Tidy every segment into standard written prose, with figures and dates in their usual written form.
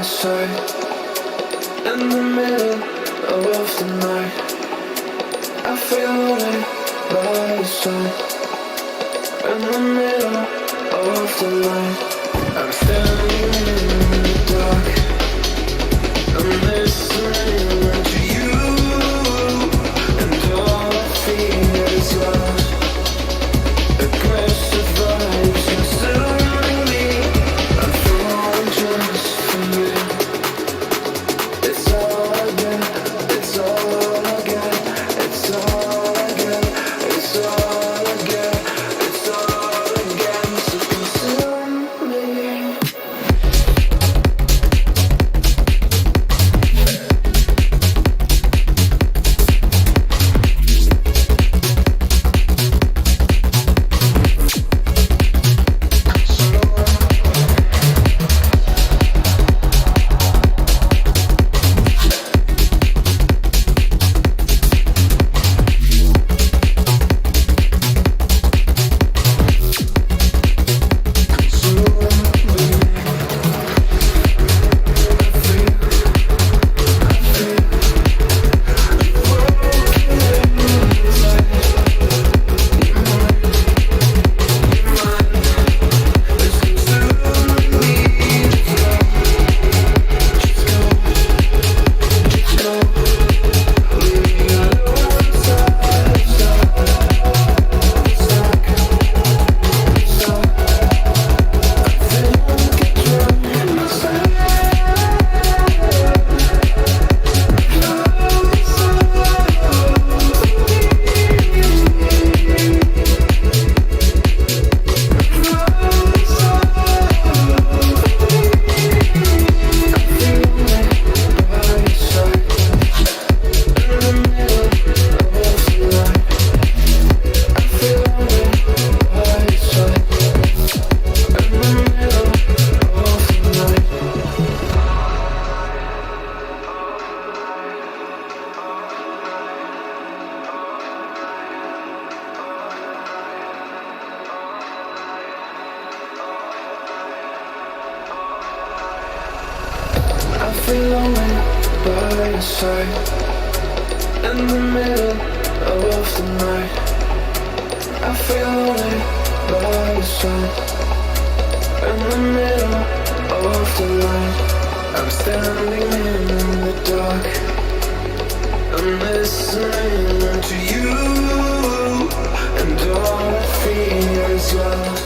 side, in the middle of the night. I feel it by your side, in the middle of the night. I'm standing in the dark, I'm listening to you, and all I feel is lost. Aggressive vibes consuming me. I'm falling just for you. It's all I get, it's all I get, it's all I get, it's all I get, it's all I get. So consume me. I feel lonely by your side, in the middle of the night. I feel lonely by your side, in the middle of the night. I'm standing in the dark, I'm listening to you, and all I feel is lost.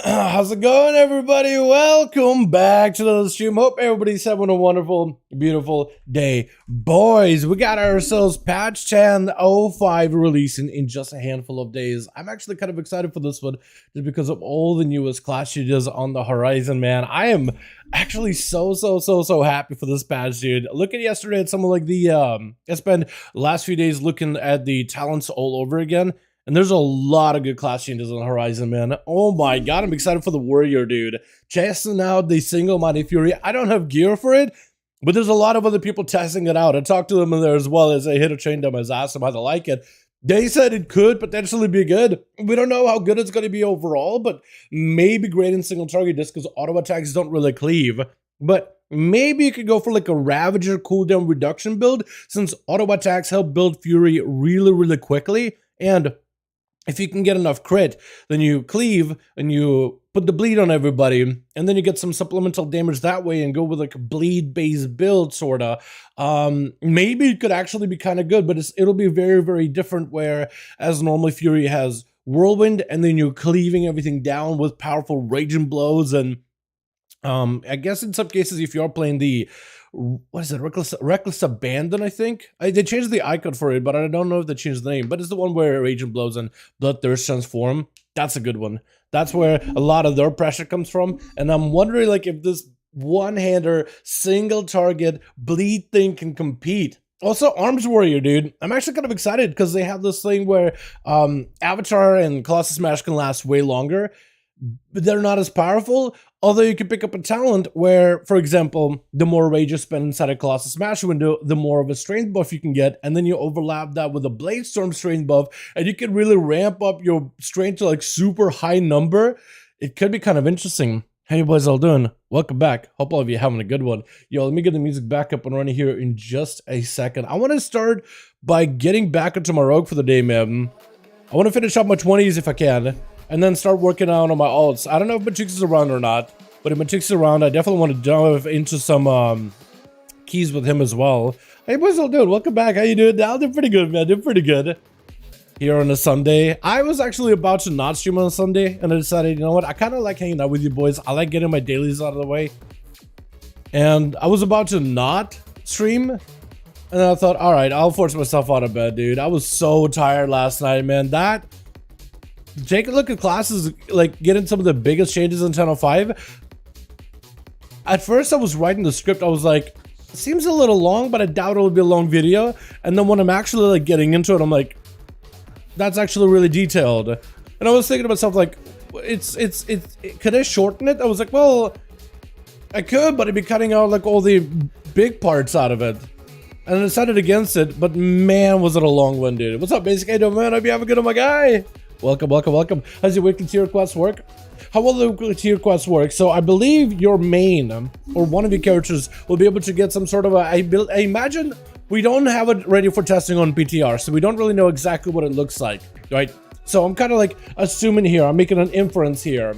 How's it going, everybody? Welcome back to the stream. Hope everybody's having a wonderful, beautiful day. Boys, we got ourselves patch 10.05 releasing in just a handful of days. I'm actually kind of excited for this one just because of all the newest class changes on the horizon, man. I am actually so happy for this patch, dude. Looking yesterday at some of like the I spent the last few days looking at the talents all over again. And there's a lot of good class changes on the horizon, man. Oh my god, I'm excited for the warrior, dude. Testing out the single Mighty Fury. I don't have gear for it, but there's a lot of other people testing it out. I talked to them in there as well as I hit a train them as asked them how they like it. They said it could potentially be good. We don't know how good it's going to be overall, but maybe great in single target just because auto attacks don't really cleave. But maybe you could go for like a Ravager cooldown reduction build since auto attacks help build Fury really quickly. And if you can get enough crit, then you cleave and you put the bleed on everybody, and then you get some supplemental damage that way and go with like a bleed-based build, sorta. Maybe it could actually be kind of good, but it'll be very different, where as normally Fury has Whirlwind, and then you're cleaving everything down with powerful raging blows, and I guess in some cases, if you're playing the what is it? Reckless Abandon, I think. They changed the icon for it, but I don't know if they changed the name. But it's the one where Raging Blows and Bloodthirst transform. That's a good one. That's where a lot of their pressure comes from. And I'm wondering, like, if this one-hander, single-target bleed thing can compete. Also, Arms Warrior, dude. I'm actually kind of excited because they have this thing where Avatar and Colossus Smash can last way longer, but they're not as powerful. Although you can pick up a talent where, for example, the more rage you spend inside a Colossus Smash window, the more of a strength buff you can get, and then you overlap that with a Blade Storm strength buff, and you can really ramp up your strength to like super high number. It could be kind of interesting. How you boys all doing? Welcome back. Hope all of you having a good one. Yo, let me get the music back up and running here in just a second. I want to start by getting back into my rogue for the day, man. I want to finish up my 20s if I can, and then start working out on my alts. I don't know if Mythic is around or not, but if Mythic's around, I definitely want to dive into some keys with him as well. Hey, boys all doing? Welcome back. How you doing now? Doing pretty good, man. Doing pretty good. Here on a Sunday. I was actually about to not stream on a Sunday, and I decided, you know what, I kind of like hanging out with you boys. I like getting my dailies out of the way. And I was about to not stream, and then I thought, all right, I'll force myself out of bed, dude. I was so tired last night, man. Take a look at classes, like getting some of the biggest changes in 10.05. At first, I was writing the script. I was like, seems a little long, but I doubt it'll be a long video. And then when I'm actually like getting into it, I'm like, that's actually really detailed. And I was thinking to myself, like, could I shorten it? I was like, well, I could, but I'd be cutting out like all the big parts out of it. And I decided against it, but man, was it a long one, dude. What's up, Basic? Hey, man, I hope you have a good one, my guy. Welcome, welcome, welcome. How's your weekly tier quests work? How will the weekly tier quests work? So I believe your main, or one of your characters, will be able to get some sort of I imagine we don't have it ready for testing on PTR, so we don't really know exactly what it looks like, right? So I'm kind of like assuming here, I'm making an inference here.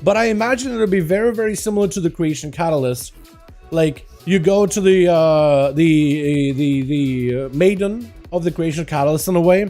But I imagine it'll be very, very similar to the Creation Catalyst. Like, you go to the maiden of the Creation Catalyst in a way,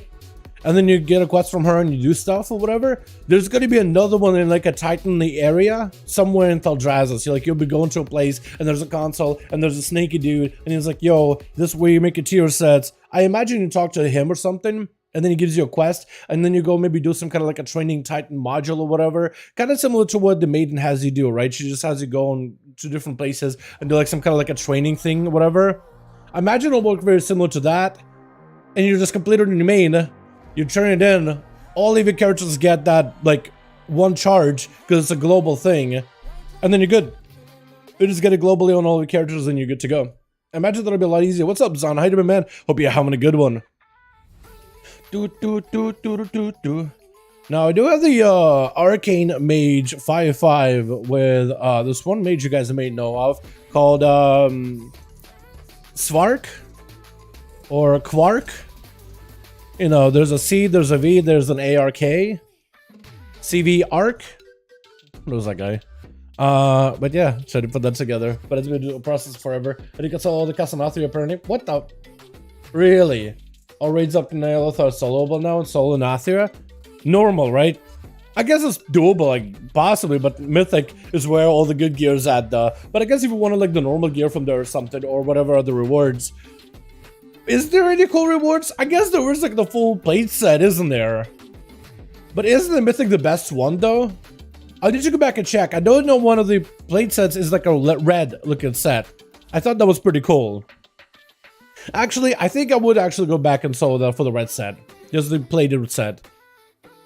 and then you get a quest from her and you do stuff or whatever. There's going to be another one in like a Titanly area somewhere in Thaldraszus. You'll be going to a place and there's a console and there's a snaky dude and he's like, yo, this is where you make your tier sets. I imagine you talk to him or something, and then he gives you a quest, and then you go maybe do some kind of like a training Titan module or whatever. Kind of similar to what the maiden has you do, right? She just has you go on to different places and do like some kind of like a training thing or whatever. I imagine it'll work very similar to that. And you just complete it in your main. You turn it in, all of your characters get that, like, one charge, because it's a global thing, and then you're good. You just get it globally on all your characters, and you're good to go. Imagine that'll be a lot easier. What's up, Zon? How you doing, man? Hope you're having a good one. Now, I do have the Arcane Mage 5.5 with this one mage you guys may know of, called Svark, or Quark. You know, there's a C, there's a V, there's an ARK. CV ARC. What was that guy? But yeah, tried to put that together. But it's been a process forever. And you can sell all the custom Athia apparently. What the? Really? All raids up to Nailith are soloable now and solo Athia? Normal, right? I guess it's doable, like, possibly, but Mythic is where all the good gear is at, though. But I guess if you wanted, like, the normal gear from there or something, or whatever other rewards. Is there any cool rewards? I guess there is like the full plate set, isn't there? But isn't the Mythic the best one though? I need to go back and check. I don't know one of the plate sets is like a red looking set. I thought that was pretty cool. Actually, I think I would actually go back and solo that for the red set. Just the plated set.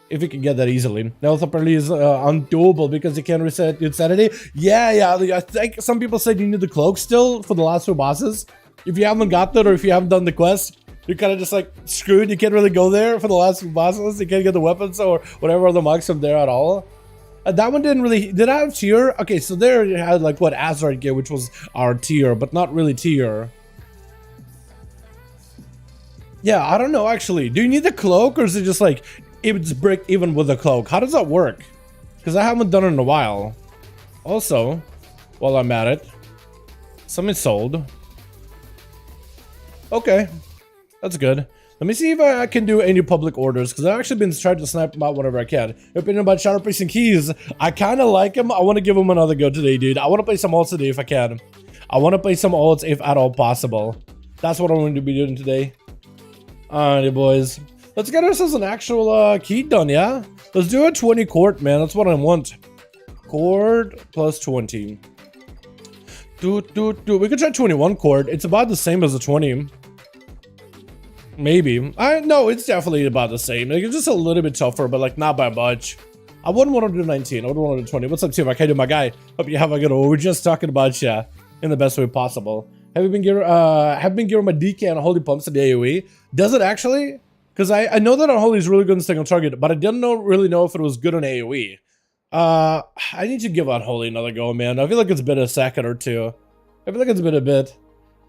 If you can get that easily. Now apparently is undoable because you can't reset insanity. Yeah, I think some people said you need the cloak still for the last two bosses. If you haven't got that, or if you haven't done the quest, you're kind of just like screwed. You can't really go there for the last few bosses. You can't get the weapons or whatever other marks from there at all. That one didn't really. Did I have tier? Okay, so there you had like what Azrael gear, which was our tier, but not really tier. Yeah, I don't know actually. Do you need the cloak, or is it just like it's break even with the cloak? How does that work? Because I haven't done it in a while. Also, while I'm at it, something sold. Okay, that's good. Let me see if I can do any public orders, because I've actually been trying to snipe them out whenever I can. Your opinion about CyberPowerPC and keys? I kind of like him. I want to give him another go today, dude. I want to play some alts today if I can. I want to play some alts if at all possible. That's what I'm going to be doing today. Alrighty, boys. Let's get ourselves an actual key done, yeah? Let's do a 20 court, man. That's what I want. Court plus 20. We could try 21 court. It's about the same as a 20. Maybe. I no, it's definitely about the same. Like, it's just a little bit tougher, but like not by much. I wouldn't want to do 19. I would want to do 20. What's up, Tim? I can't do my guy. Hope you have a good one. We're just talking about ya in the best way possible. Have been given my DK on Holy Pumps in the AoE? Does it actually? Because I know that on Holy is really good in single target, but I didn't really know if it was good on AoE. I need to give on Holy another go, man. I feel like it's been a second or two. I feel like it's been a bit.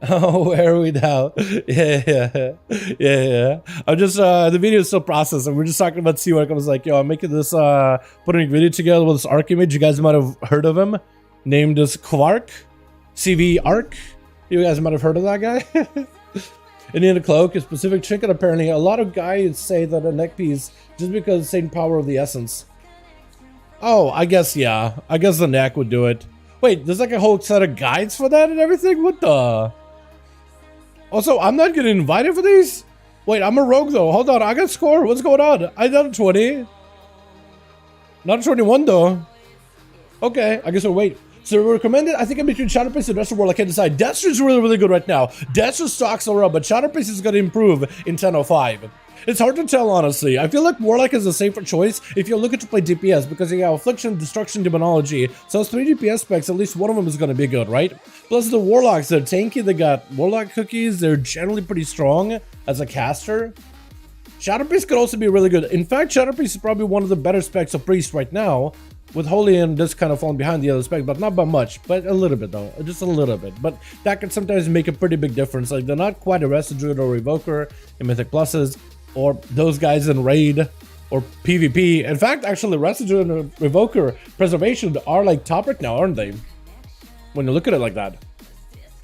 Oh, where are we now? Yeah. I'm just, the video is still processing. We're just talking about C-Work. I was like, yo, I'm making this, putting a video together with this Arc image. You guys might have heard of him. Named as Quark. CV Arc. You guys might have heard of that guy. And in a cloak, a specific trinket, apparently. A lot of guys say that a neck piece, just because of the same power of the essence. Oh, I guess, yeah. I guess the neck would do it. Wait, there's like a whole set of guides for that and everything? What the? Also, I'm not getting invited for these? Wait, I'm a rogue though. Hold on, I got score. What's going on? I got a 20. Not a 21 though. Okay, I guess we'll wait. So we recommended, I think I'm between Shadowpace and Destro World. I can't decide. Destro is really, really good right now. Destro stocks are up, but Shadowpace is going to improve in 10.05. It's hard to tell, honestly. I feel like Warlock is a safer choice if you're looking to play DPS, because you have Affliction, Destruction, Demonology. So those 3 DPS specs, at least one of them is going to be good, right? Plus the Warlocks, they're tanky, they got Warlock cookies, they're generally pretty strong as a caster. Shadowpriest could also be really good. In fact, Shadowpriest is probably one of the better specs of Priest right now, with Holy and this kind of falling behind the other specs, but not by much, but a little bit though, just a little bit. But that can sometimes make a pretty big difference. Like, they're not quite a Druid or Evoker in Mythic Pluses, or those guys in Raid or PvP. In fact, actually, Druid and Evoker Preservation are like top right now, aren't they? When you look at it like that.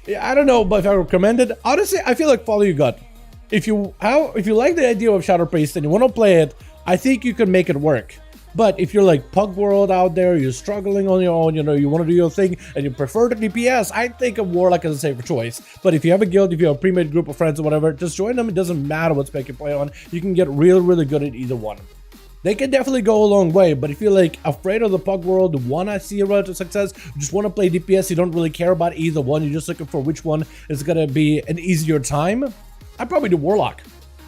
Yeah, I don't know, but if I recommend it, honestly, I feel like follow your gut. If you like the idea of Shadow Priest and you want to play it, I think you can make it work. But if you're like Pug World out there, you're struggling on your own, you know, you want to do your thing, and you prefer the DPS, I think a Warlock is a safer choice. But if you have a guild, if you have a pre-made group of friends or whatever, just join them. It doesn't matter what spec you play on. You can get really good at either one. They can definitely go a long way, but if you're like afraid of the Pug World, want to see a road to success, just want to play DPS, you don't really care about either one, you're just looking for which one is going to be an easier time, I'd probably do Warlock.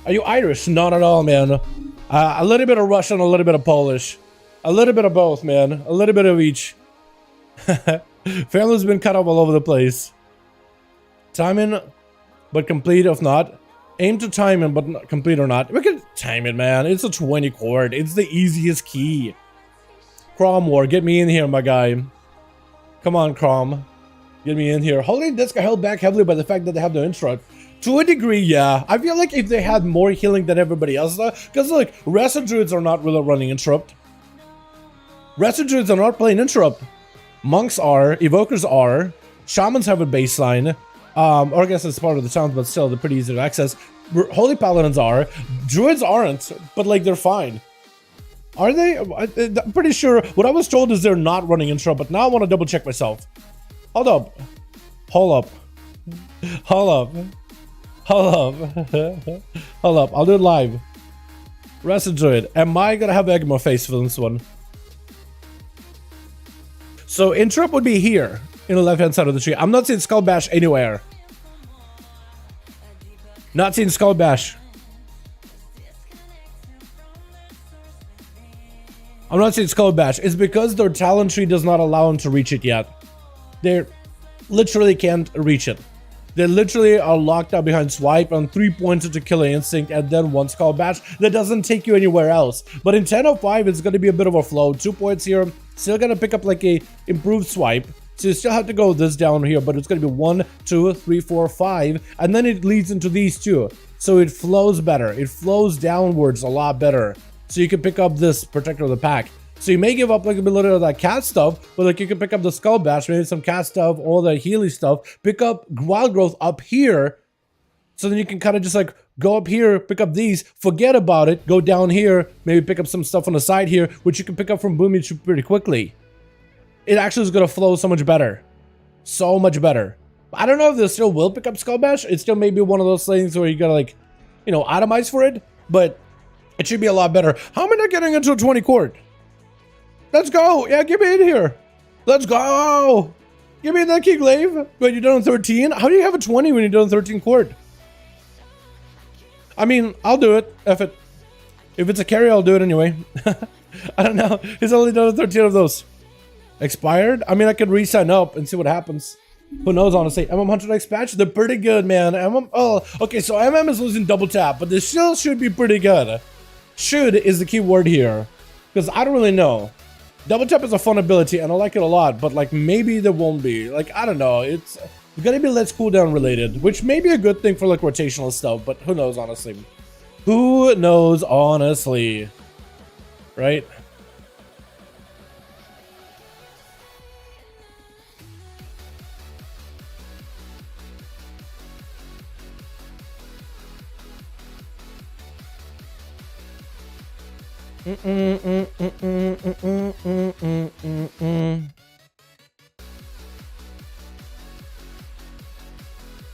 Are you Irish? Not at all, man. A little bit of Russian, a little bit of Polish. A little bit of both, man. A little bit of each. Family's been cut up all over the place. Timing, but complete if not. Aim to time it, but not complete or not. We can time it, man. It's a 20 chord. It's the easiest key. Crom War, get me in here, my guy. Come on, Crom. Get me in here. Holy Disc are held back heavily by the fact that they have no interrupt. To a degree, yeah. I feel like if they had more healing than everybody else, though, because like, rest of Druids are not really running interrupt. Rest of Druids are not playing interrupt. Monks are, Evokers are, Shamans have a baseline. Or I guess it's part of the sound, but still, they're pretty easy to access. Holy Paladins are. Druids aren't, but like, they're fine. Are they? I'm pretty sure. What I was told is they're not running interrupt, but now I want to double check myself. Hold up. Hold up. Hold up. Hold up. Hold up. I'll do it live. Rest of Druid. Am I gonna have egg in my face for this one? So interrupt would be here in the left-hand side of the tree. I'm not seeing Skull Bash anywhere. Not seeing Skull Bash. I'm not seeing Skull Bash. It's because their talent tree does not allow them to reach it yet. They literally can't reach it. They literally are locked out behind Swipe on 3 points into Killer Instinct and then 1 Skull Bash. That doesn't take you anywhere else. But in 10.05, it's going to be a bit of a flow. 2 points here. Still going to pick up like a improved Swipe. So you still have to go this down here, but it's going to be 1, 2, 3, 4, 5. And then it leads into these two. So it flows better. It flows downwards a lot better. So you can pick up this Protector of the Pack. So you may give up like a little of that cat stuff, but like you can pick up the Skull Bash, maybe some cat stuff, all the Healy stuff, pick up Wild Growth up here. So then you can kind of just like go up here, pick up these, forget about it, go down here, maybe pick up some stuff on the side here, which you can pick up from Boomy pretty quickly. It actually is going to flow so much better. So much better. I don't know if they still will pick up Skull Bash. It still may be one of those things where you got to like, you know, atomize for it, but it should be a lot better. How am I not getting into a 20 chord? Let's go. Yeah, get me in here. Let's go. Give me that King Glaive when you're done on 13. How do you have a 20 when you're done on 13 chord? I mean, I'll do it if it's a carry. I'll do it anyway. I don't know. He's only done 13 of those. Expired? I mean, I could re-sign up and see what happens. Who knows, honestly. MM100X patch, they're pretty good, man. Oh, okay, so MM is losing double tap, but this still should be pretty good. Should is the key word here, because I don't really know. Double tap is a fun ability, and I like it a lot, but like maybe there won't be. Like, I don't know. It's gonna be less cooldown related, which may be a good thing for like rotational stuff, but who knows, honestly. Who knows, honestly. Right?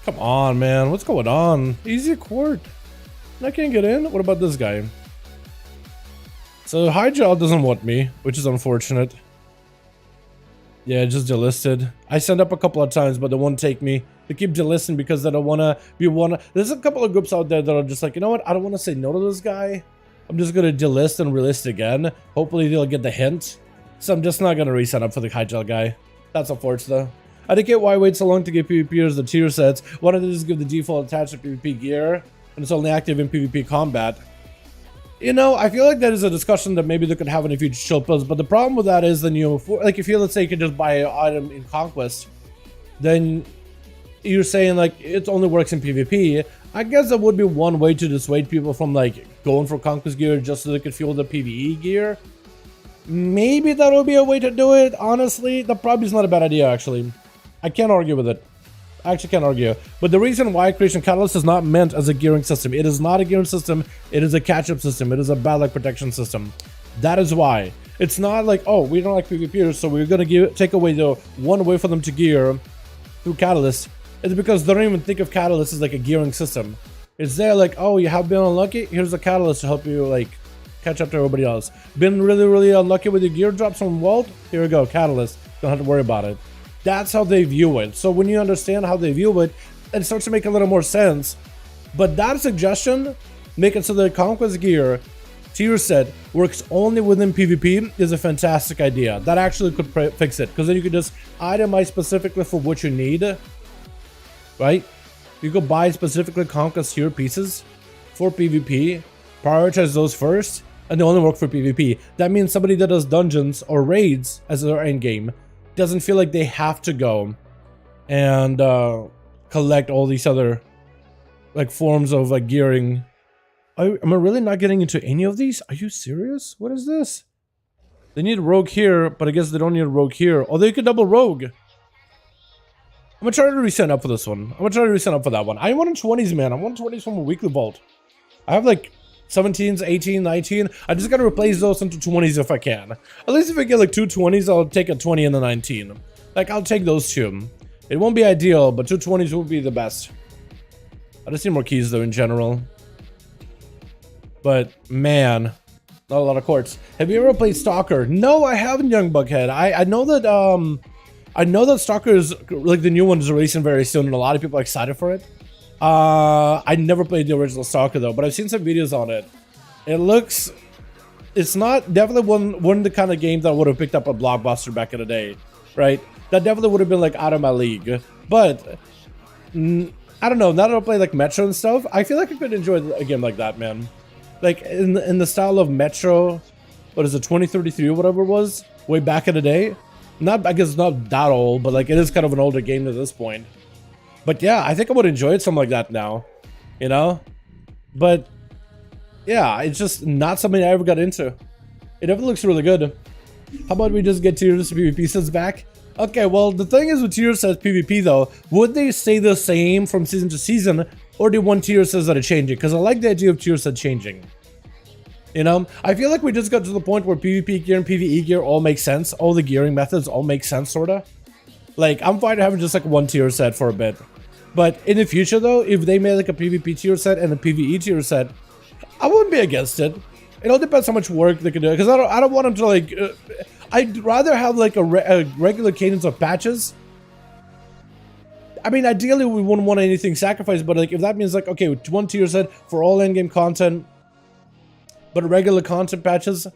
Come on, man. What's going on? Easy court. I can't get in? What about this guy? So Hydra doesn't want me, which is unfortunate. Yeah, just delisted. I signed up a couple of times, but they won't take me. They keep delisting because they don't want to be one. There's a couple of groups out there that are just like, you know what? I don't want to say no to this guy. I'm just going to delist and relist again. Hopefully they'll get the hint. So I'm just not going to re-sign up for the Hydra guy. That's unfortunate. I didn't get why wait so long to give PvPers the tier sets. Why don't they just give the default attached to PvP gear? And it's only active in PvP combat. You know, I feel like that is a discussion that maybe they could have in a future shield builds, but the problem with that is then like if you, let's say you could just buy an item in Conquest, then you're saying like it only works in PvP. I guess that would be one way to dissuade people from like going for Conquest gear just so they could fuel the PvE gear. Maybe that would be a way to do it, honestly. That probably is not a bad idea, actually. I can't argue with it. I actually can't argue. But the reason why Creation Catalyst is not meant as a gearing system. It is not a gearing system. It is a catch-up system. It is a bad luck protection system. That is why. It's not like, oh, we don't like PvPers, so we're going to take away the one way for them to gear through Catalyst. It's because they don't even think of Catalyst as like a gearing system. It's there like, oh, you have been unlucky? Here's a Catalyst to help you like catch up to everybody else. Been really, really unlucky with your gear drops from Walt? Here we go, Catalyst. Don't have to worry about it. That's how they view it. So when you understand how they view it, it starts to make a little more sense. But that suggestion, make it so that Conquest gear tier set works only within PvP is a fantastic idea. That actually could fix it, because then you could just itemize specifically for what you need. Right? You could buy specifically Conquest tier pieces for PvP, prioritize those first, and they only work for PvP. That means somebody that does dungeons or raids as their end game doesn't feel like they have to go and collect all these other like forms of like gearing. Am I really not getting into any of these? Are you serious? What is this? They need rogue here, but I guess they don't need a rogue here. Or they could double rogue. I'm gonna try to resign up for this one. I'm gonna try to resign up for that one. I want 20s, man. I want 20s from a weekly vault. I have like 17s, 18, 19. I just gotta replace those into 20s if I can. At least if I get like 2 20s, I'll take a 20 and a 19. Like, I'll take those two. It won't be ideal, but 2 20s would be the best. I just need more keys though in general. But man, not a lot of courts. Have you ever played Stalker? No, I haven't, young Buckhead. I know that Stalker is like the new one is releasing very soon, and a lot of people are excited for it. I never played the original Stalker though, but I've seen some videos on it. It's not definitely one of the kind of games that would have picked up a Blockbuster back in the day, right? That definitely would have been like out of my league. But I don't know. Now that I play like Metro and stuff, I feel like I could enjoy a game like that, man. Like in the style of Metro, what is it, 2033 or whatever it was, way back in the day. Not, I guess, not that old, but like it is kind of an older game at this point. But yeah, I think I would enjoy something like that now, you know? But yeah, it's just not something I ever got into. It never looks really good. How about we just get tiers PvP sets back? Okay, well, the thing is with tier sets PvP though, would they stay the same from season to season, or do one tier sets that are changing? Because I like the idea of tier set changing. You know, I feel like we just got to the point where PvP gear and PvE gear all make sense. All the gearing methods all make sense, sorta. Like, I'm fine having just like one tier set for a bit. But in the future though, if they made like a PvP tier set and a PvE tier set, I wouldn't be against it. It all depends how much work they can do. Because I don't want them to like... I'd rather have like a regular cadence of patches I mean, ideally we wouldn't want anything sacrificed, but like if that means like, okay, 1 tier set for all endgame content, but regular content patches,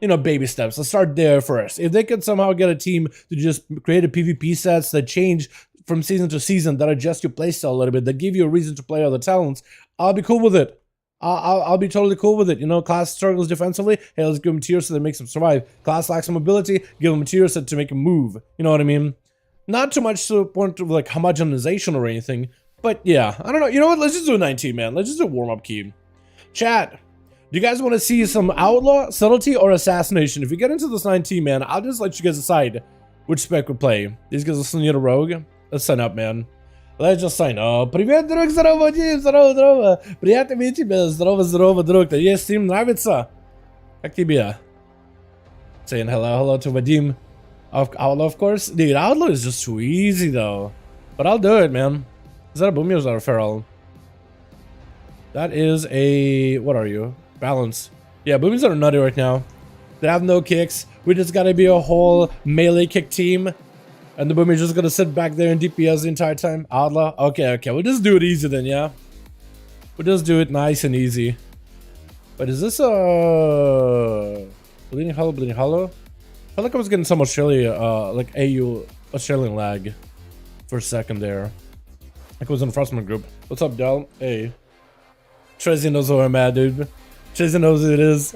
you know, baby steps. Let's start there first. If they could somehow get a team to just create a PvP sets that change from season to season, that adjust your playstyle a little bit, that give you a reason to play other talents, I'll be cool with it. I'll be totally cool with it. You know, class struggles defensively, hey, let's give them tier set that makes them survive. Class lacks some mobility, give them a tier set to make them move. You know what I mean? Not too much to the point of like homogenization or anything, but yeah, I don't know. You know what? Let's just do a 19, man. Let's just do a warm-up key. Chat, do you guys want to see some outlaw, subtlety, or assassination? If you get into this 19, man, I'll just let you guys decide which spec we play. These guys listen to the rogue. Let's sign up, man. Let's just sign up. Привет, друг, здорово, Дим, здорово, здорово. Приятно видеть тебя. Здорово, здорово, друг. Есть стрим, нравится? Как тебе? Saying hello to Vadim. Outlaw, of course. Dude, Outlaw is just too easy, though. But I'll do it, man. Is that a Boomy or is that a Feral? That is a... What are you? Balance. Yeah, Boomies are nutty right now. They have no kicks. We just gotta be a whole melee kick team. And the Boomy's just gonna sit back there and DPS the entire time. Outlaw? Okay. We'll just do it easy then, yeah? We'll just do it nice and easy. But is this a... Bleeding Hollow? I felt like I was getting some Australia, like AU Australian lag for a second there. Like it was in the Frostman group. What's up, Del? Hey. Trezzy knows who I'm at, dude. Trezzy knows who it is.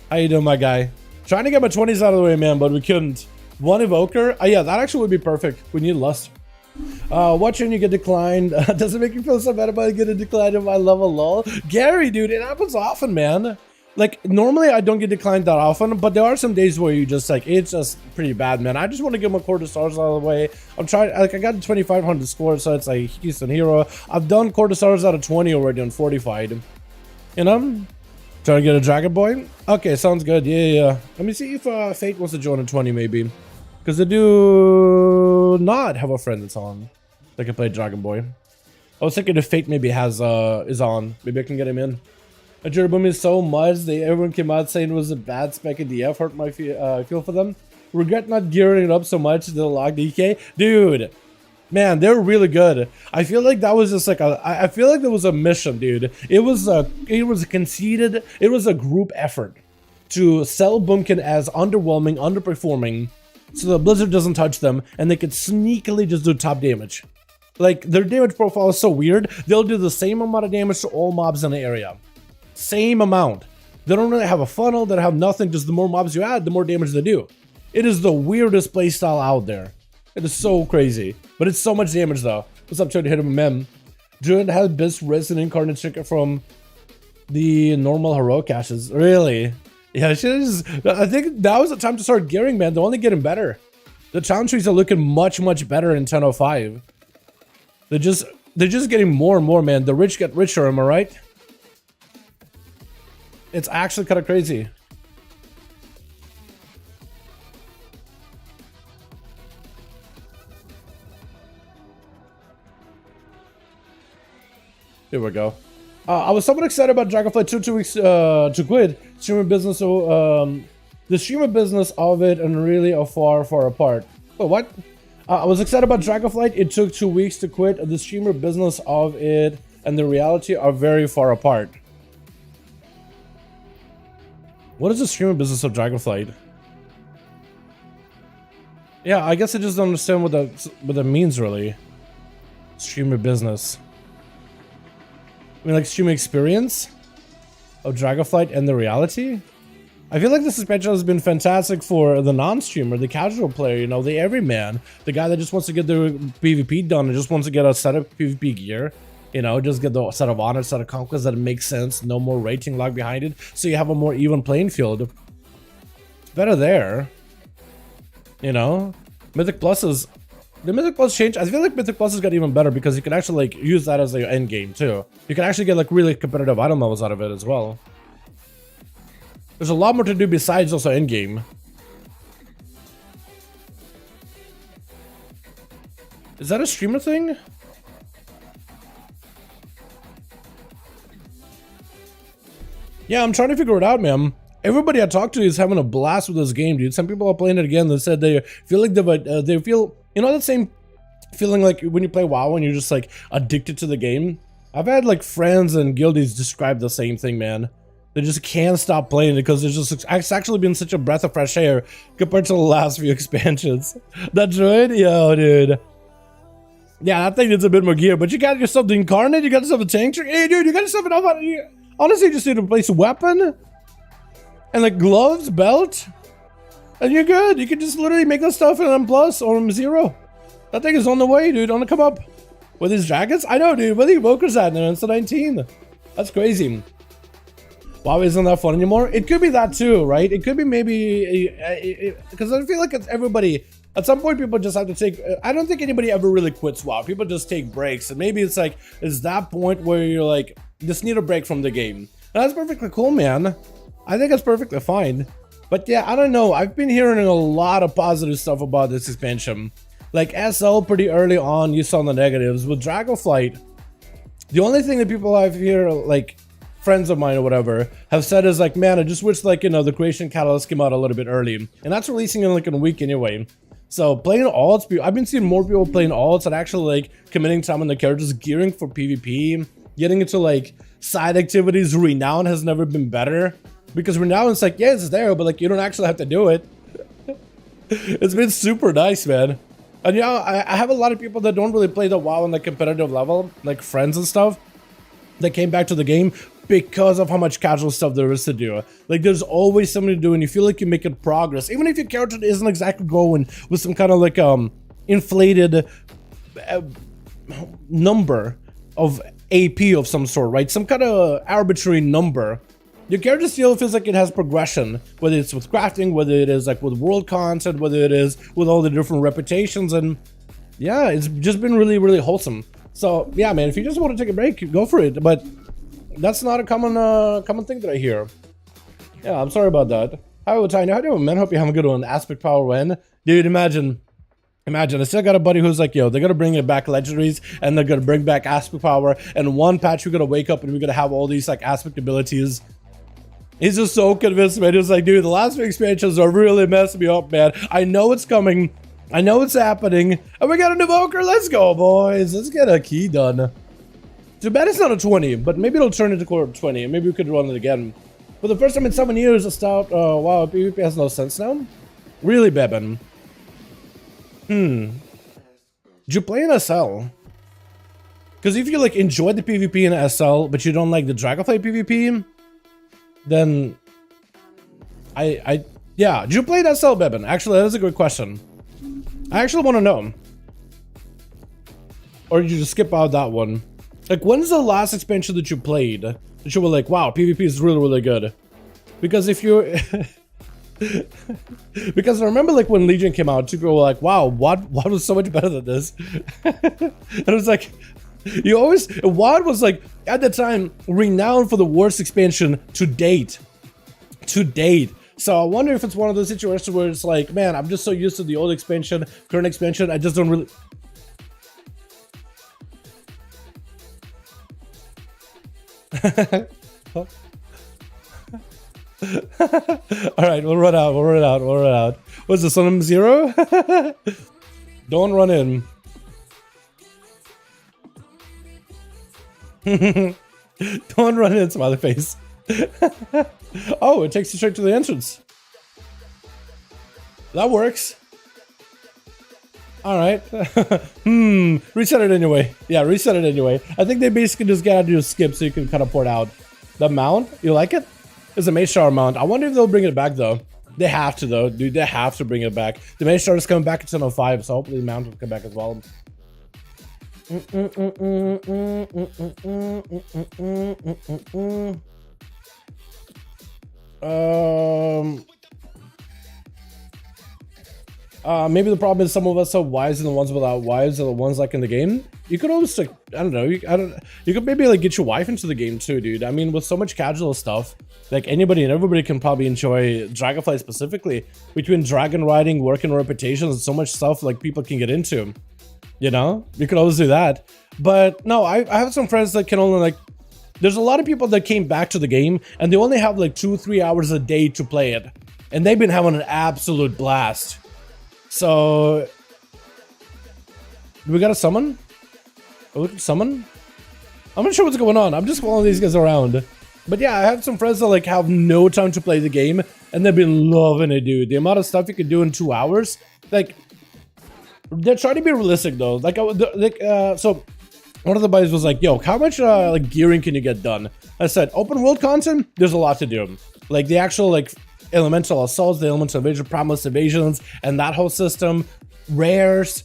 How you doing, my guy? Trying to get my 20s out of the way, man, but we couldn't. One Evoker? Yeah, that actually would be perfect. We need Lust. Watching you get declined. Does it make you feel so bad about getting declined in my level, lol? Gary, dude, it happens often, man. Like, normally I don't get declined that often, but there are some days where you just, like, it's just pretty bad, man. I just want to give my quarter stars out of the way. I'm trying, like, I got a 2,500 score, so it's like Houston Hero. I've done quarter stars out of 20 already on Fortified. You know? Trying to get a Dragon Boy? Okay, sounds good. Yeah. Let me see if Fate wants to join a 20, maybe. Because they do not have a friend that's on. That can play Dragon Boy. I was thinking if Fate maybe has, is on. Maybe I can get him in. Jeroboam is so much everyone came out saying it was a bad spec in DF. Hurt my feel for them. Regret not gearing it up so much to log the EK. Dude, man, they're really good. I feel like that was just like I feel like there was a mission, dude. It was a conceded, it was a group effort to sell Boomkin as underwhelming, underperforming, so the Blizzard doesn't touch them and they could sneakily just do top damage. Like, their damage profile is so weird. They'll do the same amount of damage to all mobs in the area. Same amount. They don't really have a funnel, they don't have nothing, just the more mobs you add, the more damage they do. It is the weirdest playstyle out there. It is so crazy. But it's so much damage though. What's up, trying to hit him, mem? Druid had best resin incarnate chicken from the normal heroic caches. Really? Yeah, I think that was the time to start gearing, man. They're only getting better. The challenge trees are looking much better in 10.05. They're just getting more and more, man. The rich get richer, am I right? It's actually kind of crazy. Here we go. I was somewhat excited about Dragonflight 2 weeks to quit streamer business. So the streamer business of it and really are far apart. Oh, what? I was excited about Dragonflight. It took 2 weeks to quit. The streamer business of it and the reality are very far apart. What is the streamer business of Dragonflight? Yeah, I guess I just don't understand what that means, really. Streamer business. I mean, like, streamer experience of Dragonflight and the reality? I feel like this suspension has been fantastic for the non-streamer, the casual player, you know, the everyman. The guy that just wants to get the PvP done and just wants to get a set of PvP gear. You know, just get the set of honors, set of conquests that makes sense. No more rating lag behind it. So you have a more even playing field. Better there. You know? Mythic Plus is... The Mythic Plus change, I feel like Mythic Plus has got even better because you can actually, like, use that as your end game, too. You can actually get, like, really competitive item levels out of it as well. There's a lot more to do besides also end game. Is that a streamer thing? Yeah, I'm trying to figure it out, man. Everybody I talk to is having a blast with this game, dude. Some people are playing it again. They said they feel like they feel, you know, that same feeling like when you play WoW and you're just like addicted to the game. I've had like friends and guildies describe the same thing, man. They just can't stop playing it because it's actually been such a breath of fresh air compared to the last few expansions. That Druid, yo, dude. Yeah, that thing needs a bit more gear, but you got yourself the Incarnate, you got yourself a tank. Hey, dude, you got yourself an honestly, you just need to replace a weapon and like gloves, belt, and you're good. You can just literally make that stuff in M+ or M0. That thing is on the way, dude, on the come up. With his dragons? I know, dude. Where the Evokers at now? It's the 19. That's crazy. WoW isn't that fun anymore? It could be that too, right? It could be maybe... Because I feel like it's everybody... At some point, people just have to take... I don't think anybody ever really quits WoW. People just take breaks. And maybe it's like... It's that point where you're like... Just need a break from the game. And that's perfectly cool, man. I think that's perfectly fine. But yeah, I don't know. I've been hearing a lot of positive stuff about this expansion. Like SL pretty early on, you saw the negatives. With Dragonflight, the only thing that people I've heard, like friends of mine or whatever, have said is like, man, I just wish like, you know, the Creation Catalyst came out a little bit early. And that's releasing in like in a week anyway. So playing alts, I've been seeing more people playing alts and actually like committing time on the characters, gearing for PvP, getting into like side activities. Renown has never been better. Because Renown, it's like, yeah, it's there, but like you don't actually have to do it. It's been super nice, man. And yeah, I have a lot of people that don't really play the WoW on the competitive level, like friends and stuff, that came back to the game because of how much casual stuff there is to do. Like, there's always something to do, and you feel like you're making progress. Even if your character isn't exactly going with some kind of like inflated number of AP of some sort, right? Some kind of arbitrary number. Your character still feels like it has progression, whether it's with crafting, whether it is like with world content, whether it is with all the different reputations, and yeah, it's just been really, really wholesome. So yeah, man, if you just want to take a break, go for it. But that's not a common thing that I hear. Yeah, I'm sorry about that. Hi, Tiny. How you doing, man? Hope you have a good one. Aspect Power win, dude. Imagine. I still got a buddy who's like, yo, they're gonna bring it back legendaries, and they're gonna bring back aspect power. And one patch, we're gonna wake up and we're gonna have all these like aspect abilities. He's just so convinced, man. He's like, dude, the last few expansions are really messing me up, man. I know it's coming. I know it's happening. And we got an Evoker. Let's go, boys. Let's get a key done. Too bad it's not a 20, but maybe it'll turn into core 20. And maybe we could run it again. For the first time in 7 years, it's out. Wow, PvP has no sense now. Really, Beben. Did you play in SL? Because if you like enjoy the PvP in SL, but you don't like the Dragonflight PvP, then yeah, did you play that SL, Beben? Actually, that is a good question. I actually want to know. Or did you just skip out that one? Like, when's the last expansion that you played that you were like, wow, PvP is really, really good? Because if you're... Because I remember like when Legion came out, people were like, wow, WoD was so much better than this. And it was like... You always, WoD was like, at the time, renowned for the worst expansion to date. So I wonder if it's one of those situations where it's like, man, I'm just so used to the old expansion, current expansion, I just don't really... Alright, we'll run out. What's this, on M0? Don't run in. Don't run in, smiley face. Oh, it takes you straight to the entrance. That works. Alright. Reset it anyway. Yeah, reset it anyway. I think they basically just gotta do a skip so you can kind of port out. The mount, you like it? It's a Mage Tower mount. I wonder if they'll bring it back though. They have to though, dude. They have to bring it back. The Mage Tower is coming back in 10.05, so hopefully the mount will come back as well. Maybe the problem is some of us have wives and the ones without wives are the ones like in the game. You could always like, I don't know, you could maybe like get your wife into the game too, dude. I mean, with so much casual stuff, like anybody and everybody can probably enjoy Dragonflight specifically. Between dragon riding, working reputations, and so much stuff like people can get into. You know, you could always do that. But no, I have some friends that can only like, there's a lot of people that came back to the game and they only have like 2-3 hours a day to play it. And they've been having an absolute blast. So Do we got a summon? Summon? I'm not sure what's going on. I'm just following these guys around. But yeah, I have some friends that like have no time to play the game, and they've been loving it, dude. The amount of stuff you can do in 2 hours, like, they're trying to be realistic though. So one of the buddies was like, "Yo, how much like gearing can you get done?" I said, "Open world content, there's a lot to do. Like the actual like elemental assaults, the elemental evasion, promised evasions, and that whole system, rares,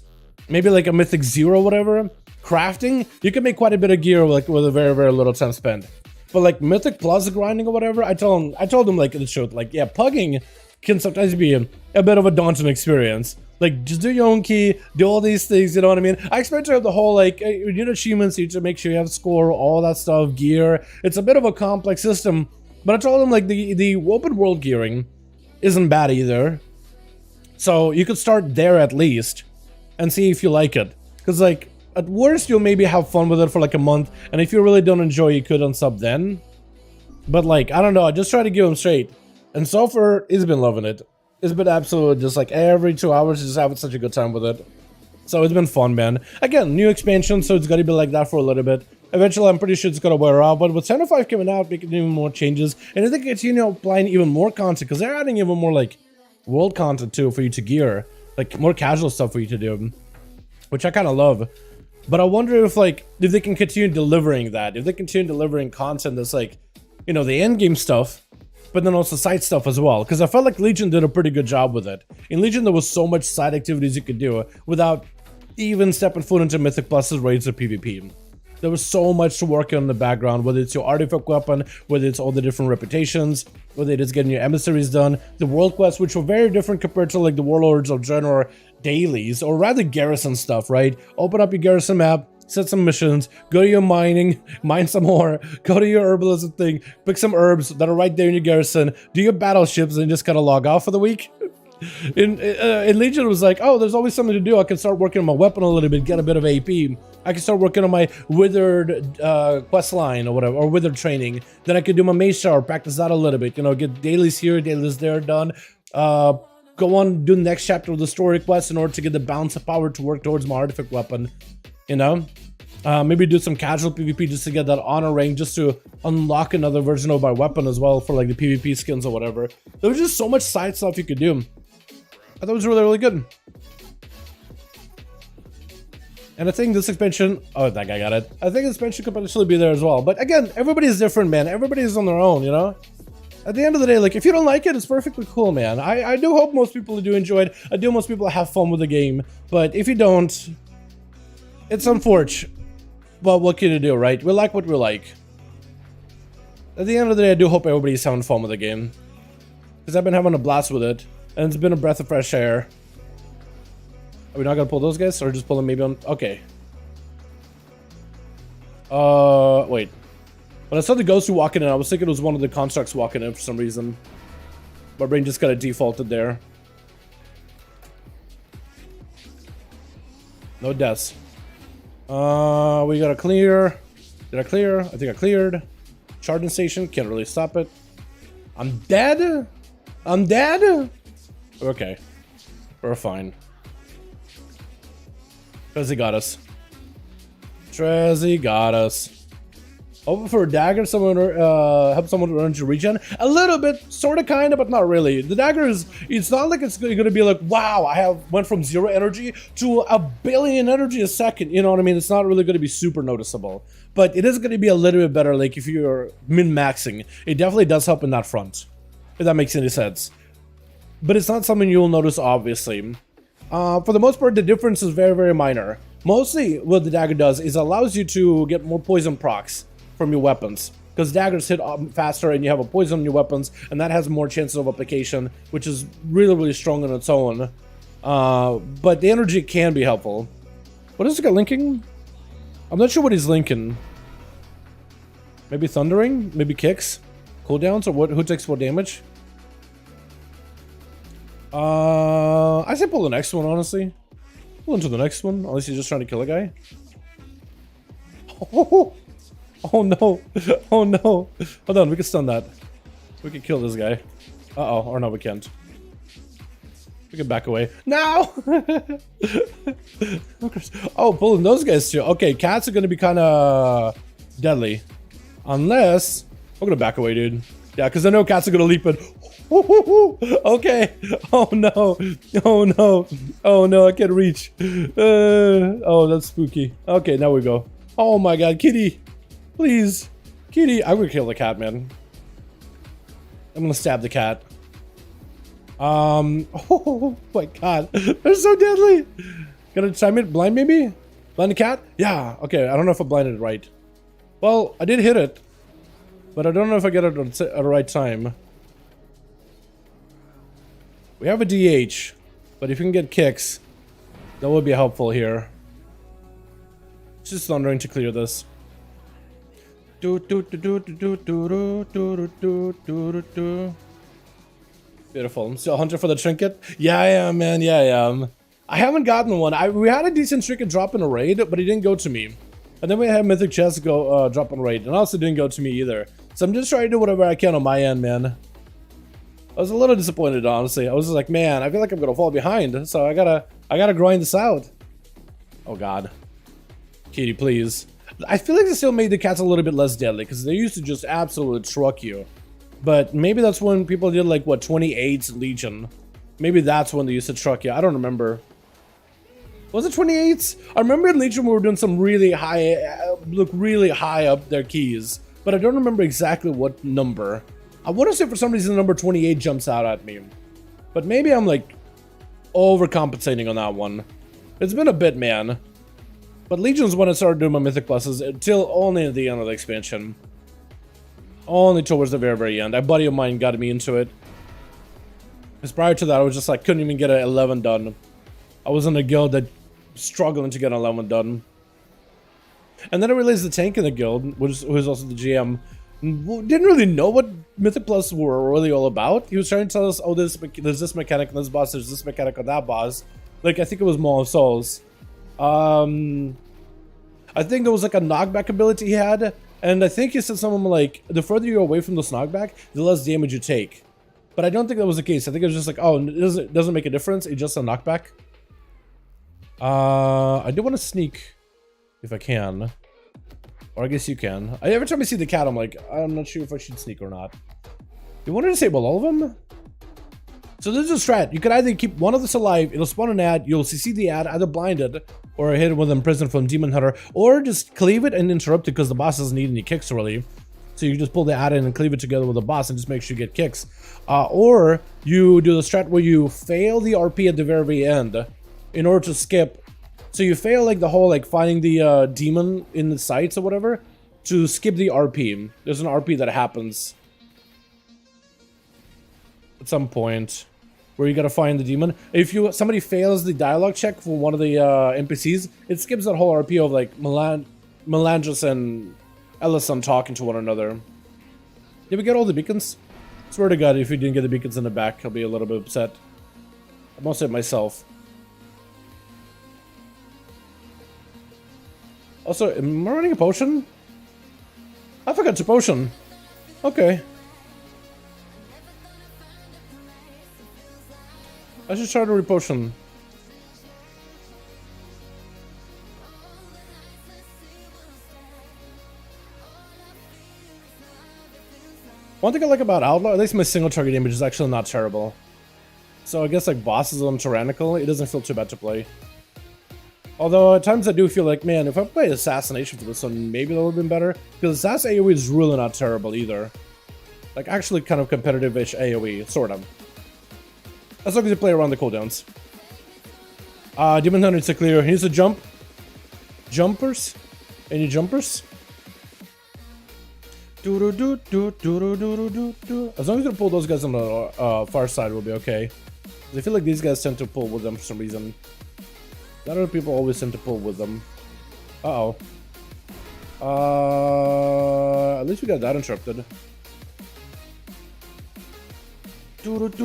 maybe like a mythic 0, whatever." Crafting, you can make quite a bit of gear like with a very, very little time spent. But like mythic plus grinding or whatever, I told him like in the show, like, yeah, pugging can sometimes be a bit of a daunting experience. Like, just do your own key, do all these things, you know what I mean? I expect to have the whole, like, you need achievements, you need to make sure you have score, all that stuff, gear. It's a bit of a complex system, but I told him, like, the open world gearing isn't bad either. So you could start there at least and see if you like it. Because, like, at worst, you'll maybe have fun with it for like a month, and if you really don't enjoy, you could unsub then. But like, I don't know, I just try to give him straight. And so far, he's been loving it. It's been absolutely just like every 2 hours, just having such a good time with it. So it's been fun, man. Again, new expansion, so it's gonna be like that for a little bit. Eventually, I'm pretty sure it's gonna wear out, but with 10.05 coming out, making even more changes, and I think it's, you know, applying even more content, because they're adding even more like world content too for you to gear, like more casual stuff for you to do, which I kind of love. But I wonder if like, if they can continue delivering that, if they continue delivering content that's like, you know, the end game stuff, but then also side stuff as well. Because I felt like Legion did a pretty good job with it. In Legion, there was so much side activities you could do without even stepping foot into Mythic Plus's raids or PvP. There was so much to work on in the background, whether it's your artifact weapon, whether it's all the different reputations, whether it is getting your emissaries done, the world quests, which were very different compared to like the Warlords of Draenor dailies, or rather garrison stuff, right? Open up your garrison map, set some missions, go to your mining, mine some more, go to your herbalism thing, pick some herbs that are right there in your garrison, do your battleships, and just kind of log off for the week. In Legion, it was like, oh, there's always something to do. I can start working on my weapon a little bit, get a bit of AP. I can start working on my withered quest line or whatever, or withered training. Then I could do my mage shower, practice that a little bit, you know, get dailies here, dailies there done. Go on, do the next chapter of the story quest in order to get the balance of power to work towards my artifact weapon, you know? Maybe do some casual PvP just to get that honor rank, just to unlock another version of my weapon as well for like the PvP skins or whatever. There was just so much side stuff you could do. I thought it was really, really good. And I think this expansion, oh, that guy got it. I think this expansion could potentially be there as well. But again, everybody's different, man. Everybody's on their own, you know? At the end of the day, like, if you don't like it, it's perfectly cool, man. I do hope most people do enjoy it. I do most people have fun with the game. But if you don't, it's unfortunate. But what can you do, right? We like what we like. At the end of the day, I do hope everybody's having fun with the game. Because I've been having a blast with it. And it's been a breath of fresh air. Are we not gonna pull those guys? Or just pull them maybe on... Okay. Wait. When I saw the ghost walking in, I was thinking it was one of the constructs walking in for some reason. My brain just kind of defaulted there. No deaths. We gotta clear. Did I clear? I think I cleared. Charging station. Can't really stop it. I'm dead? I'm dead? Okay. We're fine. Trezzy got us. Trezzy got us. Open for a dagger, someone help someone run to regen. A little bit, sort of, kind of, but not really. The dagger is, it's not like it's going to be like, wow, went from 0 energy to 1 billion energy a second. You know what I mean? It's not really going to be super noticeable. But it is going to be a little bit better, like if you're min-maxing. It definitely does help in that front, if that makes any sense. But it's not something you'll notice, obviously. For the most part, the difference is very, very minor. Mostly, what the dagger does is allows you to get more poison procs from your weapons, because daggers hit faster and you have a poison on your weapons, and that has more chances of application, which is really, really strong on its own. But the energy can be helpful. What is this guy linking? I'm not sure what he's linking. Maybe thundering? Maybe kicks? Cooldowns? Or what? Who takes what damage? I say pull the next one, honestly. Pull into the next one, unless you're just trying to kill a guy. Oh no! Oh no! Hold on, we can stun that. We can kill this guy. Uh-oh, or no, we can't. We can back away. No! Oh, pulling those guys too. Okay, cats are gonna be kind of deadly. Unless... we're gonna back away, dude. Yeah, because I know cats are gonna leap in. Okay. Oh no. Oh no. Oh no, I can't reach. Oh, that's spooky. Okay, now we go. Oh my god, kitty. Please. Kitty. I'm gonna kill the cat, man. I'm gonna stab the cat. Oh my god. They're so deadly. Gonna time it blind maybe? Blind the cat? Yeah. Okay, I don't know if I blinded it right. Well, I did hit it. But I don't know if I get it at the right time. We have a DH, but if you can get kicks, that would be helpful here. Just thundering to clear this. Beautiful. I'm still hunting for the trinket. Yeah, I am, man. Yeah, I am. I haven't gotten one. We had a decent trinket drop in a raid, but it didn't go to me. And then we had Mythic chest go drop in raid, and also didn't go to me either. So I'm just trying to do whatever I can on my end, man. I was a little disappointed, honestly. I was just like, man, I feel like I'm gonna fall behind, so I gotta grind this out. Oh god, kitty, please. I feel like they still made the cats a little bit less deadly because they used to just absolutely truck you. But maybe that's when people did like what 28's Legion. Maybe that's when they used to truck you. I don't remember. Was it 28's? I remember in Legion we were doing some really high, look really high up their keys, but I don't remember exactly what number. I want to say for some reason the number 28 jumps out at me, but maybe I'm like overcompensating on that one. It's been a bit, man. But Legion's when I started doing my Mythic Pluses until only at the end of the expansion. Only towards the very, very end. A buddy of mine got me into it. Because prior to that, I was just like, couldn't even get an 11 done. I was in a guild that struggling to get an 11 done. And then I realized the tank in the guild, who was also the GM, didn't really know what Mythic Plus were really all about. He was trying to tell us, oh, there's this mechanic on this boss, there's this mechanic on that boss. Like, I think it was Maul of Souls. I think there was like a knockback ability he had, and I think he said something like, the further you're away from this knockback, the less damage you take. But I don't think that was the case. I think it was just like, oh, it doesn't make a difference, it's just a knockback. I do want to sneak, if I can. Or I guess you can. Every time I see the cat, I'm like, I'm not sure if I should sneak or not. You want to disable all of them? So this is a strat. You can either keep one of this alive, it'll spawn an ad, you'll CC the ad, either blinded, or hit it with imprisoned from Demon Hunter, or just cleave it and interrupt it because the boss doesn't need any kicks really. So you just pull the ad in and cleave it together with the boss and just make sure you get kicks. Or you do the strat where you fail the RP at the very, very end in order to skip. So you fail like the whole like finding the demon in the sights or whatever to skip the RP. There's an RP that happens at some point where you gotta find the demon. If somebody fails the dialogue check for one of the NPCs, it skips that whole RP of like Melangis and Ellison talking to one another. Did we get all the beacons? Swear to God, if we didn't get the beacons in the back, I'll be a little bit upset. I must say myself. Also, am I running a potion? I forgot to potion. Okay. I should try to repotion. One thing I like about Outlaw, at least my single target damage is actually not terrible. So I guess like bosses on Tyrannical, it doesn't feel too bad to play. Although at times I do feel like, man, if I play Assassination for this one, maybe that would have been better. Because Assassin AoE is really not terrible either. Like actually kind of competitive-ish AoE, sort of. As long as you play around the cooldowns. Demon Hunter to clear. He needs to jump. Jumpers? Any jumpers? As long as you pull those guys on the far side, we'll be okay. I feel like these guys tend to pull with them for some reason. A lot of people always tend to pull with them. Uh-oh. At least we got that interrupted. Doing it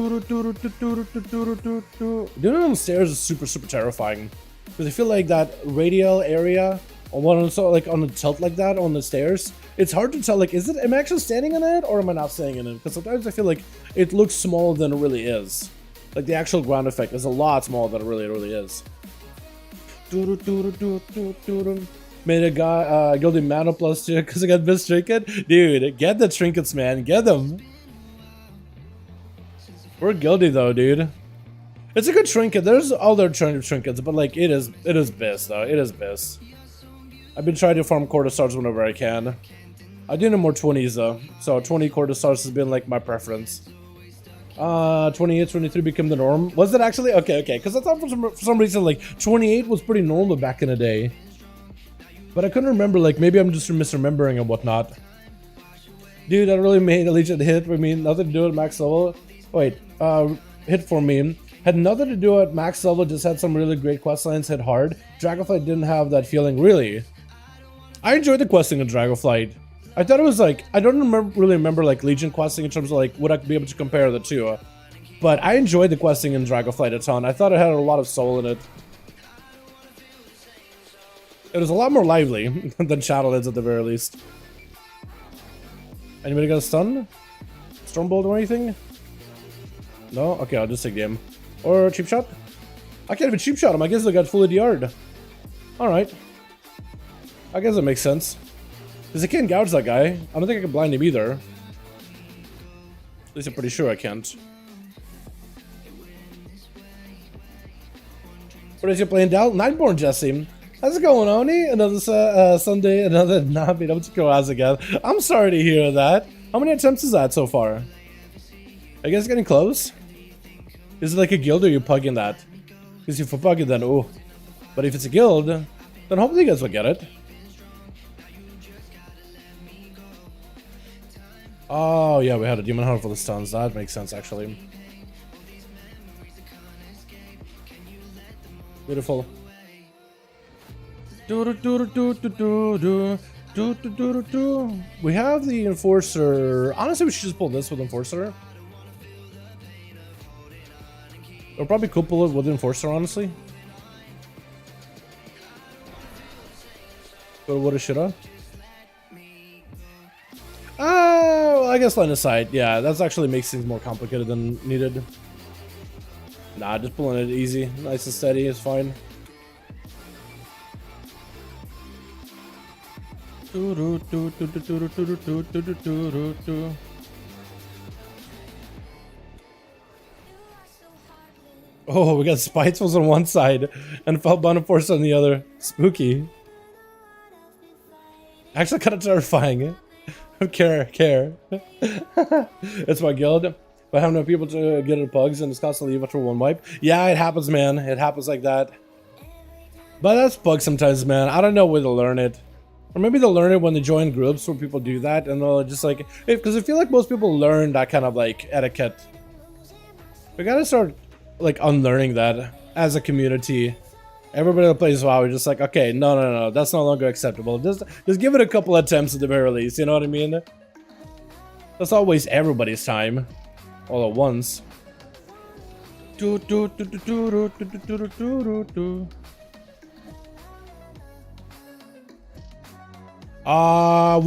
on the stairs is super, super terrifying. Because I feel like that radial area, like on a tilt like that on the stairs, it's hard to tell, like, am I actually standing in it or am I not standing in it? Because sometimes I feel like it looks smaller than it really is. Like the actual ground effect is a lot smaller than it really is. Made a guy guilty mana +2 because I got best trinket. Dude, get the trinkets, man. Get them. We're guilty though, dude. It's a good trinket. There's other trinkets, but like it is best though. It is best. I've been trying to farm quarter stars whenever I can. I do need more 20s though, so 20 quarter stars has been like my preference. 28, 23 become the norm. Was it actually? Okay, because I thought for some reason like 28 was pretty normal back in the day. But I couldn't remember, like maybe I'm just misremembering and whatnot. Dude, that really made a Legion hit for me. Nothing to do with max level. Wait, hit for me. Had nothing to do at max level, just had some really great quest lines hit hard. Dragonflight didn't have that feeling, really. I enjoyed the questing of Dragonflight. I thought it was like, I don't really remember like Legion questing in terms of like, would I be able to compare the two? But I enjoyed the questing in Dragonflight a ton. I thought it had a lot of soul in it. It was a lot more lively than Shadowlands at the very least. Anybody got a stun? Stormbolt or anything? No? Okay, I'll just take game. Or cheap shot? I can't even cheap shot him. I guess I got fully DR'd. Alright. I guess it makes sense. Because I can't gouge that guy. I don't think I can blind him either. At least I'm pretty sure I can't. What is you playing Dal? Nightborn Jesse. How's it going, Oni? Another Sunday, another not being able to go as again. I'm sorry to hear that. How many attempts is that so far? Are you guys getting close? Is it like a guild or are you pugging that? Because if you're pugging, then oh. But if it's a guild, then hopefully you guys will get it. Oh yeah, we had a Demon Hunter for the stuns. That makes sense actually. Beautiful. We have the Enforcer. Honestly, we should just pull this with Enforcer. Or probably could pull it with Enforcer, honestly. But woulda, shoulda. Oh, I guess line of sight. Yeah, that actually makes things more complicated than needed. Nah, just pulling it easy, nice and steady is fine. Oh, we got Spiteful's on one side and Felbound and Force on the other. Spooky. Actually, kind of terrifying. care. It's my guild. But I have no people to get it pugs and it's constantly after one wipe. Yeah, it happens, man. It happens like that. But that's bugs sometimes, man. I don't know where to learn it. Or maybe they'll learn it when they join groups where people do that and they'll just like... Because I feel like most people learn that kind of like etiquette. We gotta start like unlearning that as a community. Everybody that plays WoW is just like, okay, no, that's no longer acceptable. Just give it a couple attempts at the very least, you know what I mean? Let's not waste everybody's time all at once. We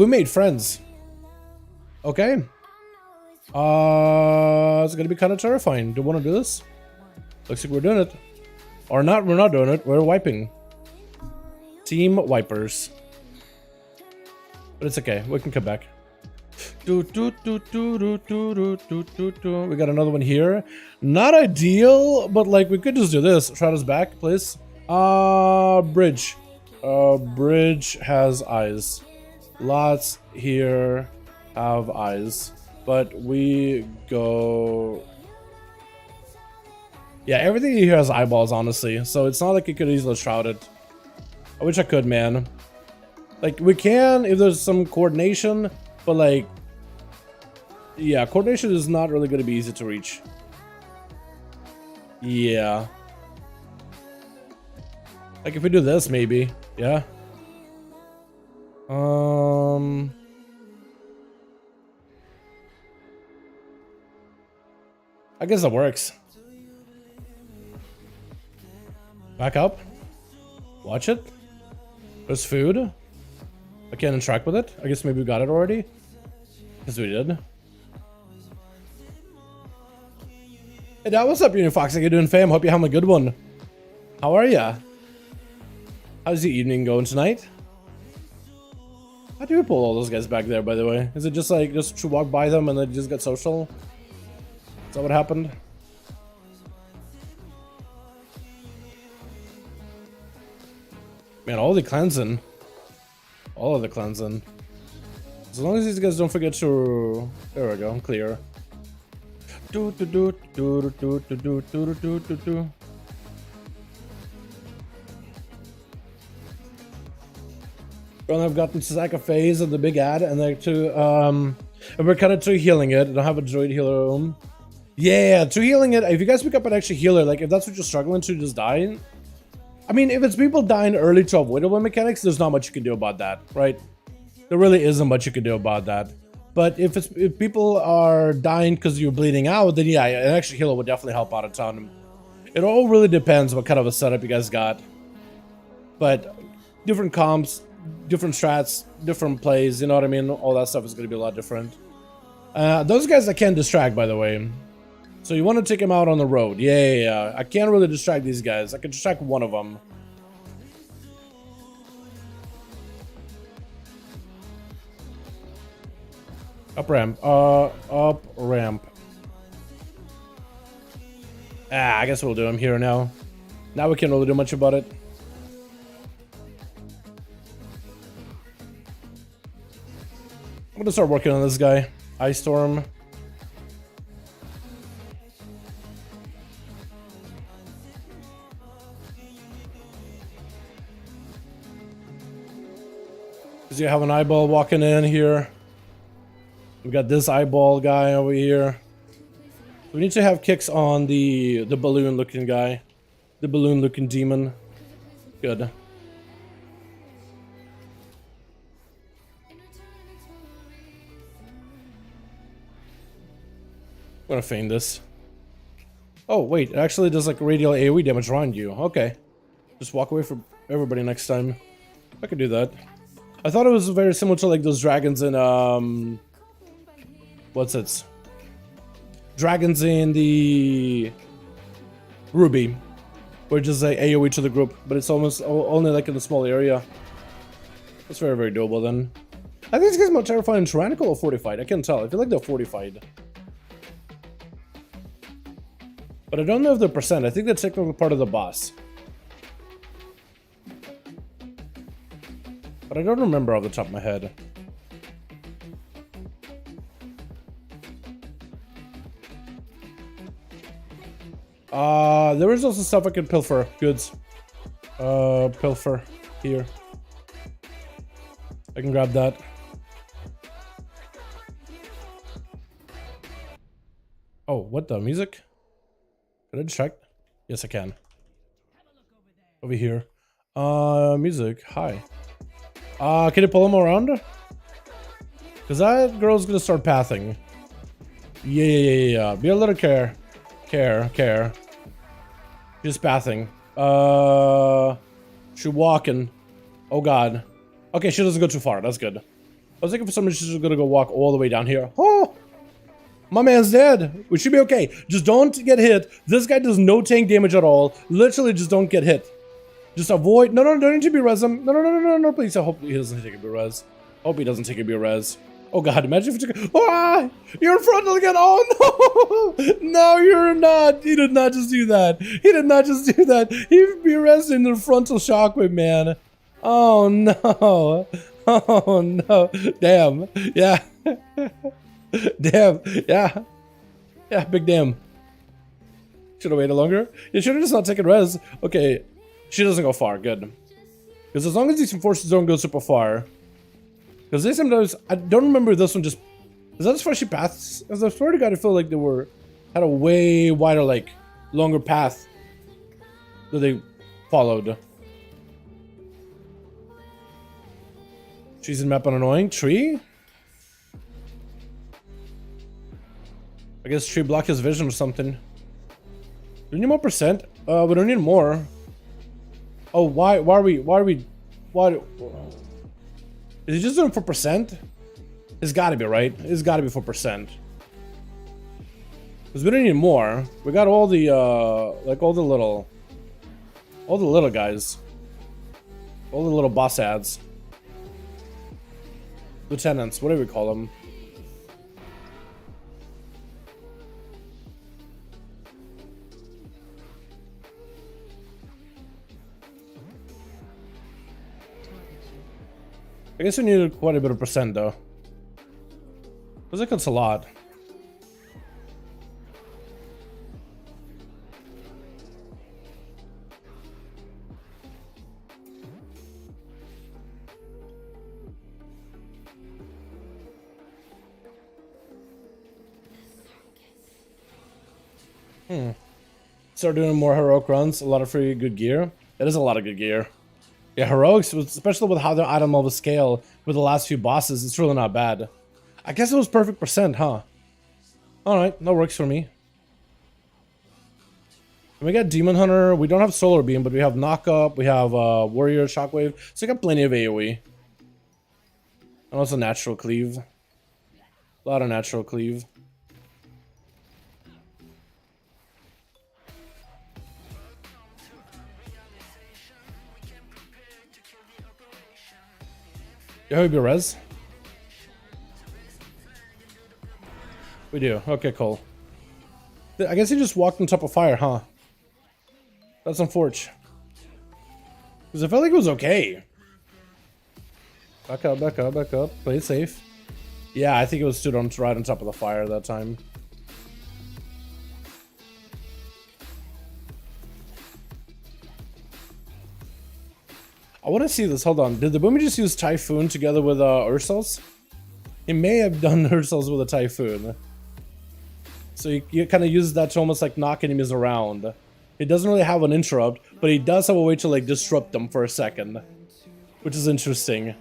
made friends. Okay. It's gonna be kind of terrifying. Do you want to do this? Looks like we're doing it. Or not, we're not doing it. We're wiping. Team wipers. But it's okay. We can come back. We got another one here. Not ideal, but like we could just do this. Shadow's back, please. Bridge. Bridge has eyes. Lots here have eyes. But we go... Yeah, everything here has eyeballs, honestly. So it's not like you could easily shroud it. I wish I could, man. Like, we can if there's some coordination, but like... Yeah, coordination is not really going to be easy to reach. Yeah. Like, if we do this, maybe. Yeah. I guess that works. Back up. Watch it. There's food. I can't interact with it. I guess maybe we got it already. Because we did. Hey, Dad, what's up, Unifox? How you doing, fam? Hope you're having a good one. How are ya? How's your evening going tonight? How do we pull all those guys back there, by the way? Is it just like, just to walk by them and then just get social? Is that what happened? Man, all the cleansing. All of the cleansing. As long as these guys don't forget to... There we go, I'm clear. Do do do do do do do do do do do. Well, I've gotten to like a phase of the big ad, and like and we're kind of to healing it. I don't have a Druid healer room. Yeah, to healing it. If you guys pick up an extra healer, like if that's what you're struggling to, just die. I mean, if it's people dying early to avoidable mechanics, there's not much you can do about that, right? There really isn't much you can do about that. But if people are dying because you're bleeding out, then yeah, an extra healer would definitely help out a ton. It all really depends what kind of a setup you guys got. But different comps, different strats, different plays, you know what I mean? All that stuff is going to be a lot different. Those guys I can distract, by the way. So you want to take them out on the road. Yeah. I can't really distract these guys. I can distract one of them. Up ramp. Up ramp. I guess we'll do him here now. Now we can't really do much about it. I'm gonna start working on this guy. Ice Storm. Because you have an eyeball walking in here. We got this eyeball guy over here. We need to have kicks on the balloon looking guy. The balloon looking demon. Good. I'm gonna feign this. Oh wait, it actually does like radial AoE damage around you. Okay. Just walk away from everybody next time. I could do that. I thought it was very similar to like those dragons in what's it? Dragons in the Ruby, where just like AoE to the group, but it's almost only like in a small area. That's very, very doable then. I think this guy's more terrifying and tyrannical or fortified. I can't tell. I feel like they're fortified. But I don't know if they're percent. I think they're technically part of the boss. But I don't remember off the top of my head. There is also stuff I can pilfer. Goods. Pilfer. Here. I can grab that. Oh, what the? Music? Can I distract? Yes, I can. Over here. Music. Hi. Can you pull him around? Because that girl's gonna start pathing. Yeah. Be a little care. Care. She's pathing. She's walking. Oh god. Okay, she doesn't go too far. That's good. I was thinking for some reason she's gonna go walk all the way down here. Oh! My man's dead. We should be okay. Just don't get hit. This guy does no tank damage at all. Literally just don't get hit. Just avoid. No, don't need to be res him. No, please. I hope he doesn't take a B res. Hope he doesn't take a B res. Oh god, imagine if you took. Ah! You're in frontal again. Oh no! No, you're not. He did not just do that. He did not just do that. He B res in the frontal shockwave, man. Oh no. Oh no. Damn. Yeah. Damn. Yeah. Yeah, big damn. Should have waited longer. You should have just not taken res. Okay. She doesn't go far. Good. Because as long as these forces don't go super far. Because they sometimes... I don't remember this one just... Is that as far as she paths? As I swear to god, I feel like they had a way wider, like, longer path that they followed. She's in map on annoying. Tree? I guess tree block his vision or something. Do we need more percent? We don't need more. Oh, why are we... Is he just doing for percent? It's gotta be, right? It's gotta be for percent. Because we don't need more. We got all the like all the little guys. All the little boss ads. Lieutenants, whatever we call them. I guess we needed quite a bit of percent though. Feels like it's a lot. Start doing more heroic runs, a lot of free good gear. It is a lot of good gear. Yeah, heroics, especially with how their item level scale with the last few bosses, it's really not bad. I guess it was perfect percent, huh? Alright, that works for me. And we got Demon Hunter, we don't have Solar Beam, but we have Knock Up, we have Warrior Shockwave, so we got plenty of AoE. And also Natural Cleave. A lot of Natural Cleave. You have your res? We do. Okay, cool. I guess he just walked on top of fire, huh? That's unfortunate. Because I felt like it was okay. Back up, back up, back up. Play it safe. Yeah, I think it was stood on right on top of the fire that time. I want to see this. Hold on. Did the Boomy just use Typhoon together with Ursels? He may have done Ursels with a Typhoon. So you kind of use that to almost like knock enemies around. He doesn't really have an interrupt, but he does have a way to like disrupt them for a second. Which is interesting.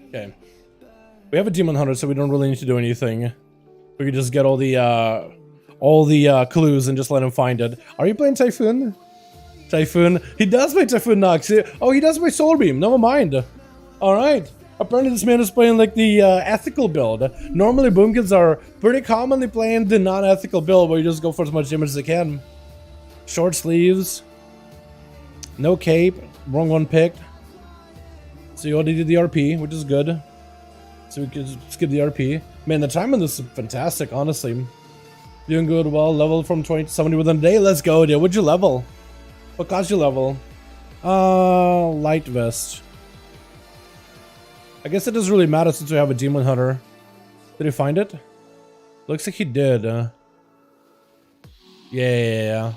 Okay. We have a Demon Hunter, so we don't really need to do anything. We can just get all the clues and just let him find it. Are you playing Typhoon? Typhoon? He does play Typhoon Nox. Oh, he does play Solar Beam. Never mind. Alright. Apparently this man is playing like the ethical build. Normally Boomkins are pretty commonly playing the non-ethical build where you just go for as much damage as they can. Short sleeves. No cape. Wrong one picked. So you already did the RP, which is good. So we can skip the RP. Man, the time on this is fantastic, honestly. Doing good, well, level from 20 to 70 within a day. Let's go, dude. What'd you level? What caused you level? Light vest. I guess it doesn't really matter since we have a Demon Hunter. Did he find it? Looks like he did. Yeah.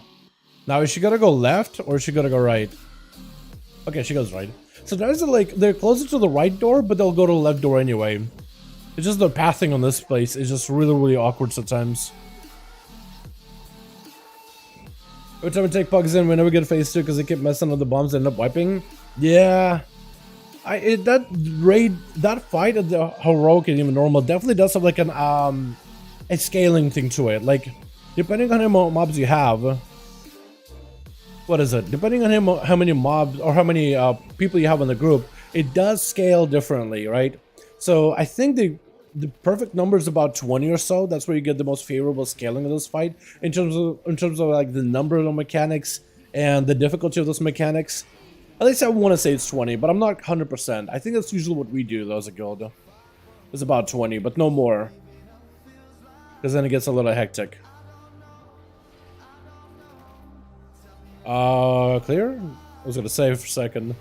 Now, is she gonna go left or is she gonna go right? Okay, she goes right. So there's like, they're closer to the right door, but they'll go to the left door anyway. It's just the pathing on this place is just really, really awkward sometimes. Every time we take pugs in, we never get phase 2 because they keep messing with the bombs and end up wiping. Yeah. That fight at the heroic and even normal definitely does have like an a scaling thing to it. Like, depending on how many mobs you have, what is it? Depending on how many mobs or how many people you have in the group, it does scale differently, right? So I think the perfect number is about 20 or so. That's where you get the most favorable scaling of this fight in terms of like the number of the mechanics and the difficulty of those mechanics. At least I want to say it's 20, but I'm not 100%. I think that's usually what we do though as a guild. It's about 20, but no more. Because then it gets a little hectic. Clear? I was gonna save for a second.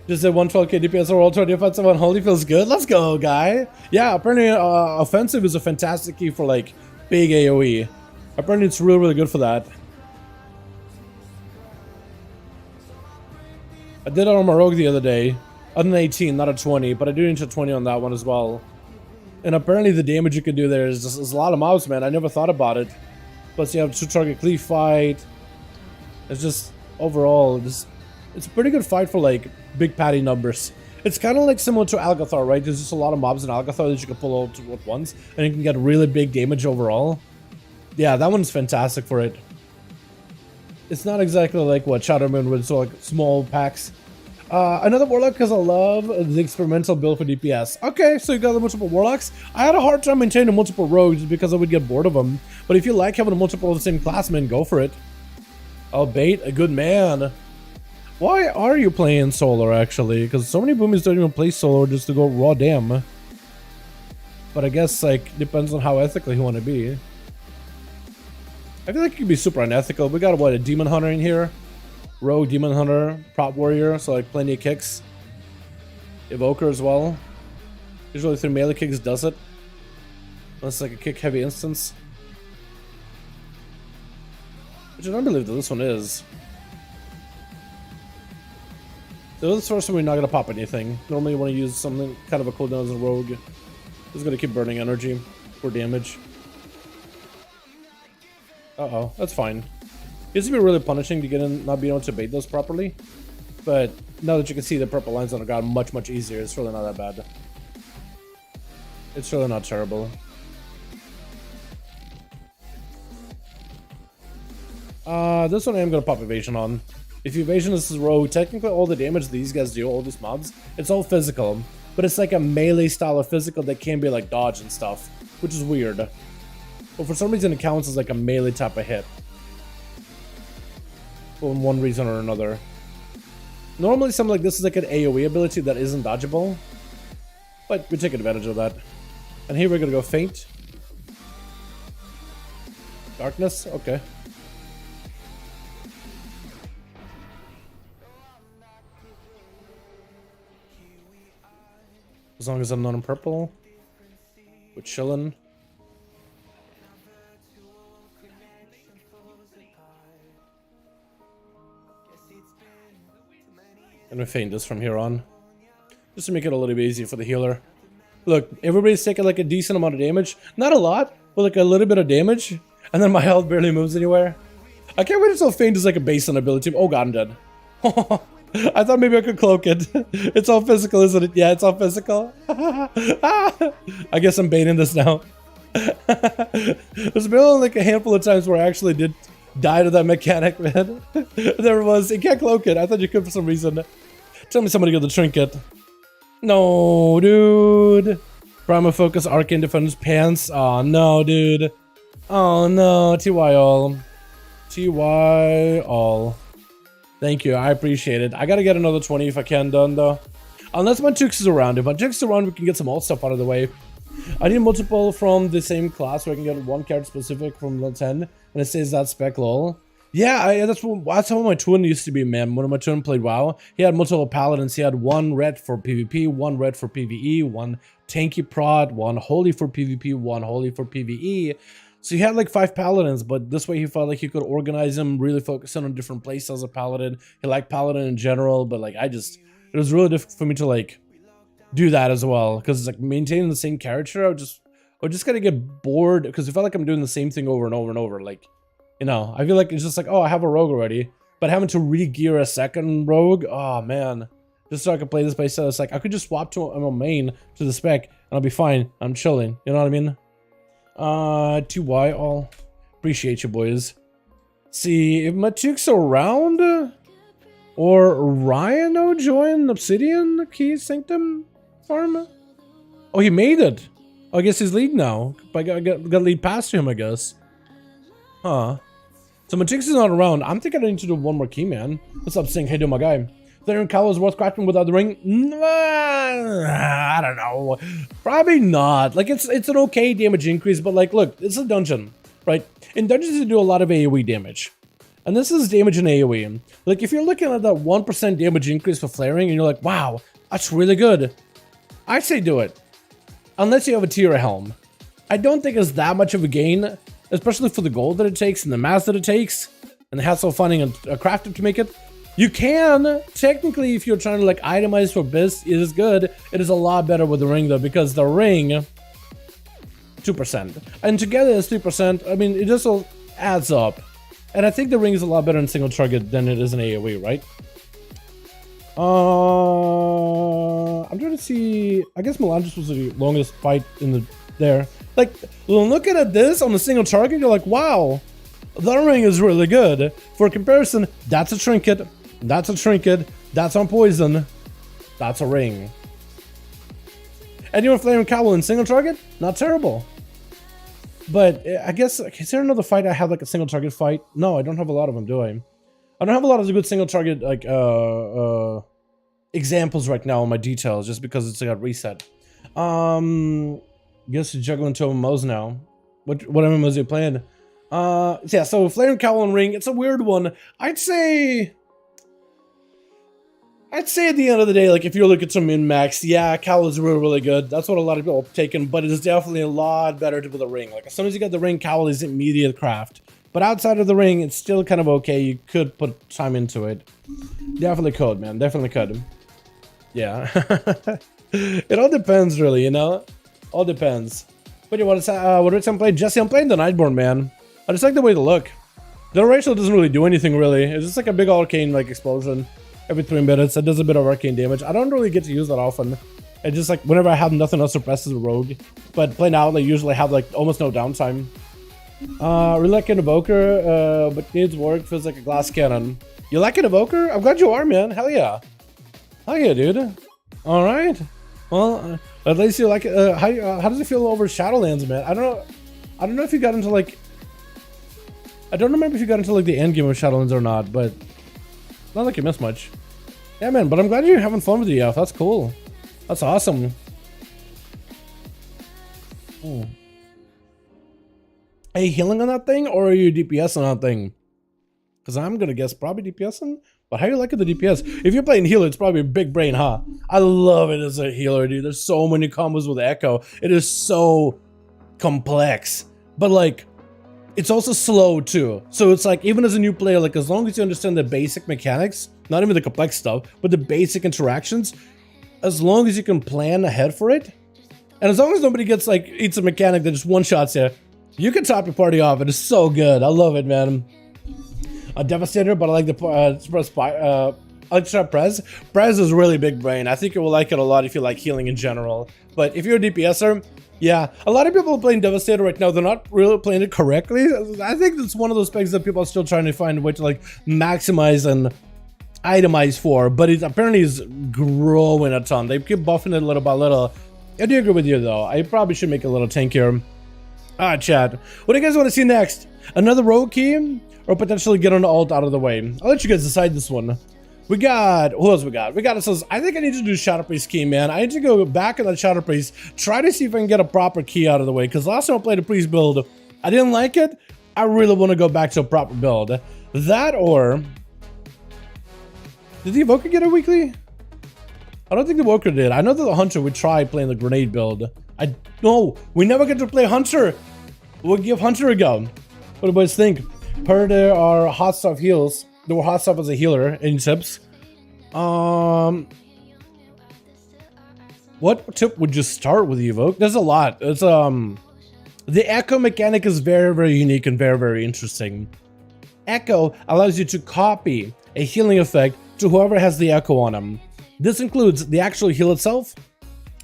Just at 112k DPS or all 20 offensive on holy feels good. Let's go, guy. Yeah, apparently offensive is a fantastic key for like big AoE. Apparently it's really, really good for that. I did it on my rogue the other day. On an 18, not a 20, but I do need a 20 on that one as well. And apparently the damage you can do there is just a lot of mobs, man. I never thought about it. Plus you have 2-target cleave fight. It's just overall, it's a pretty good fight for like big patty numbers. It's kind of like similar to Algathar, right? There's just a lot of mobs in Algathar that you can pull out at once, and you can get really big damage overall. Yeah, that one's fantastic for it. It's not exactly like what Shadowmoon with, so like small packs. Another Warlock because I love the experimental build for DPS. Okay, so you got the multiple Warlocks. I had a hard time maintaining multiple Rogues because I would get bored of them. But if you like having a multiple of the same class, man, go for it. I'll bait a good man. Why are you playing solo, actually? Because so many boomies don't even play solo just to go raw damn. But I guess, like, depends on how ethical you want to be. I feel like you could be super unethical. We got, what, a Demon Hunter in here? Rogue, Demon Hunter, Prop Warrior, so like plenty of kicks. Evoker as well. Usually through melee kicks does it. Unless it's like a kick heavy instance. Which I don't believe that this one is. So this first one we're not gonna pop anything. Normally you want to use something kind of a cooldown as a rogue. Just gonna keep burning energy for damage. Uh-oh, that's fine. It used to be really punishing to get in, not being able to bait those properly. But now that you can see the purple lines on the ground much easier, it's really not that bad. It's really not terrible. This one I am gonna pop evasion on. If you evasion this is rogue, technically all the damage these guys do, all these mobs, it's all physical. But it's like a melee style of physical that can be like dodge and stuff, which is weird. But for some reason it counts as like a melee type of hit. For one reason or another. Normally something like this is like an AoE ability that isn't dodgeable. But we take advantage of that. And here we're gonna go faint. Darkness, okay. As long as I'm not in purple. We're chillin'. I'm gonna feint this from here on. Just to make it a little bit easier for the healer. Look, everybody's taking like a decent amount of damage. Not a lot, but like a little bit of damage. And then my health barely moves anywhere. I can't wait until feint is like a baseline ability. Oh god, I'm dead. I thought maybe I could cloak it. It's all physical, isn't it? Yeah, it's all physical. I guess I'm baiting this now. There's been only like a handful of times where I actually did die to that mechanic, man. There it was. You can't cloak it. I thought you could for some reason. Tell me somebody got the trinket. No, dude. Primal Focus, Arcane Defense, Pants. Oh, no, dude. Oh, no. TY all. TY all. Thank you. I appreciate it. I gotta get another 20 if I can done, though. Unless my Tux is around. If my Tux is around, we can get some alt stuff out of the way. I need multiple from the same class where I can get one card specific from level 10. And it says that spec lol. Yeah, that's how my twin used to be, man. When my twin played WoW, he had multiple paladins. He had one red for PvP, one red for PvE, one tanky prod, one holy for PvP, one holy for PvE. So he had like 5 paladins, but this way he felt like he could organize them, really focusing on different plays as a paladin. He liked paladin in general, but like it was really difficult for me to like do that as well, because it's like maintaining the same character. I just kind of get bored because it felt like I'm doing the same thing over and over and over. Like, you know, I feel like it's just like, oh, I have a rogue already, but having to re-gear a second rogue, oh man, just so I can play this by itself. It's like I could just swap to a main to the spec and I'll be fine. I'm chilling. You know what I mean? TY all. Appreciate you, boys. See if Matuk's around, or Ryan join Obsidian Key Sanctum farm. Oh, he made it. Oh, I guess he's lead now. I got lead past him, I guess. Huh. So Matuk's is not around. I'm thinking I need to do one more key, man. What's up, Sing? Hey, do my guy. Theron Cowl is worth crafting without the ring? I don't know. Probably not. Like, it's an okay damage increase, but like, look, it's a dungeon, right? In dungeons, you do a lot of AoE damage. And this is damage in AoE. Like, if you're looking at that 1% damage increase for flaring, and you're like, wow, that's really good, I'd say do it. Unless you have a tier helm. I don't think it's that much of a gain, especially for the gold that it takes and the mass that it takes, and the hassle of finding a crafter to make it. You can, technically, if you're trying to like itemize for biz, it is good. It is a lot better with the ring though, because the ring, 2%. And together it's 3%. I mean, it just all adds up. And I think the ring is a lot better in single target than it is in AoE, right? I'm trying to see. I guess Melandris was the longest fight in there. Like, looking at this on a single target, you're like, wow, the ring is really good. For comparison, that's a trinket, that's a trinket, that's on poison, that's a ring. And you're Flaming Cowl in single target? Not terrible. But I guess, is there another fight I have like a single target fight? No, I don't have a lot of them, do I? I don't have a lot of good single target like examples right now on my details just because it's got reset. Guess you're juggling two MMOs now. What MMOs are you playing? Yeah, so Flaming Cowl and Ring, it's a weird one. I'd say at the end of the day, like if you're looking to min-max, yeah, Cowl is really, really good. That's what a lot of people have taken, but it is definitely a lot better with the Ring. Like as soon as you get the Ring, Cowl is immediate craft. But outside of the Ring, it's still kind of okay. You could put time into it. Definitely could, man. Definitely could. Yeah. It all depends, really, you know? All depends. But you want to what did I play? Jesse, I'm playing the Nightborn, man. I just like the way they look. The ratio doesn't really do anything, really. It's just like a big arcane like explosion every 3 minutes. It does a bit of arcane damage. I don't really get to use that often. It's just like whenever I have nothing else suppresses a rogue. But playing out, they usually have like almost no downtime. Really like an Evoker, but needs work. Feels like a glass cannon. You like an Evoker? I'm glad you are, man. Hell yeah. Hell yeah, dude. All right. Well, at least you like it. How does it feel over Shadowlands, man? I don't know if you got into like. I don't remember if you got into like the end game of Shadowlands or not, but not like you missed much. Yeah, man. But I'm glad you're having fun with the EF. That's cool. That's awesome. Are you healing on that thing, or are you DPS on that thing? Because I'm gonna guess probably DPSing. But how you liking the DPS? If you're playing healer, it's probably a big brain, huh? I love it as a healer, dude. There's so many combos with Echo. It is so complex, but like, it's also slow too. So it's like, even as a new player, like as long as you understand the basic mechanics, not even the complex stuff, but the basic interactions, as long as you can plan ahead for it, and as long as nobody gets like, eats a mechanic that just one-shots you, you can top your party off. It is so good. I love it, man. A Devastator, but I like the I like to try Prez. Prez is really big brain. I think you will like it a lot if you like healing in general. But if you're a DPSer, yeah, a lot of people are playing Devastator right now. They're not really playing it correctly. I think it's one of those specs that people are still trying to find a way to like maximize and itemize for. But it apparently is growing a ton. They keep buffing it little by little. I do agree with you though. I probably should make a little tank here. Alright, chat. What do you guys want to see next? Another rogue key? Or potentially get an alt out of the way? I'll let you guys decide this one. We got, who else we got? We got ourselves, I think I need to do Shadow Priest key, man. I need to go back in that Shadow Priest, try to see if I can get a proper key out of the way. Because last time I played a Priest build, I didn't like it. I really want to go back to a proper build. That or... Did the Evoker get a weekly? I don't think the Evoker did. I know that the Hunter would try playing the grenade build. No, we never get to play Hunter. We'll give Hunter a go. What do you guys think? Heard there are hot stuff heals. There were hot stuff as a healer in tips. What tip would you start with the Evoke? There's a lot. It's the Echo mechanic is very, very unique and very, very interesting. Echo allows you to copy a healing effect to whoever has the Echo on them. This includes the actual heal itself,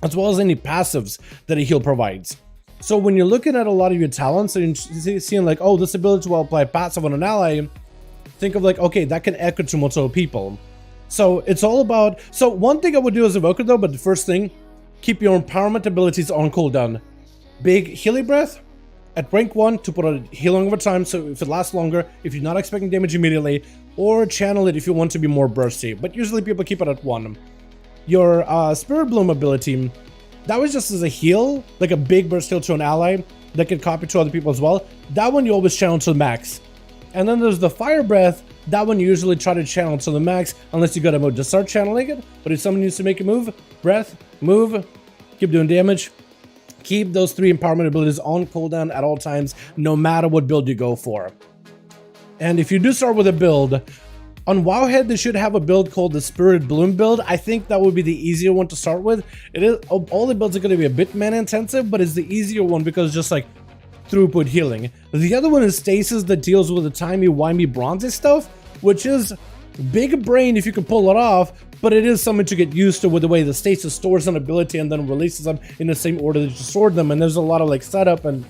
as well as any passives that a heal provides. So when you're looking at a lot of your talents and you're seeing like, oh, this ability will apply passive on an ally, think of like, okay, that can echo to multiple people. So it's all about, so one thing I would do as Evoker though, but the first thing, keep your empowerment abilities on cooldown. Big healing breath at rank 1 to put a healing over time, so if it lasts longer, if you're not expecting damage immediately, or channel it if you want to be more bursty, but usually people keep it at 1. Your Spirit Bloom ability, that was just as a heal, like a big burst heal to an ally that can copy to other people as well. That one you always channel to the max. And then there's the Fire Breath. That one you usually try to channel to the max unless you got a move to start channeling it. But if someone needs to make a move, breath, move, keep doing damage. Keep those 3 empowerment abilities on cooldown at all times, no matter what build you go for. And if you do start with a build, on Wowhead, they should have a build called the Spirit Bloom build. I think that would be the easier one to start with. It is, all the builds are going to be a bit mana intensive, but it's the easier one because it's just like throughput healing. The other one is Stasis that deals with the timey-wimey bronzy stuff, which is Big brain if you can pull it off, but it is something to get used to with the way the stasis stores an ability and then releases them in the same order that you stored them, and there's a lot of like setup. And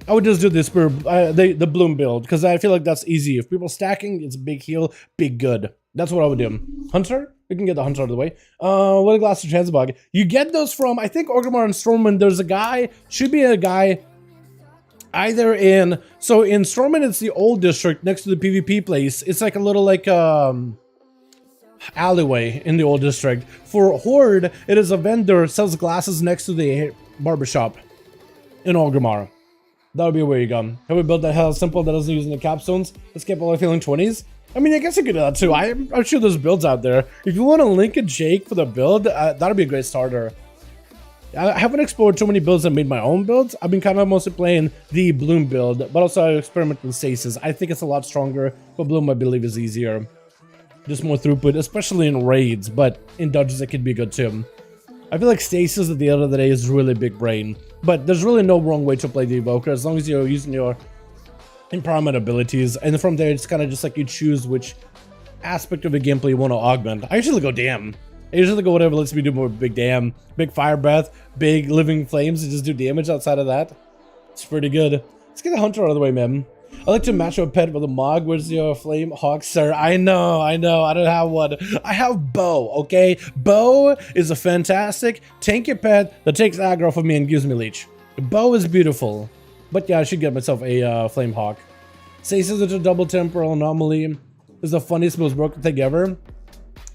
I would just do this for the bloom build, because I feel like that's easy. If people stacking, it's a big heal, big good. That's what I would do. Hunter? We can get the Hunter out of the way. What a glass of Transbog. You get those from, I think, Orgrimmar and Stormwind. There's a guy, should be a guy, either in, so in Stormwind, it's the old district next to the PvP place. It's like a little like alleyway in the old district. For Horde, it is a vendor, sells glasses next to the barbershop in Orgrimmar. That would be where you go. Have we built that hell simple that doesn't use any capstones? Escape all feeling 20s? I mean, I guess you could do that too. I'm sure there's builds out there. If you want to link a Jake for the build, that'd be a great starter. I haven't explored too many builds and made my own builds. I've been kind of mostly playing the Bloom build, but also I experiment with Stasis. I think it's a lot stronger, but Bloom I believe is easier. Just more throughput, especially in raids, but in dungeons it could be good too. I feel like Stasis at the end of the day is really big brain, but there's really no wrong way to play the Evoker as long as you're using your empowerment abilities, and from there it's kind of just like you choose which aspect of the gameplay you want to augment. I usually go damn. I usually go whatever lets me do more big damn, big fire breath, big living flames, and just do damage outside of that. It's pretty good. Let's get the Hunter out of the way, man. I like to match a pet with a Mog. Where's your flame hawk, sir? I know. I don't have one. I have Bow, okay? Bow is a fantastic tanky pet that takes aggro from me and gives me leech. Bow is beautiful. But yeah, I should get myself a flame hawk. Stasis is a double temporal anomaly. Is the funniest, most broken thing ever.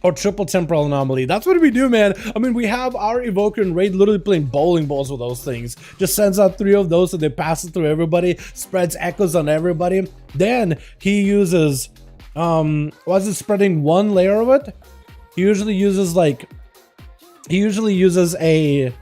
Or triple temporal anomaly. That's what we do, man. I mean, we have our Evoker and Raid literally playing bowling balls with those things. Just sends out 3 of those so they pass it through everybody. Spreads echoes on everybody. Then he uses, was it spreading 1 layer of it? He usually uses a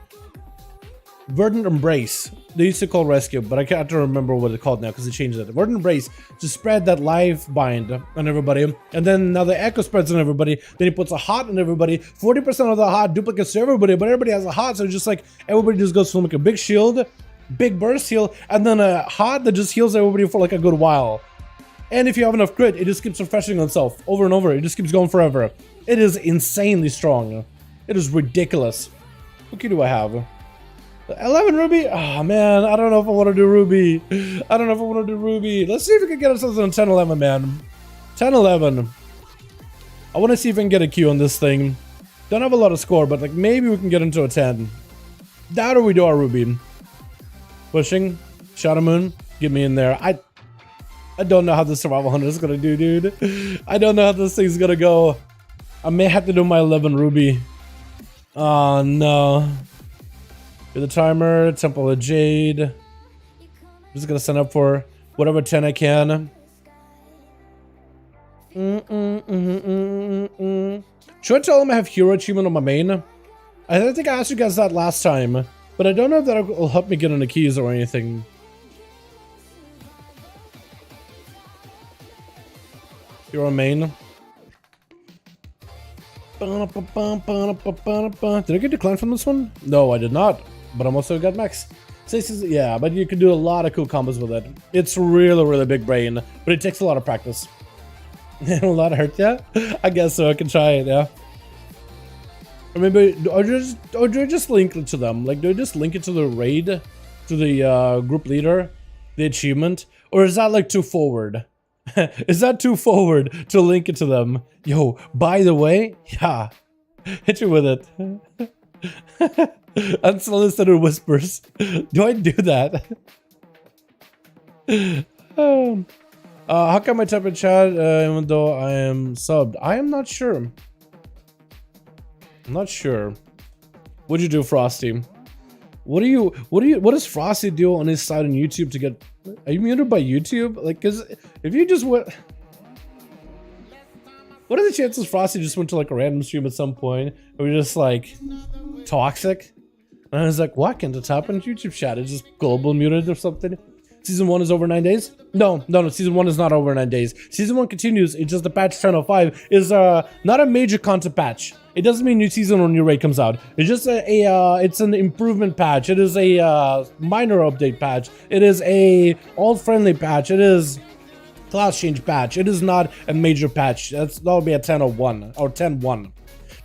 Verdant Embrace. They used to call Rescue, but I can't remember what it's called now because they changed it. Verdant Embrace to spread that life bind on everybody, and then now the echo spreads on everybody. Then he puts a hot on everybody. 40% of the hot duplicates to everybody, but everybody has a hot, so it's just like everybody just goes from like a big shield, big burst heal, and then a hot that just heals everybody for like a good while. And if you have enough crit, it just keeps refreshing itself over and over. It just keeps going forever. It is insanely strong. It is ridiculous. What key do I have? 11 Ruby? Oh man, I don't know if I want to do Ruby. I don't know if I want to do Ruby. Let's see if we can get ourselves on 10-11, man. 10-11. I want to see if I can get a Q on this thing. Don't have a lot of score, but like maybe we can get into a 10. That or we do our Ruby. Pushing. Shadow Moon. Get me in there. I don't know how the Survival Hunter is going to do, dude. I don't know how this thing's going to go. I may have to do my 11 Ruby. Oh no. The timer, Temple of Jade. I'm just gonna sign up for whatever 10 I can. Should I tell him I have hero achievement on my main? I think I asked you guys that last time, but I don't know if that will help me get on the keys or anything. Hero main. Did I get declined from this one? No, I did not. But I'm also got max. Yeah, but you can do a lot of cool combos with it. It's really, really big brain, but it takes a lot of practice. A lot of hurt, yeah? I guess so, I can try it, yeah. Or maybe, or do I just link it to them? Like, do I just link it to the raid? To the group leader? The achievement? Or is that like too forward? Is that too forward to link it to them? Yo, by the way, yeah. Hit you with it. Unsolicited whispers. Do I do that? How come I type in chat even though I am subbed? I am not sure. I'm not sure. What'd you do, Frosty? What does Frosty do on his side on YouTube to get? Are you muted by YouTube? Like, cause if you just went, what are the chances Frosty just went to like a random stream at some point? Or we're just like toxic? And I was like, what? Can't tap on YouTube chat? It's just global muted or something. Season 1 is over 9 days? No, season 1 is not over 9 days. Season 1 continues. It's just the patch 10.05 is not a major content patch. It doesn't mean new season or new raid comes out. It's just it's an improvement patch. It is a minor update patch. It is a alt-friendly patch. It is Class change patch. It is not a major patch. That'll be a 10.01 or 10.1.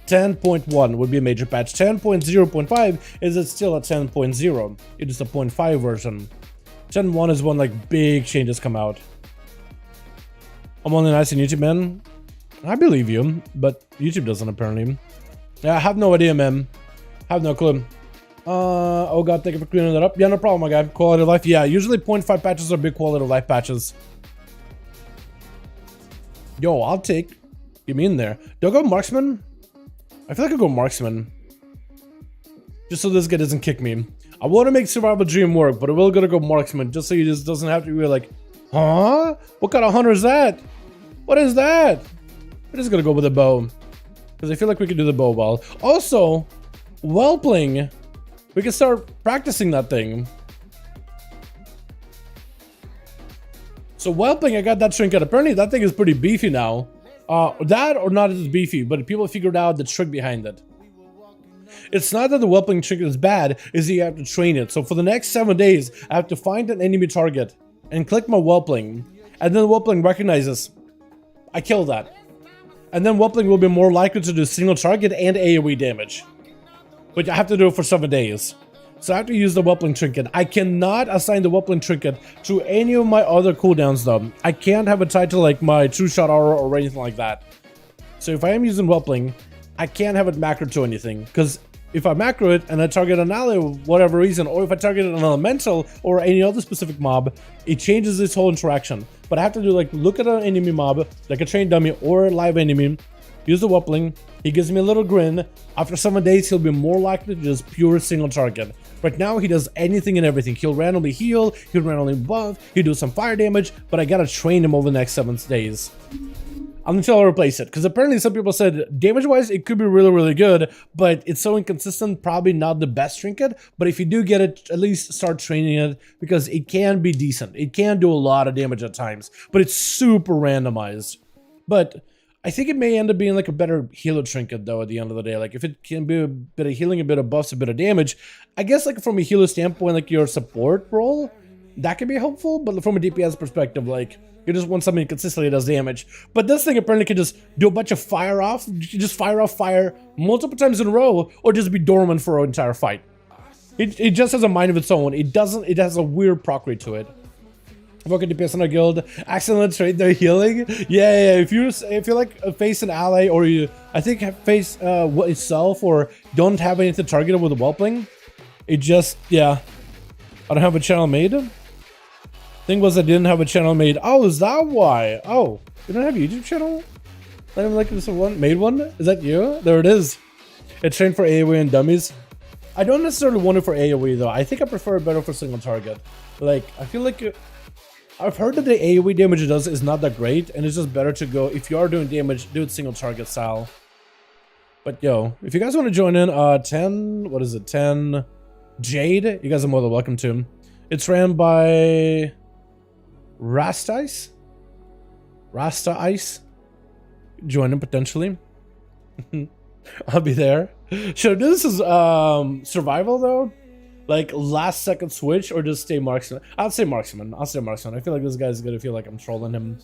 10.1 would be a major patch. 10.0.5 is it still a 10.0. It is a 0.5 version. 10.1 is when like big changes come out. I'm only nice on YouTube, man. I believe you, but YouTube doesn't apparently. Yeah, I have no idea, man. I have no clue. Oh god, thank you for clearing that up. Yeah, no problem, my guy. Quality of life. Yeah, usually 0.5 patches are big quality of life patches. Yo, I'll take. Get me in there. Do I go marksman? I feel like I go marksman. Just so this guy doesn't kick me. I want to make survival dream work, but I will gotta go marksman just so he just doesn't have to be like, huh? What kind of hunter is that? What is that? We're just gonna go with a bow. Because I feel like we can do the bow well. Also, while playing, we can start practicing that thing. So while playing, I got that trinket. Apparently that thing is pretty beefy now. That or not as beefy, but people figured out the trick behind it. It's not that the whelpling trinket is bad, is that you have to train it. So for the next 7 days, I have to find an enemy target and click my whelpling. And then the whelpling recognizes I killed that. And then whelpling will be more likely to do single target and AoE damage. But I have to do it for 7 days. So I have to use the whelpling trinket. I cannot assign the whelpling trinket to any of my other cooldowns though. I can't have it tied to like my true shot aura or anything like that. So if I am using whelpling, I can't have it macro to anything. Because if I macro it and I target an ally for whatever reason, or if I target an elemental or any other specific mob, it changes its whole interaction. But I have to do like look at an enemy mob, like a trained dummy or a live enemy, use the whelpling, he gives me a little grin. After 7 days, he'll be more likely to just pure single target. Right now, he does anything and everything. He'll randomly heal, he'll randomly buff, he'll do some fire damage, but I gotta train him over the next 7 days. Until I replace it, because apparently some people said damage-wise, it could be really, really good, but it's so inconsistent, probably not the best trinket, but if you do get it, at least start training it, because it can be decent. It can do a lot of damage at times, but it's super randomized. But I think it may end up being like a better healer trinket though at the end of the day. Like if it can be a bit of healing, a bit of buffs, a bit of damage, I guess like from a healer standpoint, like your support role, that can be helpful, but from a DPS perspective, like you just want something consistently does damage. But this thing apparently can just do a bunch of fire off, just fire off fire multiple times in a row, or just be dormant for an entire fight. It just has a mind of its own. It has a weird proc rate to it. Evoker DPS in a guild, accidentally trade their healing. Yeah. If you like face an ally, or you I think face itself, or don't have anything targeted with a whelpling, it just I don't have a channel made. Thing was I didn't have a channel made. Oh, is that why? Oh, you don't have a YouTube channel? Not even like this one made one? Is that you? There it is. It's trained for AoE and dummies. I don't necessarily want it for AoE though. I think I prefer it better for single target. Like I feel like I've heard that the AoE damage it does is not that great, and it's just better to go, if you are doing damage, do it single target style. But yo, if you guys want to join in, 10 Jade, you guys are more than welcome to. It's ran by Rasta Ice. Join in potentially. I'll be there. Should I do this as survival though? Like last second switch, or just stay marksman? I'll say marksman. I feel like this guy's gonna feel like I'm trolling him.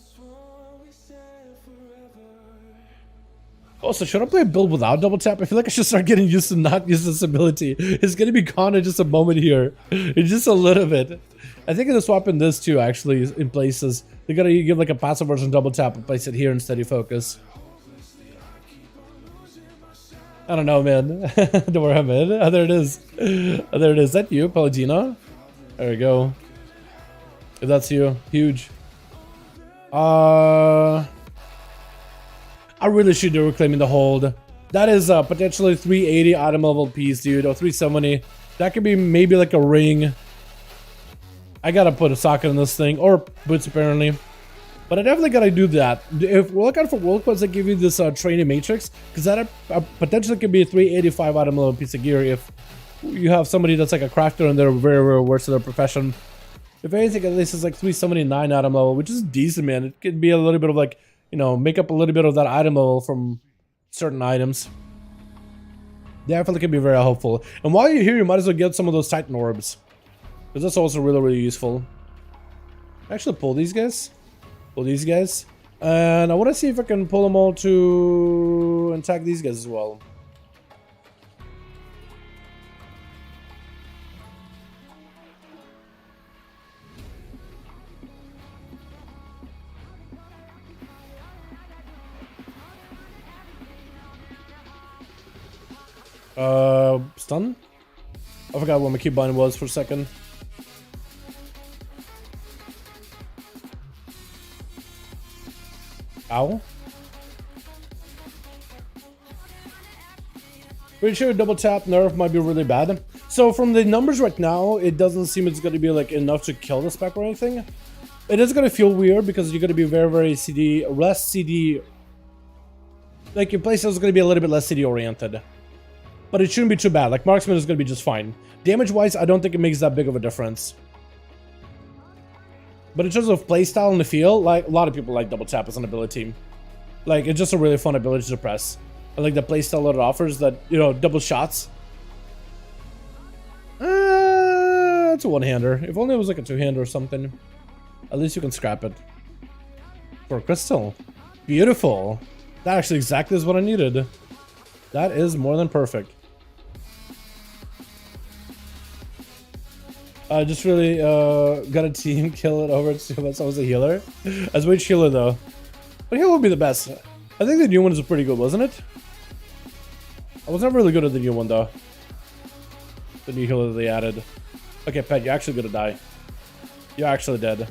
Also, should I play a build without double tap? I feel like I should start getting used to not use this ability. It's gonna be gone in just a moment here. It's just a little bit. I think they're swapping this too, actually, in places. They gotta give like a passive version double tap and place it here in steady focus. I don't know, man. Don't worry, I'm in. Oh, there it is. Oh, there it is. Is that you, Palladino? There we go. If that's you, huge. I really should do reclaiming the hold. That is potentially 380 item level piece, dude, or 370. That could be maybe like a ring. I gotta put a socket in this thing, or boots apparently. But I definitely gotta do that. If we're looking for world quests that give you this training matrix, because that potentially could be a 385 item level piece of gear if you have somebody that's like a crafter and they're very, very worse at their profession. If anything, at least it's like 379 item level, which is decent, man. It could be a little bit of like, you know, make up a little bit of that item level from certain items. Definitely can be very helpful. And while you're here, you might as well get some of those Titan orbs, because that's also really, really useful. Actually, pull these guys. Pull these guys. And I want to see if I can pull them all to attack these guys as well. Stun? I forgot what my keybind was for a second. Ow. Pretty sure double tap nerf might be really bad. So from the numbers right now, it doesn't seem it's going to be like enough to kill the spec or anything. It is going to feel weird because you're going to be very CD, less CD. Like your playstyle is going to be a little bit less CD oriented. But it shouldn't be too bad. Like marksman is going to be just fine. Damage wise, I don't think it makes that big of a difference. But in terms of playstyle in the field, like a lot of people like double tap as an ability. Like it's just a really fun ability to press. I like the playstyle that it offers, that, you know, double shots. It's a one-hander. If only it was like a two-hander or something. At least you can scrap it. For a crystal. Beautiful. That actually exactly is what I needed. That is more than perfect. I just really got a team kill it over to us. I was a healer. As which healer though? What healer would be the best? I think the new one is pretty good, wasn't it? I was never really good at the new one though. The new healer that they added. Okay, Pet, you're actually gonna die. You're actually dead.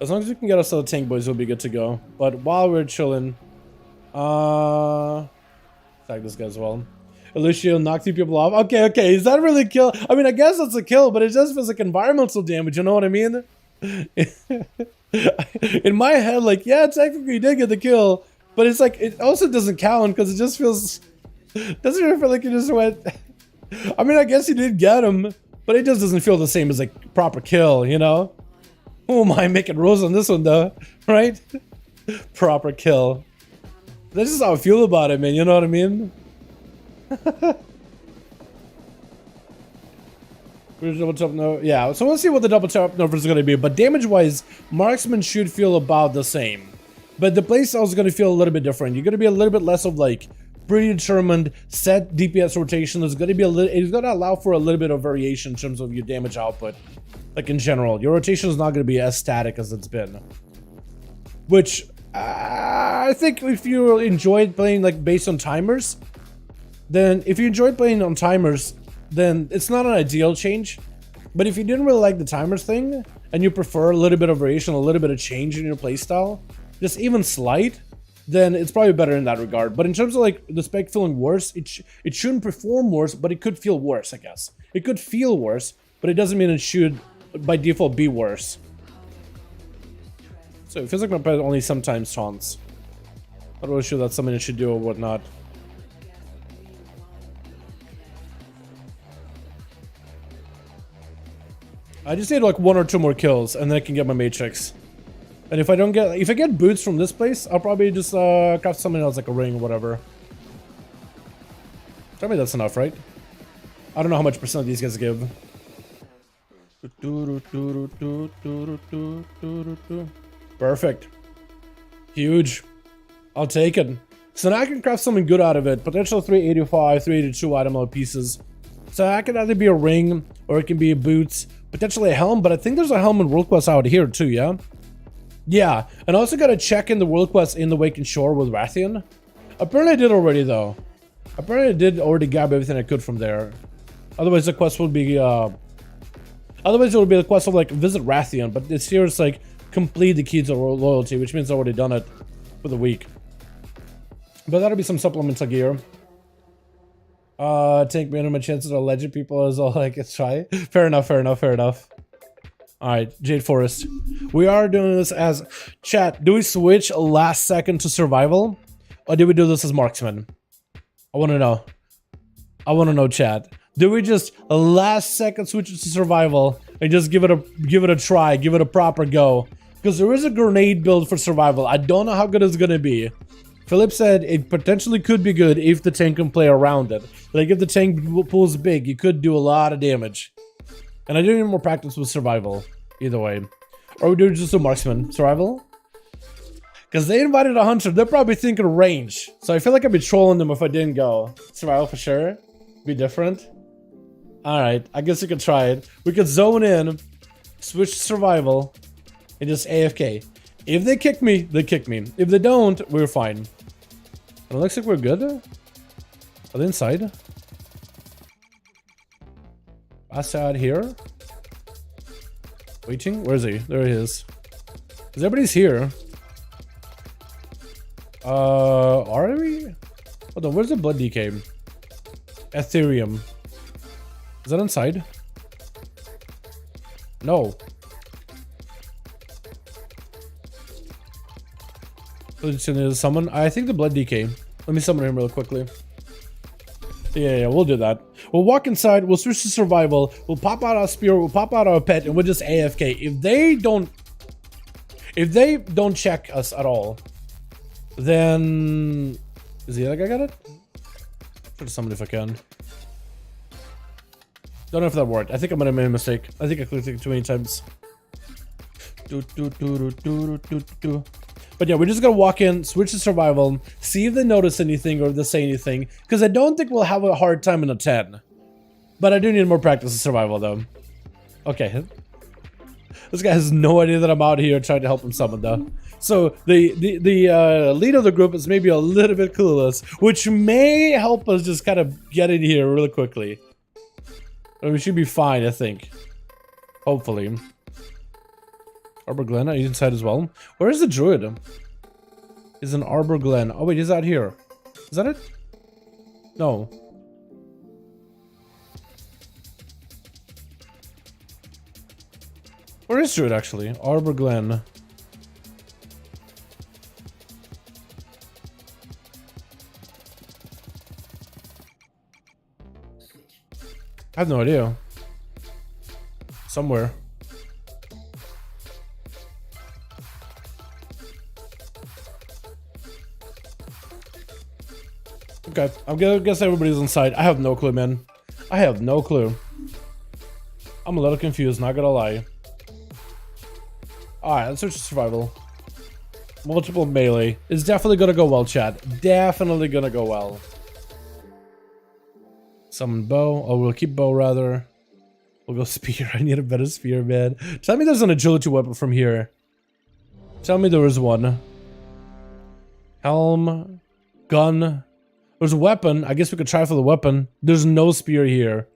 As long as we can get us to the tank boys, we'll be good to go. But while we're chilling, attack this guy as well. Alicia knock 2 people off. Okay, okay, is that really kill? I mean, I guess that's a kill, but it just feels like environmental damage, you know what I mean? In my head, like, yeah, technically you did get the kill, but it's like, it also doesn't count because it just feels, doesn't really feel like you just went, I mean, I guess you did get him, but it just doesn't feel the same as like proper kill, you know? Who am I making rules on this one though, right? Proper kill. That's just how I feel about it, man, you know what I mean? Double tap no, yeah. So we'll see what the double tap nerf is going to be. But damage-wise, marksman should feel about the same. But the playstyle is going to feel a little bit different. You're going to be a little bit less of like predetermined set DPS rotation. There's going to be a little. It's going to allow for a little bit of variation in terms of your damage output. Like in general, your rotation is not going to be as static as it's been. Which I think if you enjoyed playing like based on timers. Then if you enjoyed playing on timers, then it's not an ideal change. But if you didn't really like the timers thing, and you prefer a little bit of variation, a little bit of change in your playstyle, just even slight, then it's probably better in that regard. But in terms of like the spec feeling worse, it shouldn't perform worse, but it could feel worse, I guess. It could feel worse, but it doesn't mean it should, by default, be worse. So it feels like my pet only sometimes taunts. Not really sure that's something it should do or whatnot. I just need like 1 or 2 more kills, and then I can get my matrix. And if I don't get, if I get boots from this place, I'll probably just craft something else like a ring or whatever. Tell me that's enough, right? I don't know how much percent these guys give. Perfect. Huge. I'll take it. So now I can craft something good out of it. Potential 385, 382 item load pieces. So that could either be a ring, or it can be boots. Potentially a helm, but I think there's a helm in World Quest out here too, yeah? Yeah, and I also gotta check in the World Quest in the Waking Shore with Rathian. Apparently I did already though. Apparently I did already grab everything I could from there. Otherwise the quest would be, otherwise it would be the quest of like visit Rathian, but this here is like complete the keys of loyalty, which means I've already done it for the week. But that'll be some supplemental gear. Tank random, my chances are legend people is all I can try. Fair enough, fair enough, fair enough. Alright, Jade Forest. We are doing this as chat. Do we switch last second to survival? Or do we do this as marksman? I wanna know. I wanna know, chat. Do we just last second switch to survival and just give it a try, give it a proper go? Because there is a grenade build for survival. I don't know how good it's gonna be. Philip said it potentially could be good if the tank can play around it. Like if the tank pulls big, you could do a lot of damage. And I do need more practice with survival. either way. Or we do just a marksman survival. Because they invited a hunter, they're probably thinking range. So I feel like I'd be trolling them if I didn't go. Survival for sure. Be different. Alright, I guess we could try it. We could zone in, switch to survival, and just AFK. If they kick me, they kick me. If they don't, we're fine. And it looks like we're good. Are they inside? Assad here. Waiting? Where is he? There he is. Because everybody's here. Are we? Hold on, where's the blood DK? Ethereum. Is that inside? No. Summon. I think the blood DK. Let me summon him real quickly. Yeah, we'll do that. We'll walk inside, we'll switch to survival, we'll pop out our spear, we'll pop out our pet, and we'll just AFK. If they don't check us at all, then is the other guy got it? Try to summon if I can. Don't know if that worked. I think I might have made a mistake. I think I clicked it too many times. But yeah, we're just gonna walk in, switch to survival, see if they notice anything or if they say anything. Because I don't think we'll have a hard time in a 10. But I do need more practice in survival though. Okay. This guy has no idea that I'm out here trying to help him summon though. So the lead of the group is maybe a little bit clueless, which may help us just kind of get in here really quickly. And we should be fine, I think. Hopefully. Arbor Glen, are you inside as well? Where is the Druid? Is an Arbor Glen. Oh wait, he's out here. Is that it? No. Where is Druid actually? Arbor Glen. I have no idea. Somewhere. Okay, I'm gonna guess everybody's inside. I have no clue, man. I have no clue. I'm a little confused, not gonna lie. Alright, let's switch to survival. Multiple melee. It's definitely gonna go well, chat. Definitely gonna go well. Summon bow. Oh, we'll keep bow rather. We'll go spear. I need a better spear, man. Tell me there's an agility weapon from here. Tell me there was one. Helm. Gun. There's a weapon. I guess we could try for the weapon. There's no spear here.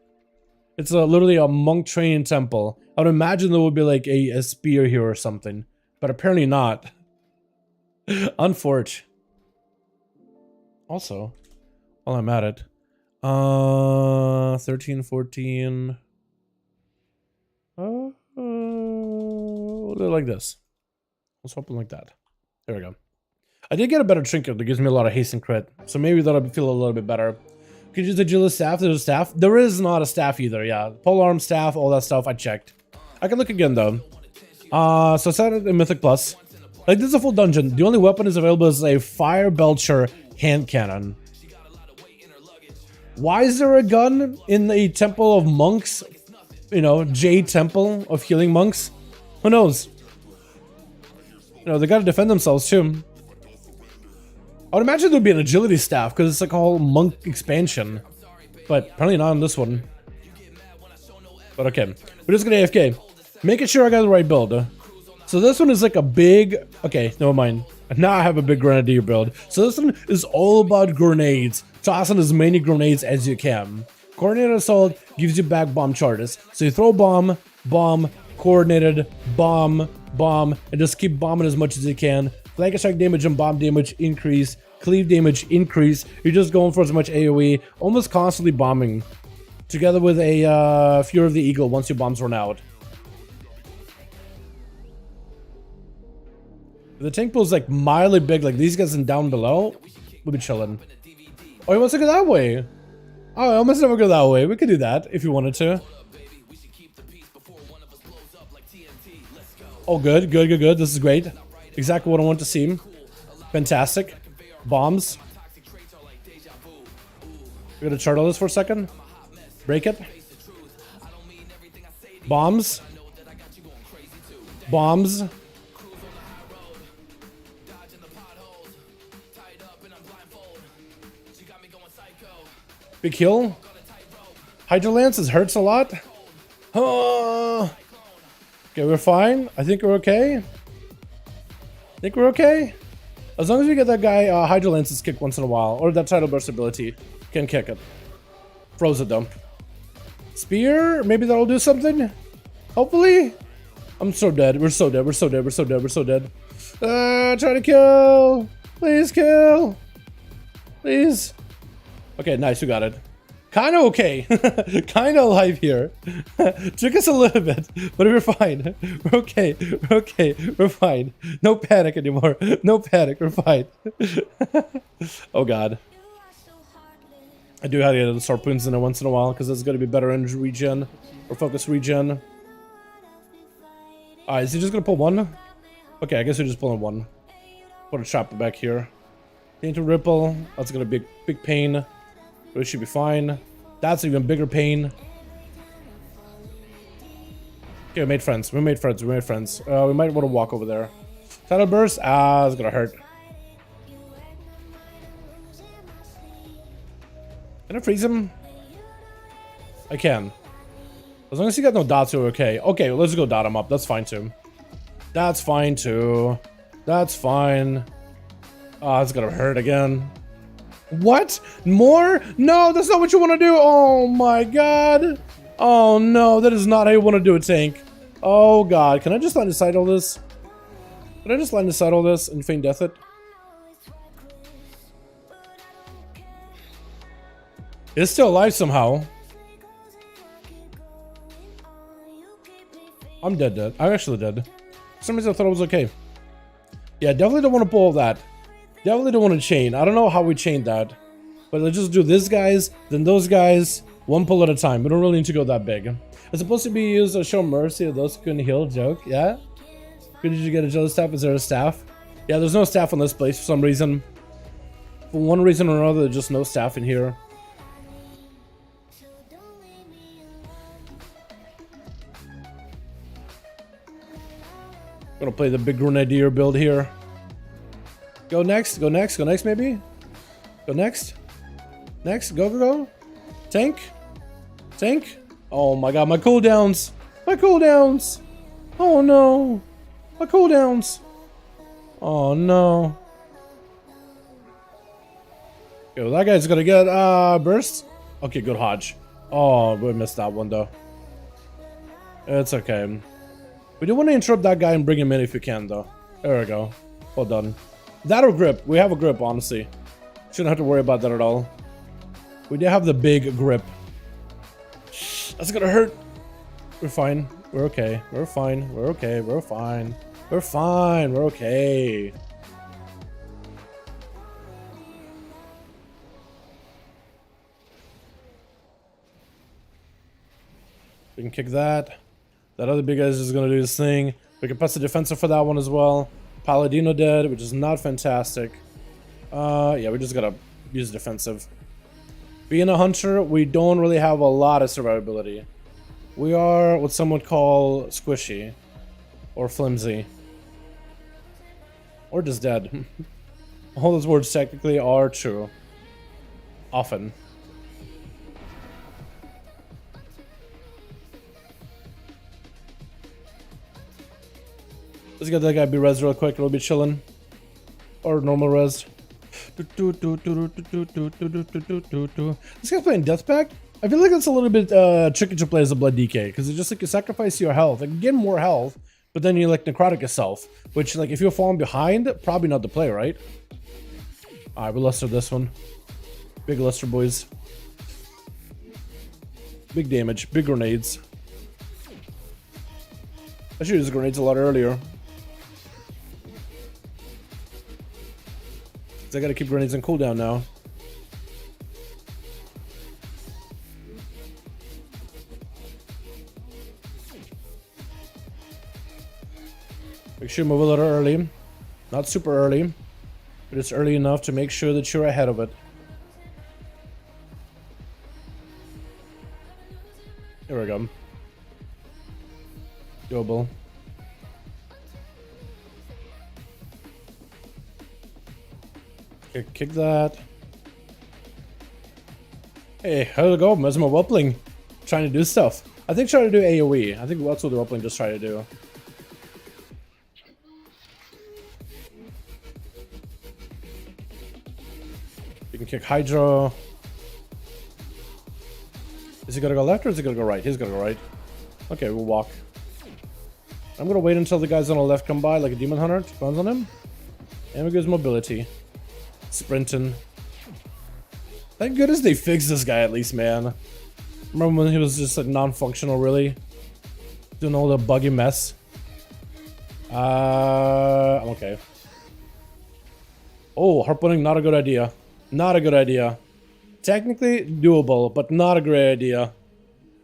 It's literally a monk training temple. I would imagine there would be like a spear here or something. But apparently not. Unfortunate. Also, while I'm at it. 13, 14. We'll do it like this. We'll swap it like that. There we go. I did get a better trinket that gives me a lot of haste and crit, so maybe that'll feel a little bit better. Could you use agility staff? There's a staff. There is not a staff either, yeah. Polearm staff, all that stuff, I checked. I can look again though. So set it in Mythic Plus. Like, this is a full dungeon. The only weapon is available is a Fire Belcher hand cannon. Why is there a gun in the Temple of Monks? You know, Jade Temple of Healing Monks? Who knows? You know, they gotta defend themselves too. I would imagine there would be an agility staff because it's like a whole monk expansion. But apparently not on this one. But okay. We're just gonna AFK. Making sure I got the right build. So this one is like a big... Okay, never mind. Now I have a big grenadier build. So this one is all about grenades. Toss in as many grenades as you can. Coordinated assault gives you back bomb charges. So you throw bomb, bomb, coordinated, bomb, bomb, and just keep bombing as much as you can. Flank strike damage and bomb damage increase. Cleave damage increase. You're just going for as much AoE. Almost constantly bombing. Together with a Fury of the Eagle once your bombs run out. If the tank pool is like mildly big, like these guys and down below, we'll be chilling. Oh, he wants to go that way. Oh, I almost never go that way. We could do that if you wanted to. Oh, good, good, good, good. This is great. Exactly what I want to see. Fantastic. Bombs. We're gonna chart all this for a second. Break it. Bombs. Bombs. Big kill. Hydro Lances hurts a lot. Okay, we're fine. I think we're okay. As long as we get that guy Hydro Lances kick once in a while, or that Tidal Burst ability can kick it. Froze it though. Spear, maybe that'll do something. Hopefully. I'm so dead. We're so dead. Try to kill. Please kill. Please. Okay, nice. We got it. Kind of okay. Kind of alive here. Took us a little bit, but we're fine. We're okay. We're fine. No panic anymore. No panic. We're fine. Oh god. I do have to get the harpoons in there once in a while because it's going to be better energy regen or focus regen. Alright, is he just going to pull one? Okay, I guess we're just pulling one. Put a trap back here. Into Ripple. That's going to be a big pain. But we should be fine. That's even bigger pain. Okay, we made friends. We might want to walk over there. Tidal Burst. Ah, it's going to hurt. Can I freeze him? I can. As long as he got no dots, we're okay. Okay, let's go dot him up. That's fine too. That's fine. Oh, it's gonna hurt again. What? More? No, that's not what you want to do. Oh my god. Oh no, that is not how you want to do a tank. Oh god. Can I just line aside all this? And feign death it? It's still alive somehow. I'm dead. I'm actually dead. For some reason I thought it was okay. Yeah, definitely don't want to pull that. Definitely don't want to chain. I don't know how we chained that. But let's just do this guys, then those guys, one pull at a time. We don't really need to go that big. It's supposed to be used to show mercy of those who couldn't heal. Joke, yeah? Did you get a jealous staff? Is there a staff? Yeah, there's no staff on this place for some reason. For one reason or another, there's just no staff in here. Gonna play the big grenadier build here. Go next maybe? Go next. Go. Tank. Oh my god, my cooldowns. Oh no. My cooldowns. Oh no. Okay, well, that guy's gonna get burst. Okay, good Hodge. Oh, we missed that one though. It's okay. We do want to interrupt that guy and bring him in if you can, though. There we go. Well done. That or grip. We have a grip, honestly. Shouldn't have to worry about that at all. We do have the big grip. That's gonna hurt. We're fine. We're okay. We're fine. We're okay. We're fine. We're fine. We're okay. We can kick that. That other big guy is just gonna do his thing. We can press the defensive for that one as well. Paladino dead, which is not fantastic. Yeah, we just gotta use defensive. Being a hunter, we don't really have a lot of survivability. We are what some would call squishy. Or flimsy. Or just dead. All those words technically are true. Often. Let's get that guy be res real quick, it'll be chillin'. Or normal res. This guy's playing Death Pact? I feel like it's a little bit tricky to play as a Blood DK, because it's just like you sacrifice your health, like you get more health, but then you like necrotic yourself, which like if you're falling behind, probably not the play, right? Alright, we'll luster this one. Big luster, boys. Big damage, big grenades. I should use grenades a lot earlier. I gotta keep grenades on cooldown now. Make sure you move a little early. Not super early, but it's early enough to make sure that you're ahead of it. There we go. Doable. Okay, kick that. Hey, how's it go? Mesmer Wupling trying to do stuff. I think trying to do AoE. I think that's what the Wupling just tried to do. You can kick Hydro. Is he gonna go left or is he gonna go right? He's gonna go right. Okay, we'll walk. I'm gonna wait until the guys on the left come by like a Demon Hunter. Bounce on him. And we gives mobility. Sprinting. Thank goodness they fixed this guy at least, man. Remember when he was just like non-functional, really? Doing all the buggy mess. I'm okay. Oh, harpooning, not a good idea. Not a good idea. Technically doable, but not a great idea.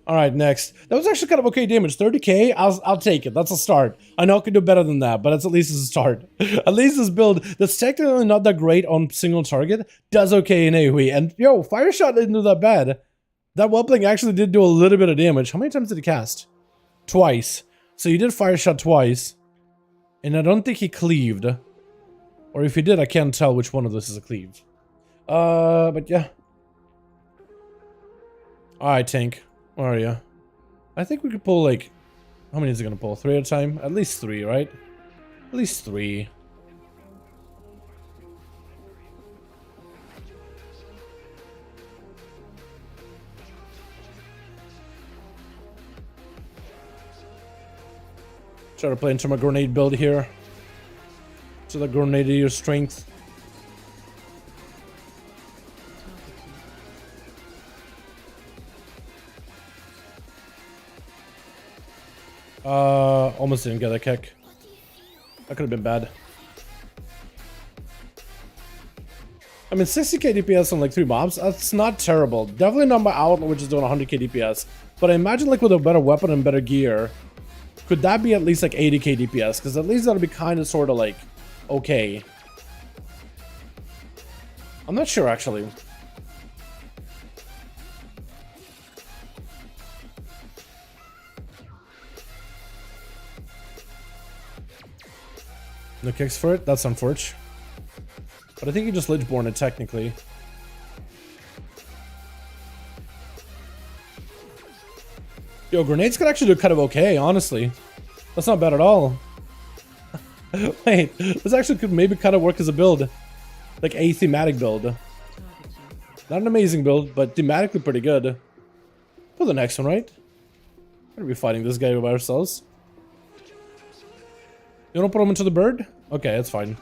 Alright, next. That was actually kind of okay damage. 30k? I'll take it. That's a start. I know I could do better than that, but that's at least a start. At least this build that's technically not that great on single target does okay in AoE. And yo, Fire Shot didn't do that bad. That Wupling actually did do a little bit of damage. How many times did he cast? Twice. So you did Fire Shot twice. And I don't think he cleaved. Or if he did, I can't tell which one of this is a cleave. But yeah. Alright, tank. Where are you? I think we could pull like... How many is it gonna pull? 3 at a time? At least 3, right? At least 3. Try to play into my grenade build here. So the grenade your strength. Almost didn't get a kick. That could have been bad. I mean, 60k DPS on like 3 mobs, that's not terrible. Definitely not my Outlaw, which is doing 100k DPS. But I imagine like with a better weapon and better gear, could that be at least like 80k DPS? Because at least that'll be kind of sort of like, okay. I'm not sure actually. No kicks for it? That's unfortunate. But I think he just Lichborn it technically. Yo, grenades could actually do kind of okay, honestly. That's not bad at all. Wait, this actually could maybe kind of work as a build. Like a thematic build. Not an amazing build, but thematically pretty good. For the next one, right? We're gonna be fighting this guy by ourselves. You wanna put him into the bird? Okay, that's fine.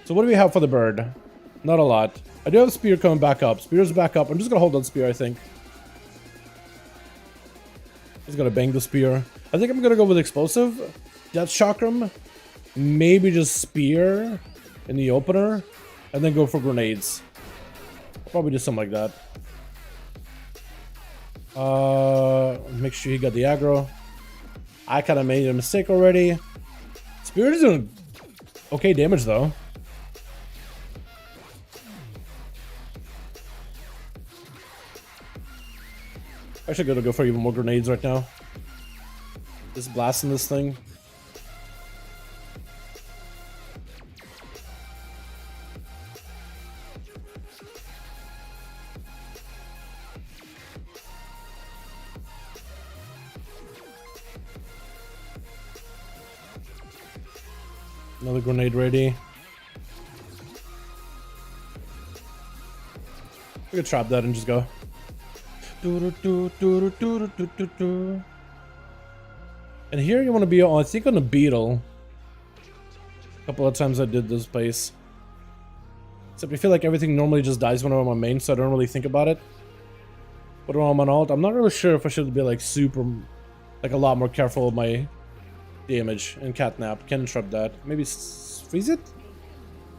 So what do we have for the bird? Not a lot. I do have a spear coming back up. Spear's back up. I'm just gonna hold on spear, I think. He's gonna bang the spear. I think I'm gonna go with explosive. Death chakram. Maybe just spear in the opener. And then go for grenades. I'll probably do something like that. Make sure he got the aggro. I kinda made a mistake already. Spear is doing okay damage though. I should go for even more grenades right now. Just blasting this thing. Another grenade ready. We could trap that and just go. And here you want to be on, I think, on the beetle. A couple of times I did this place. Except I feel like everything normally just dies when I'm on my main, so I don't really think about it. But when I'm on alt, I'm not really sure if I should be like super, like a lot more careful with my damage and catnap. Can interrupt that. Maybe freeze it?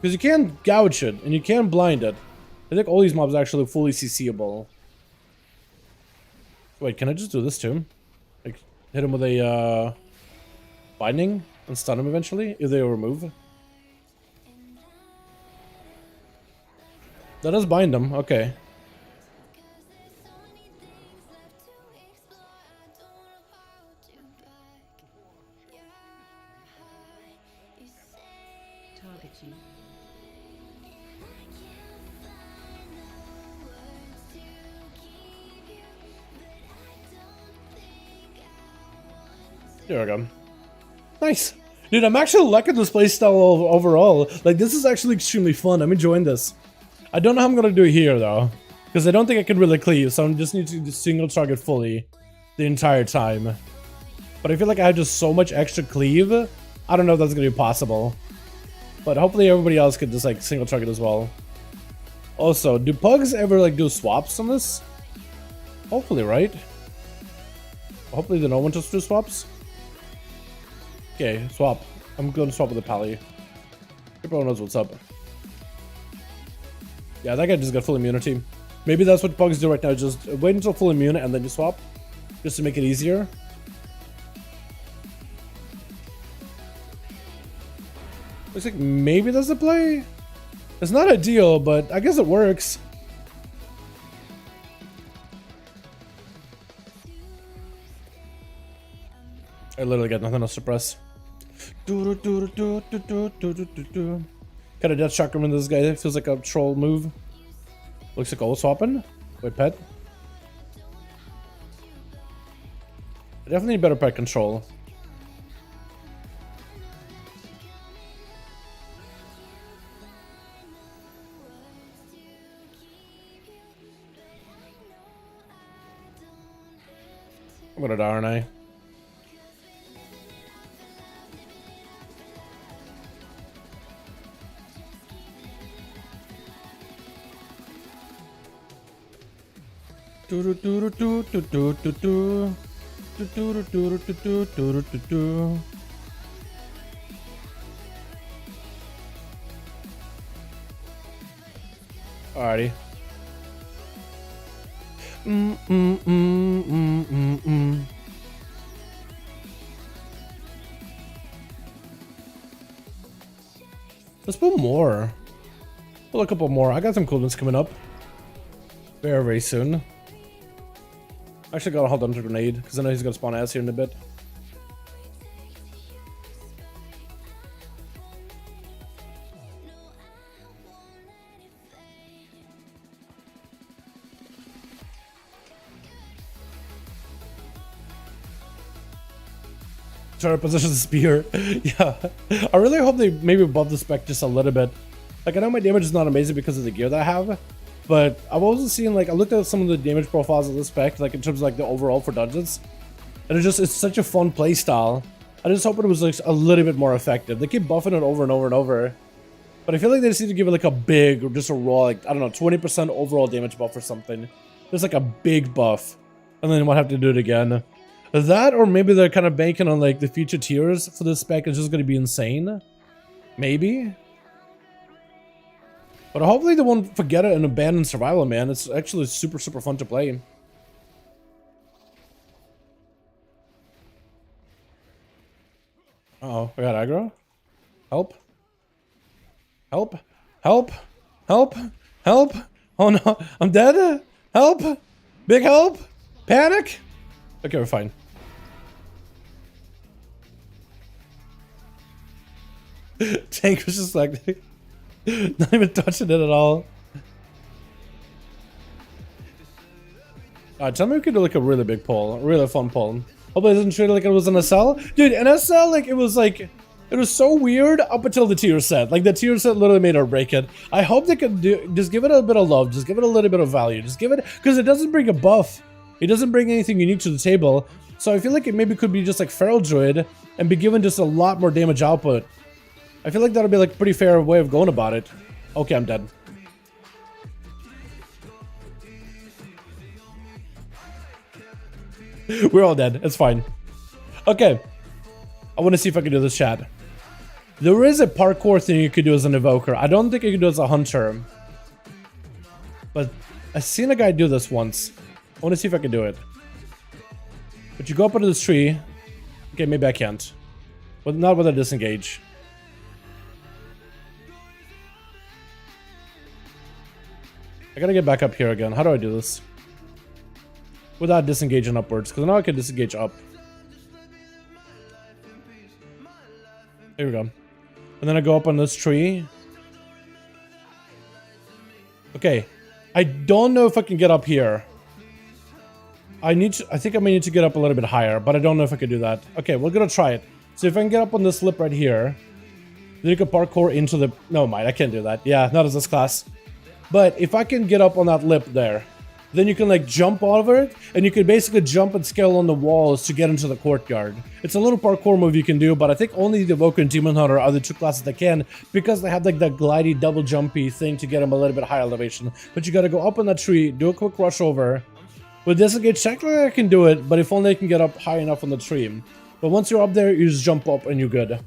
Because you can gouge it and you can blind it. I think all these mobs are actually fully CCable. Wait, can I just do this to him? Like, hit him with a binding and stun him eventually if they remove. That does bind him, okay. There we go. Nice. Dude, I'm actually liking this playstyle overall. Like, this is actually extremely fun. I'm enjoying this. I don't know how I'm gonna do it here, though. Because I don't think I can really cleave, so I just need to single target fully the entire time. But I feel like I have just so much extra cleave. I don't know if that's gonna be possible. But hopefully everybody else could just, like, single target as well. Also, do pugs ever, like, do swaps on this? Hopefully, right? Hopefully the no one just do swaps. Okay, swap. I'm going to swap with the pally. Everyone knows what's up. Yeah, that guy just got full immunity. Maybe that's what pugs do right now. Just wait until full immune and then you swap. Just to make it easier. Looks like maybe that's the play. It's not ideal, but I guess it works. I literally got nothing else to press. Kind of death chakra in this guy. It feels like a troll move. Looks like all swapping. Wait, pet. I definitely need better pet control. I'm gonna die, aren't I? Alrighty. Let's put more. Pull a couple more. I got some coolness coming up. Very, very soon. Actually gotta hold on to grenade, because I know he's gonna spawn ass here in a bit. Try to position the spear. Yeah. I really hope they maybe buff the spec just a little bit. Like, I know my damage is not amazing because of the gear that I have, but I've also seen, like, I looked at some of the damage profiles of the spec, like, in terms of, like, the overall for dungeons, and it's such a fun play style. I just hope it was, like, a little bit more effective. They keep buffing it over and over and over, but I feel like they just need to give it, like, a big, or just a raw, like, I don't know, 20% overall damage buff or something. Just, like, a big buff, and then we'll have to do it again. That, or maybe they're kind of banking on, like, the future tiers for this spec is just going to be insane. Maybe. But hopefully they won't forget it and abandon survival, man. It's actually super, super fun to play. Uh-oh, we got aggro. Help. Help. Help. Help. Help. Oh no, I'm dead. Help. Big help. Panic. Okay, we're fine. Tank was just like... not even touching it at all. Tell me we could do like a really big pull, a really fun pull. Hopefully it doesn't treat it like it was an SL. Dude, an SL, like, it was so weird up until the tier set. Like, the tier set literally made or break it. I hope they could just give it a bit of love, just give it a little bit of value, just give it, because it doesn't bring a buff. It doesn't bring anything unique to the table. So I feel like it maybe could be just like Feral Druid and be given just a lot more damage output. I feel like that would be like a pretty fair way of going about it. Okay, I'm dead. We're all dead. It's fine. Okay. I want to see if I can do this, chat. There is a parkour thing you could do as an Evoker. I don't think you can do it as a Hunter. But I've seen a guy do this once. I want to see if I can do it. But you go up into this tree. Okay, maybe I can't. But not with a disengage. I gotta get back up here again. How do I do this? Without disengaging upwards, because now I can disengage up. Here we go. And then I go up on this tree. Okay. I don't know if I can get up here. I think I may need to get up a little bit higher, but I don't know if I can do that. Okay, we're gonna try it. So if I can get up on this lip right here, then you can parkour into the... No, mind, I can't do that. Yeah, not as this class. But if I can get up on that lip there, then you can like jump over it, and you can basically jump and scale on the walls to get into the courtyard. It's a little parkour move you can do, but I think only the Evoker and Demon Hunter are the two classes that can, because they have like the glidey double jumpy thing to get them a little bit higher elevation. But you gotta go up on that tree, do a quick rush over. With disengage, technically I can do it, but if only I can get up high enough on the tree. But once you're up there, you just jump up and you're good.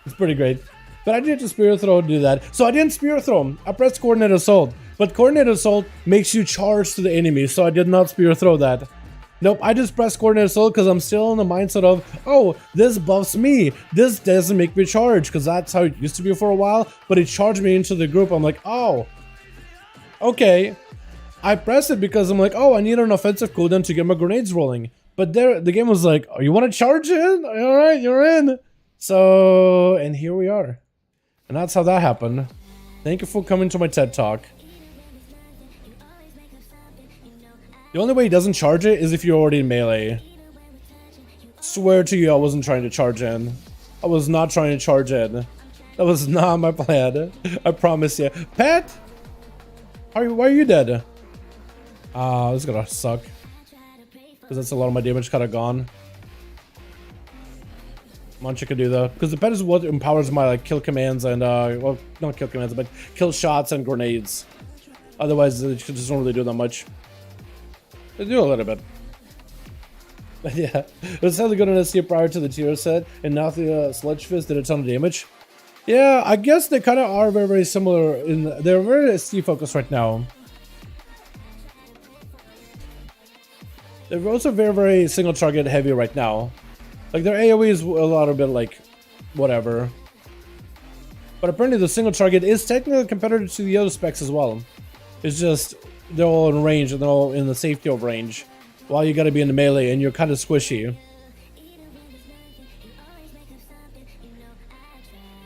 It's pretty great. But I did to Spirit Throw to do that. So I didn't Spirit Throw him. I pressed Coordinated Assault. But Coordinated Assault makes you charge to the enemy, so I did not Spirit Throw that. Nope, I just pressed Coordinated Assault because I'm still in the mindset of, oh, this buffs me. This doesn't make me charge, because that's how it used to be for a while. But it charged me into the group. I'm like, oh, okay. I pressed it because I'm like, oh, I need an offensive cooldown to get my grenades rolling. But there, the game was like, oh, you want to charge in? All right, you're in. So, and here we are. And that's how that happened. Thank you for coming to my TED Talk. The only way he doesn't charge it is if you're already in melee. Swear to you, I wasn't trying to charge in. I was not trying to charge in. That was not my plan. I promise you. Pet? Why are you dead? This is gonna suck. Because that's a lot of my damage kind of gone. Munch can do that. Because the pet is what empowers my like kill commands and well, not kill commands, but kill shots and grenades. Otherwise, it just don't really do that much. They do a little bit. But yeah, it was really good on SC prior to the tier set, and now the Sludge Fist did a ton of damage. Yeah, I guess they kind of are very, very similar. They're very SC focused right now. They're also very, very single target heavy right now. Like their AoE is a lot of bit like whatever. But apparently the single target is technically competitive to the other specs as well. It's just they're all in range and they're all in the safety of range. While you gotta be in the melee and you're kind of squishy.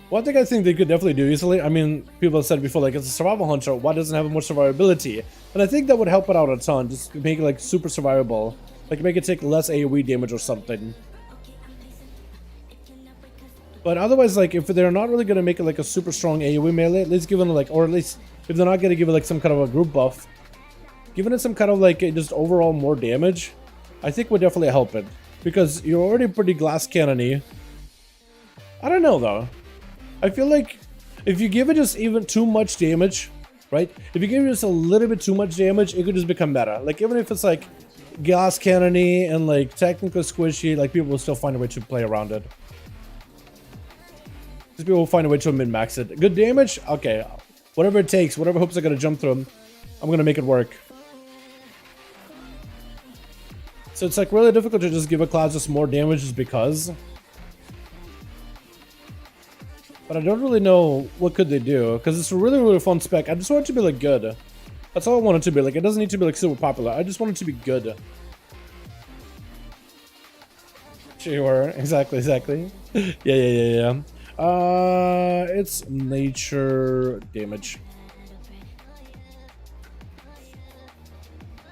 One thing I think they could definitely do easily, I mean, people have said before, like, it's a survival hunter, why doesn't it have much survivability? And I think that would help it out a ton, just make it, like, super survivable. Like, make it take less AoE damage or something. But otherwise, like, if they're not really gonna make it, like, a super strong AoE melee, at least give it, like, or at least, if they're not gonna give it, like, some kind of a group buff, giving it some kind of, like, just overall more damage, I think would definitely help it. Because you're already pretty glass cannon-y. I don't know, though. I feel like if you give it just even too much damage, right? If you give it just a little bit too much damage, it could just become meta. Like, even if it's like glass cannon-y and like technically squishy, like people will still find a way to play around it. Just people will find a way to min-max it. Good damage? Okay. Whatever it takes, whatever hoops I gotta jump through, I'm gonna make it work. So it's like really difficult to just give a class just more damage just because. But I don't really know what could they do, because it's a really, really fun spec. I just want it to be, like, good. That's all I want it to be. Like, it doesn't need to be, like, super popular. I just want it to be good. Sure. Exactly, exactly. Yeah. It's nature damage.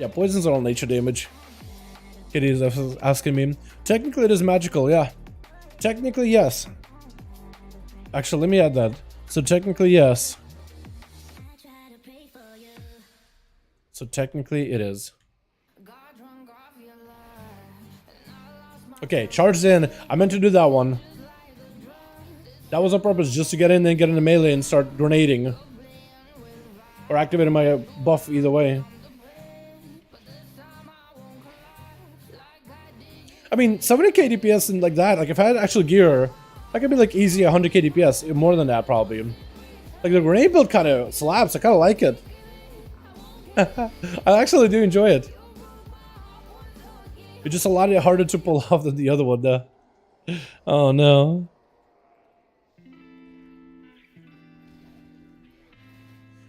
Yeah, poisons are all nature damage. Kitty is asking me. Technically, it is magical, yeah. Technically, yes. Actually, let me add that. So technically, yes. So technically, it is. Okay, charged in. I meant to do that one. That was on purpose, just to get in and get into melee and start grenading. Or activating my buff either way. I mean, 70k DPS and like that, like if I had actual gear, that could be like easy 100k DPS, more than that probably. Like the grenade build kind of slaps, I kind of like it. I actually do enjoy it. It's just a lot harder to pull off than the other one though. Oh no.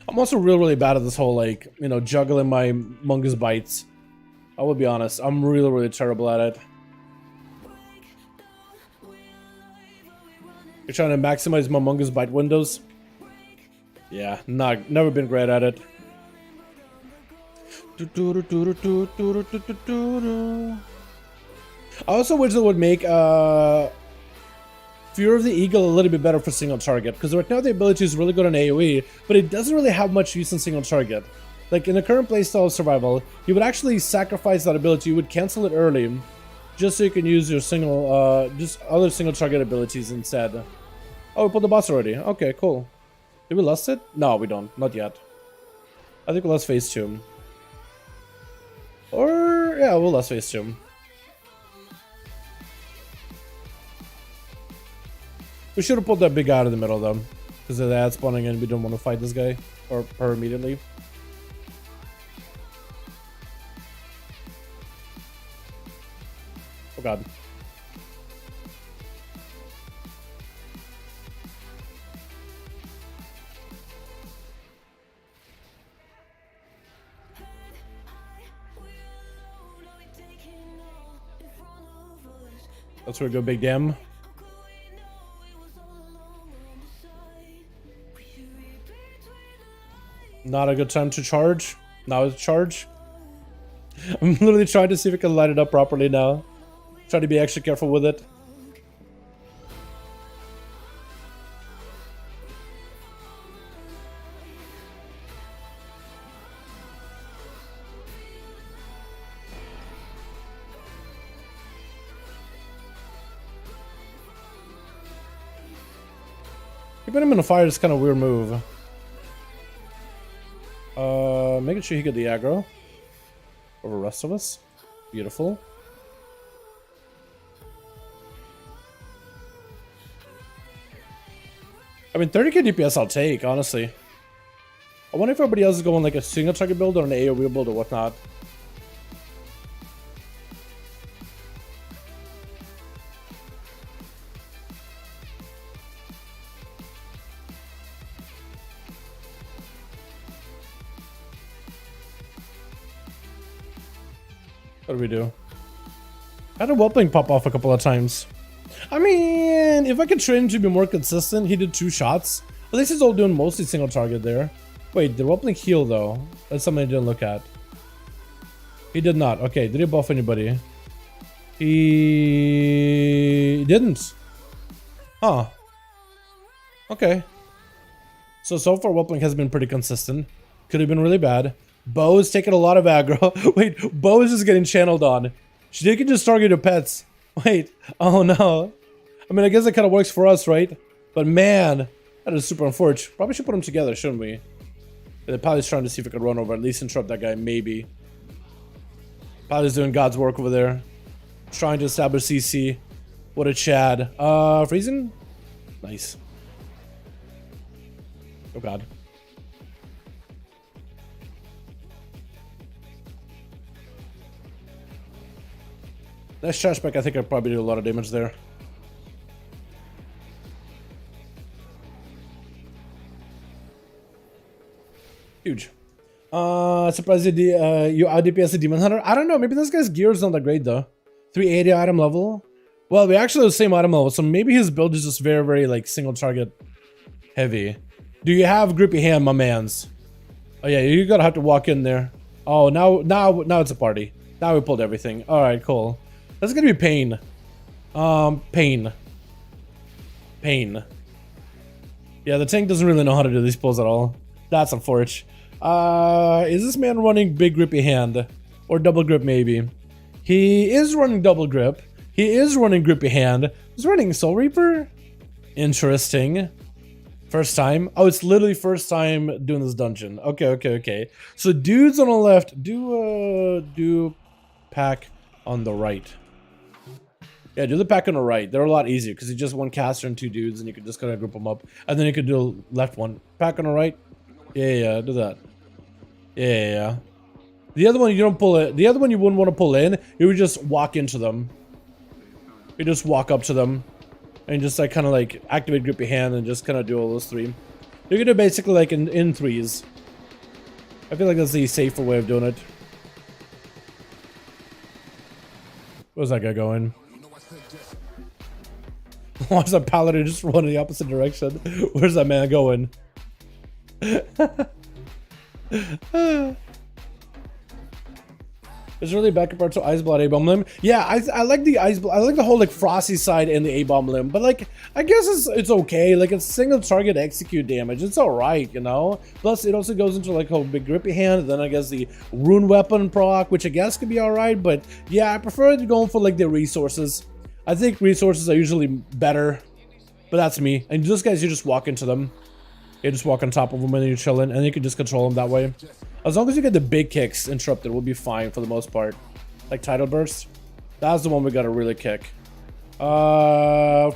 I'm also really bad at this whole like, you know, juggling my Mungus bites. I will be honest, I'm really terrible at it. You're trying to maximize my Mungus bite windows? Yeah, never been great at it. I also wish it would make Fear of the Eagle a little bit better for single target, because right now the ability is really good on AoE, but it doesn't really have much use in single target. Like in the current playstyle of survival, you would actually sacrifice that ability, you would cancel it early, just so you can use your single, just other single target abilities instead. Oh, we pulled the boss already. Okay, cool. Did we lust it? No, we don't. Not yet. I think we'll lust phase 2. Or, yeah, we'll lust phase 2. We should have pulled that big guy out of the middle though, because of that spawning in. We don't want to fight this guy or her immediately. Oh god. That's where we go, big damn. Not a good time to charge. Now it's charge. I'm literally trying to see if I can light it up properly now. Try to be extra careful with it. Keeping him in the fire is kind of a weird move. Making sure he get the aggro over the rest of us. Beautiful. I mean, 30k DPS I'll take, honestly. I wonder if everybody else is going like a single target build or an AoE build or whatnot. What do we do? I had a whelpling pop off a couple of times. I mean, if I could train him to be more consistent, he did 2 shots. At least he's all doing mostly single target there. Wait, did whelpling heal though? That's something I didn't look at. He did not. Okay, did he buff anybody? He didn't. Huh. Okay. So far whelpling has been pretty consistent. Could have been really bad. Bo is taking a lot of aggro. Wait, Bo is just getting channeled on. She can just target your pets. Wait, oh no. I mean, I guess that kind of works for us, right? But man, that is super unfortunate. Probably should put them together, shouldn't we? The Pally's trying to see if we could run over, at least interrupt that guy, maybe. Pally's doing God's work over there. Trying to establish CC. What a Chad. Freezing? Nice. Oh god. Nice trash back. I think I probably do a lot of damage there. Huge. Surprised you out DPS a Demon Hunter? I don't know. Maybe this guy's gear is not that great though. 380 item level. Well, we actually have the same item level, so maybe his build is just very, very like single target heavy. Do you have grippy hand, my mans? Oh yeah, you gotta have to walk in there. Oh, now it's a party. Now we pulled everything. All right, cool. That's gonna be pain. Pain. Yeah, the tank doesn't really know how to do these pulls at all. That's unfortunate. Is this man running big grippy hand? Or double grip maybe? He is running double grip. He is running grippy hand. He's running Soul Reaper? Interesting. First time? Oh, it's literally first time doing this dungeon. Okay. So dudes on the left, do pack on the right. Yeah, do the pack on the right. They're a lot easier because it's just one caster and 2 dudes, and you can just kind of group them up. And then you could do a left one. Pack on the right. Yeah, do that. Yeah. The other one you don't pull it. The other one you wouldn't want to pull in. You would just walk into them. You just walk up to them, and just like kind of like activate grippy hand and just kind of do all those 3. You're gonna basically like in 3s. I feel like that's the safer way of doing it. Where's that guy going? Why's that paladin just running the opposite direction? Where's that man going? It's really bad compared to Ice Blood A-Bomb Limb. Yeah, I like the Ice Blood. I like the whole like Frosty side in the A-Bomb Limb, but like I guess it's okay. Like it's single target execute damage. It's alright, you know. Plus it also goes into like a big grippy hand. And then I guess the rune weapon proc, which I guess could be alright. But yeah, I prefer going for like the resources. I think resources are usually better, but that's me. And those guys, you just walk into them. You just walk on top of them and you're chilling, and you can just control them that way. As long as you get the big kicks interrupted, we'll be fine for the most part. Like Tidal Burst. That's the one we gotta really kick.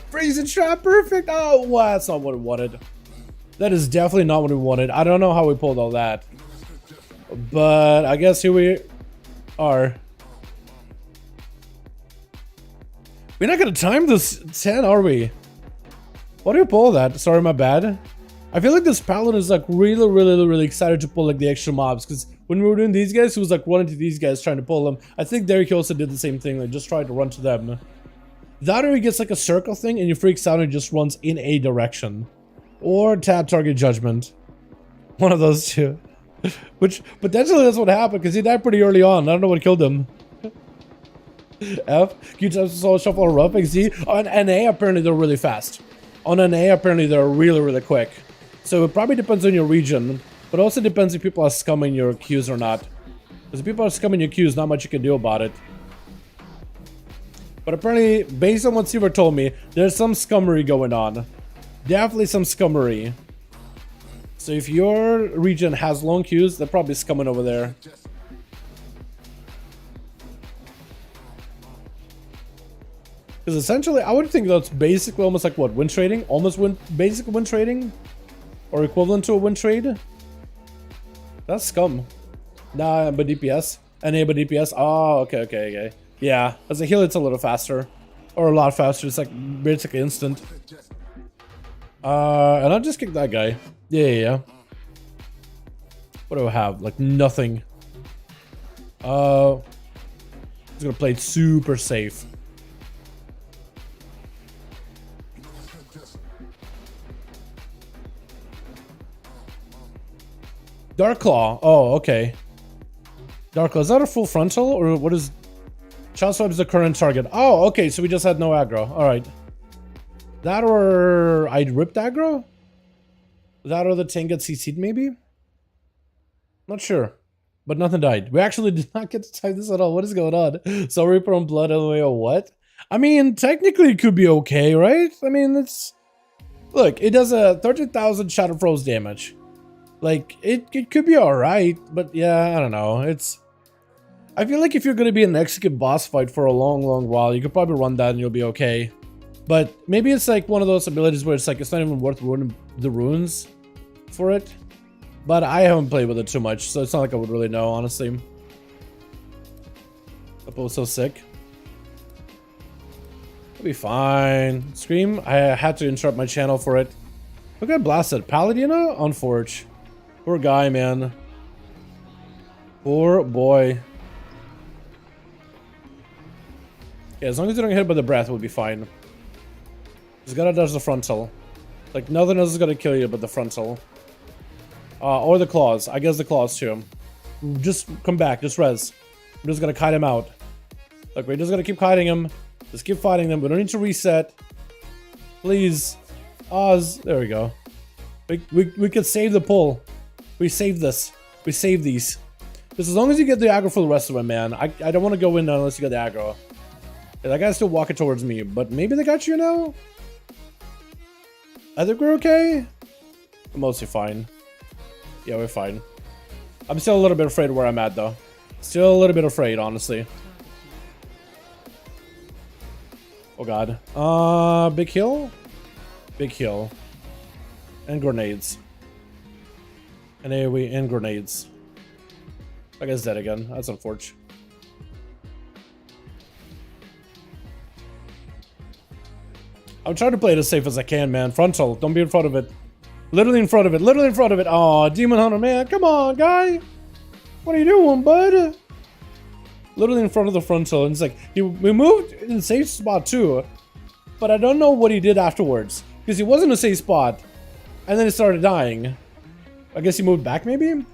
Freezing Trap, perfect! Oh, wow, that's not what we wanted. That is definitely not what we wanted. I don't know how we pulled all that. But I guess here we are. We're not gonna time this 10, are we? Why do you pull that? Sorry, my bad. I feel like this paladin is like really excited to pull like the extra mobs, because when we were doing these guys, he was like running to these guys trying to pull them. I think Derek also did the same thing, like just tried to run to them. That or he gets like a circle thing and he freaks out and just runs in a direction. Or tap target judgment. One of those two. Which potentially that's what happened, because he died pretty early on. I don't know what killed him. F, Q-tips solo shuffle or rough. Z. On NA apparently they're really fast. On NA apparently they're really quick. So it probably depends on your region, but also depends if people are scumming your queues or not. Because if people are scumming your queues, not much you can do about it. But apparently, based on what Seaver told me, there's some scummery going on. Definitely some scummery. So if your region has long queues, they're probably scumming over there. Because essentially, I would think that's basically almost like what? Win trading? Almost basic win trading? Or equivalent to a win trade? That's scum. Nah, but DPS. NA but DPS. Oh, okay. Yeah, as a heal, it's a little faster. Or a lot faster. It's like basically instant. And I'll just kick that guy. Yeah. What do I have? Like nothing. He's gonna play it super safe. Dark Claw. Oh, okay. Dark Claw. Is that a full frontal? Or what is... Child Swipe is the current target. Oh, okay. So we just had no aggro. Alright. That or... I'd ripped aggro? That or the tank gets CC'd maybe? Not sure. But nothing died. We actually did not get to type this at all. What is going on? So Reaper on Blood LMA or what? I mean, technically it could be okay, right? I mean, it's... Look, it does a 13,000 Shadow Froze damage. Like, it could be alright, but yeah, I don't know. It's... I feel like if you're gonna be an execute boss fight for a long while, you could probably run that and you'll be okay. But maybe it's like one of those abilities where it's like, it's not even worth ruining the runes for it. But I haven't played with it too much, so it's not like I would really know, honestly. That was so sick. It'll be fine. Scream, I had to interrupt my channel for it. Look at blasted. Paladina on Forge. Poor guy, man. Poor boy. Yeah, as long as you don't get hit by the breath, we'll be fine. Just gotta dodge the frontal. Like, nothing else is gonna kill you but the frontal. Or the claws. I guess the claws too. Just come back. Just res. I'm just gonna kite him out. Look, we're just gonna keep kiting him. Just keep fighting them. We don't need to reset. Please. Oz. There we go. We could save the pull. We saved this. We saved these. Just as long as you get the aggro for the rest of them, man. I don't want to go in unless you get the aggro. Yeah, that guy's still walking towards me, but maybe they got you now? I think we're okay. We're mostly fine. Yeah, we're fine. I'm still a little bit afraid where I'm at, though. Still a little bit afraid, honestly. Oh, God. Big heal? Big heal. And grenades. And AoE and grenades. I guess dead again. That's unfortunate. I'm trying to play it as safe as I can, man. Frontal. Don't be in front of it. Literally in front of it. Literally in front of it. Aw, Demon Hunter, man. Come on, guy. What are you doing, bud? Literally in front of the frontal. And it's like, we moved in the safe spot too. But I don't know what he did afterwards. Because he was in a safe spot. And then he started dying. I guess he moved back, maybe?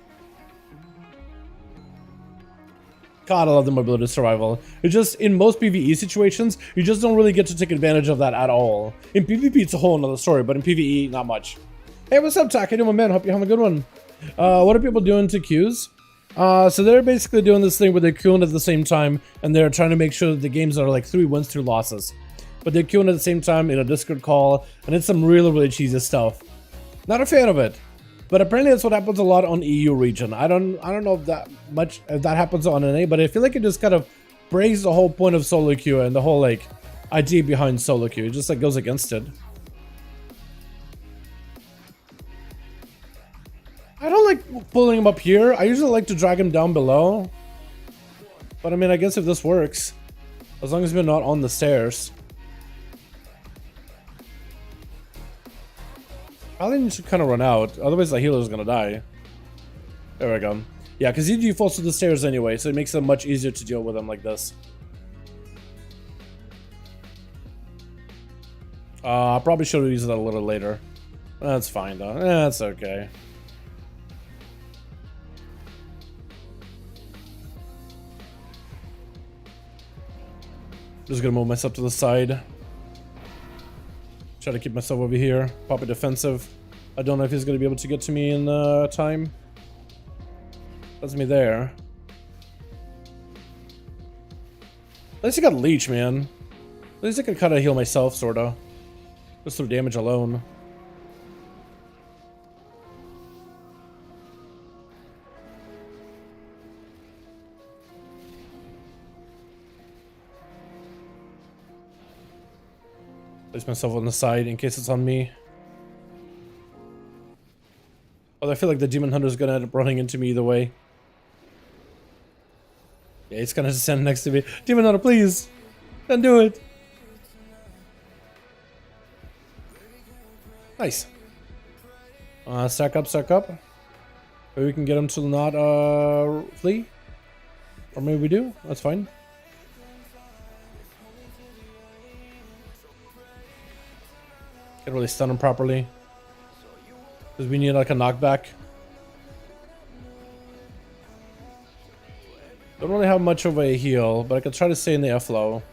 God, I love the mobility survival. It's just, in most PvE situations, you just don't really get to take advantage of that at all. In PvP, it's a whole nother story, but in PvE, not much. Hey, what's up, Tak? How you doing, man? Hope you're having a good one. What are people doing to queues? So they're basically doing this thing where they're queuing at the same time, and they're trying to make sure that the games are like 3 wins, 2 losses. But they're queuing at the same time in a Discord call, and it's some really, really cheesy stuff. Not a fan of it. But apparently that's what happens a lot on EU region. I don't know if that happens on NA, but I feel like it just kind of breaks the whole point of solo queue and the whole like idea behind solo queue. It just like goes against it. I don't like pulling him up here. I usually like to drag him down below. But I mean, I guess if this works, as long as we're not on the stairs. Probably need to kind of run out, otherwise the healer's gonna die. There we go. Yeah, because he defaults to the stairs anyway, so it makes it much easier to deal with him like this. I probably should have used that a little later. That's fine though. That's okay. Just gonna move myself to the side. Try to keep myself over here. Pop a defensive. I don't know if he's going to be able to get to me in time. That's me there. At least I got leech, man. At least I can kind of heal myself, sorta. Just through damage alone. Place myself on the side in case it's on me. Although I feel like the Demon Hunter's gonna end up running into me either way. Yeah, he's gonna stand next to me. Demon Hunter, please! Don't do it! Nice. Stack up, stack up. Maybe we can get him to not flee. Or maybe we do. That's fine. Can't really stun him properly. Because we need like a knockback. Don't really have much of a heal, but I can try to stay in the airflow.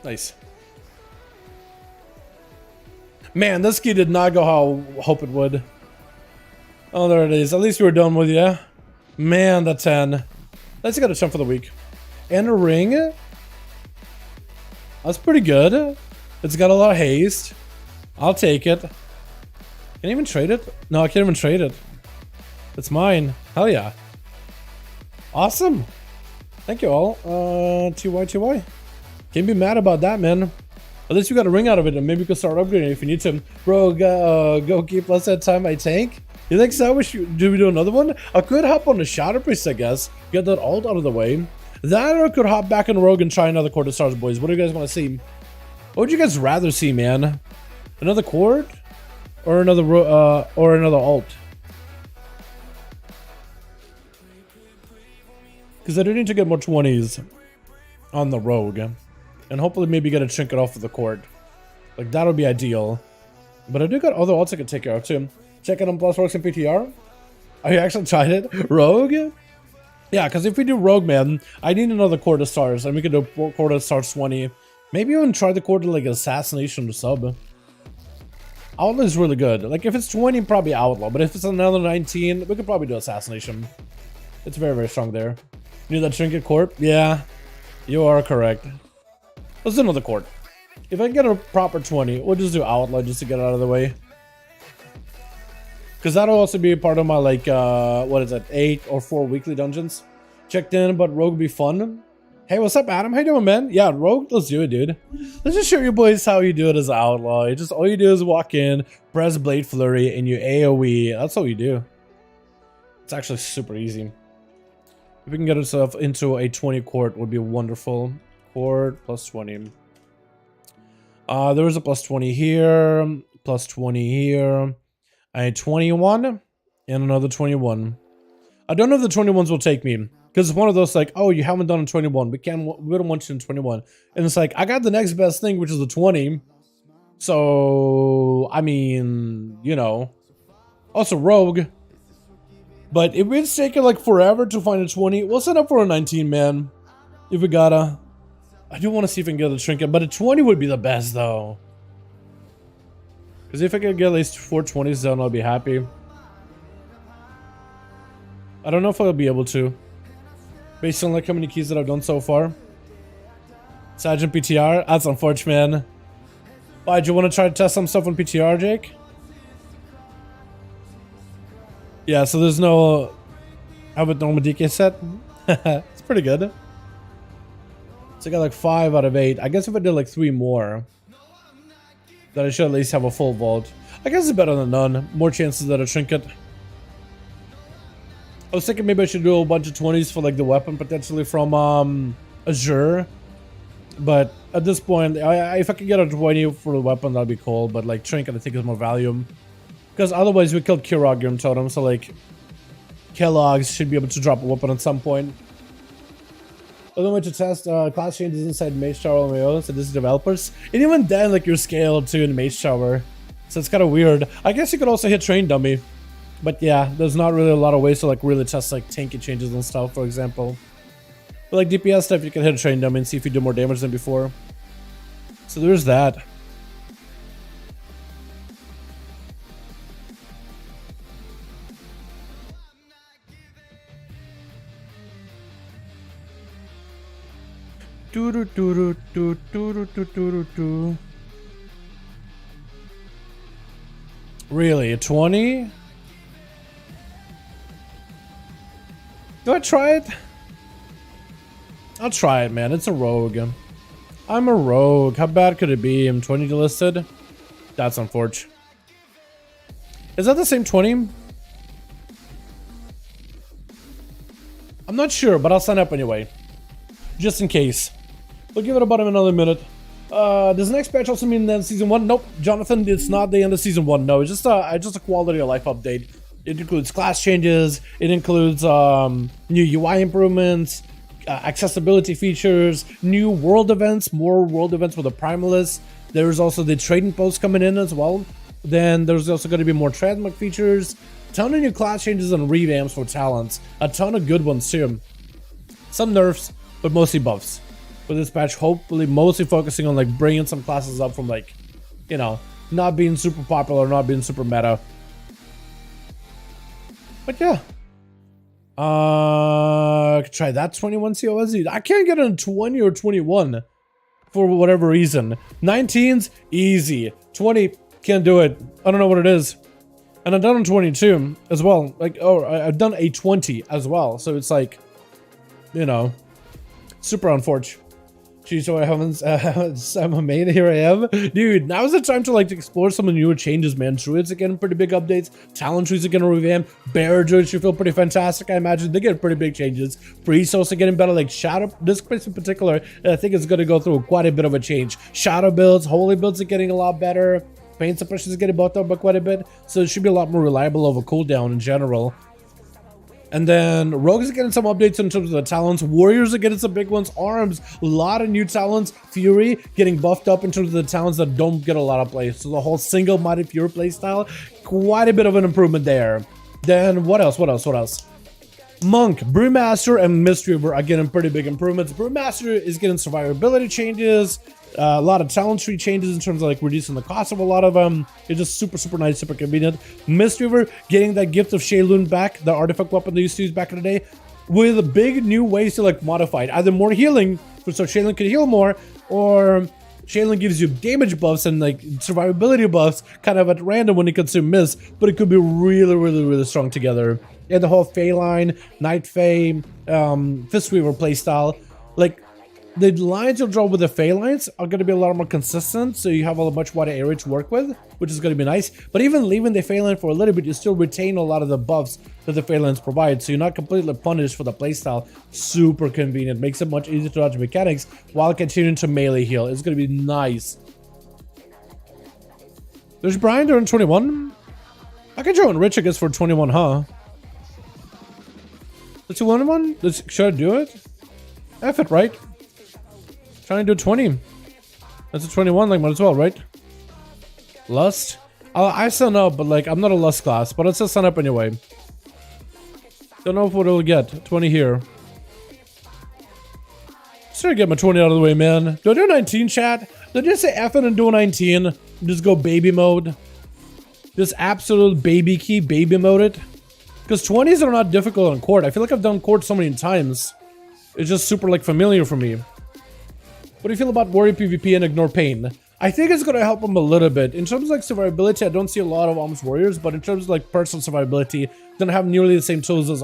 Nice. Man, this key did not go how I hope it would. Oh, there it is. At least we were done with you. Man, the 10. Let's get a 10 for the week. And a ring. That's pretty good. It's got a lot of haste. I'll take it. Can I even trade it? No, I can't even trade it. It's mine. Hell yeah. Awesome. Thank you all. TY. Can't be mad about that, man. At least you got a ring out of it, and maybe you can start upgrading if you need to. Bro, go keep less that time I tank. You think so? Do we do another one? I could hop on the Shatter Priest, I guess. Get that ult out of the way. That or I could hop back in Rogue and try another Court of Stars, boys. What do you guys want to see? What would you guys rather see, man? Another Court? Or another ult? Because I do need to get more 20s on the Rogue. And hopefully maybe get a trinket off of the Court. Like, that would be ideal. But I do got other ults I could take care of, too. Check it on Plus Works and PTR. Oh, you actually tried it? Rogue? Yeah, because if we do Rogue, man, I need another Court of Stars, and we can do Court of Stars 20. Maybe even try the Court of, like, Assassination sub. Outlaw is really good. Like, if it's 20, probably Outlaw, but if it's another 19, we could probably do Assassination. It's very, very strong there. You need that Trinket Court? Yeah, you are correct. Let's do another Court. If I can get a proper 20, we'll just do Outlaw just to get it out of the way. Because that'll also be a part of my, like, what is it, 8 or 4 weekly dungeons. Checked in, but Rogue would be fun. Hey, what's up, Adam? How you doing, man? Yeah, Rogue, let's do it, dude. Let's just show you boys how you do it as an Outlaw. All you do is walk in, press Blade Flurry, and you AoE. That's all you do. It's actually super easy. If we can get ourselves into a 20 Court, would be wonderful. Court plus 20. There was a plus 20 here, plus 20 here. A 21 and another 21. I don't know if the 21s will take me because it's one of those like, oh, you haven't done a 21. We don't want you in 21. And it's like, I got the next best thing, which is the 20. So, I mean, you know. Also, Rogue. But if it's taking like forever to find a 20, we'll set up for a 19, man. If we gotta. I do want to see if I can get a trinket, but a 20 would be the best though. Because if I can get at least 4 20s done, I'll be happy. I don't know if I'll be able to. Based on like how many keys that I've done so far. Sergeant PTR? That's unfortunate, man. Why, do you want to try to test some stuff on PTR, Jake? Yeah, so there's no... How about normal DK set? It's pretty good. So I got like 5 out of 8. I guess if I did like 3 more, then I should at least have a full vault. I guess it's better than none. More chances at a trinket. I was thinking maybe I should do a bunch of 20s for like the weapon potentially from Azure. But at this point, if I could get a 20 for the weapon, that'd be cool. But like trinket, I think is more value. Because otherwise we killed Kirogrim Totem, so like Kellogg's should be able to drop a weapon at some point. Other way to test class changes inside Mage Tower on my own, so this is developers. And even then, like you're scaled to in Mage Tower. So it's kind of weird. I guess you could also hit Train Dummy. But yeah, there's not really a lot of ways to like really test like tanky changes and stuff, for example. But like DPS stuff, you can hit a Train Dummy and see if you do more damage than before. So there's that. Really, a 20? Do I try it? I'll try it, man. It's a rogue. I'm a rogue. How bad could it be? I'm 20 delisted? That's unfortunate. Is that the same 20? I'm not sure, but I'll sign up anyway. Just in case. We'll give it about another minute. Does the next patch also mean the end of season 1? Nope, Jonathan, it's not the end of season 1. No, it's just a quality of life update. It includes class changes. It includes new UI improvements, accessibility features, new world events, more world events with the Primalists. There's also the trading posts coming in as well. Then there's also going to be more transmog features, a ton of new class changes and revamps for talents, a ton of good ones too. Some nerfs, but mostly buffs. For this patch, hopefully mostly focusing on like bringing some classes up from like, you know, not being super popular, not being super meta. But yeah. Try that 21 COS. I can't get a 20 or 21 for whatever reason. 19's easy. 20 can't do it. I don't know what it is. And I've done a 22 as well. Like, oh, I've done a 20 as well. So it's like, you know, super unfortunate. Geez, so I haven't, I'm a main, here I am. Dude, now's the time to like explore some of the newer changes, man. Druids are getting pretty big updates. Talent trees are getting revamped. Bear Druids should feel pretty fantastic, I imagine. They get pretty big changes. Priests also getting better, like Shadow, this place in particular, I think it's going to go through quite a bit of a change. Shadow builds, Holy builds are getting a lot better. Pain suppression is getting buffed up by quite a bit. So it should be a lot more reliable over cooldown in general. And then Rogues are getting some updates in terms of the talents. Warriors are getting some big ones. Arms, a lot of new talents. Fury getting buffed up in terms of the talents that don't get a lot of play. So the whole single Mighty Fury playstyle, quite a bit of an improvement there. Then what else? Monk, Brewmaster, and Mistweaver are getting pretty big improvements. Brewmaster is getting survivability changes. A lot of talent tree changes in terms of like reducing the cost of a lot of them. It's just super nice, super convenient. Mistweaver getting that gift of Shaylun back, the artifact weapon they used to use back in the day, with big new ways to like modify it. Either more healing, so Shaylun can heal more, or Shaylun gives you damage buffs and like survivability buffs kind of at random when you consume Mist, but it could be really strong together. And the whole Fae line, Night Fae, Fistweaver playstyle, like the lines you'll draw with the Fae lines are going to be a lot more consistent, so you have a much wider area to work with, which is going to be nice. But even leaving the Fae line for a little bit, you still retain a lot of the buffs that the Fae lines provide, so you're not completely punished for the playstyle. Super convenient, makes it much easier to dodge mechanics while continuing to melee heal. It's going to be nice. There's Brian during 21. I can join Rich, I guess, for 21, huh? Let's do one. Should I do it? F it, right? Trying to do 20. That's a 21, like, might as well, right? Lust? I sign up, but like, I'm not a Lust class, but let's just sign up anyway. Don't know what it'll get. 20 here. Just trying to get my 20 out of the way, man. Do I do 19, chat? Do I just say F it and do 19? And just go baby mode? Just absolute baby key, baby mode it? Because 20s are not difficult on court. I feel like I've done court so many times. It's just super, like, familiar for me. What do you feel about Warrior PvP and Ignore Pain? I think it's going to help him a little bit. In terms of, like, survivability, I don't see a lot of almost warriors, but in terms of, like, personal survivability, don't have nearly the same tools as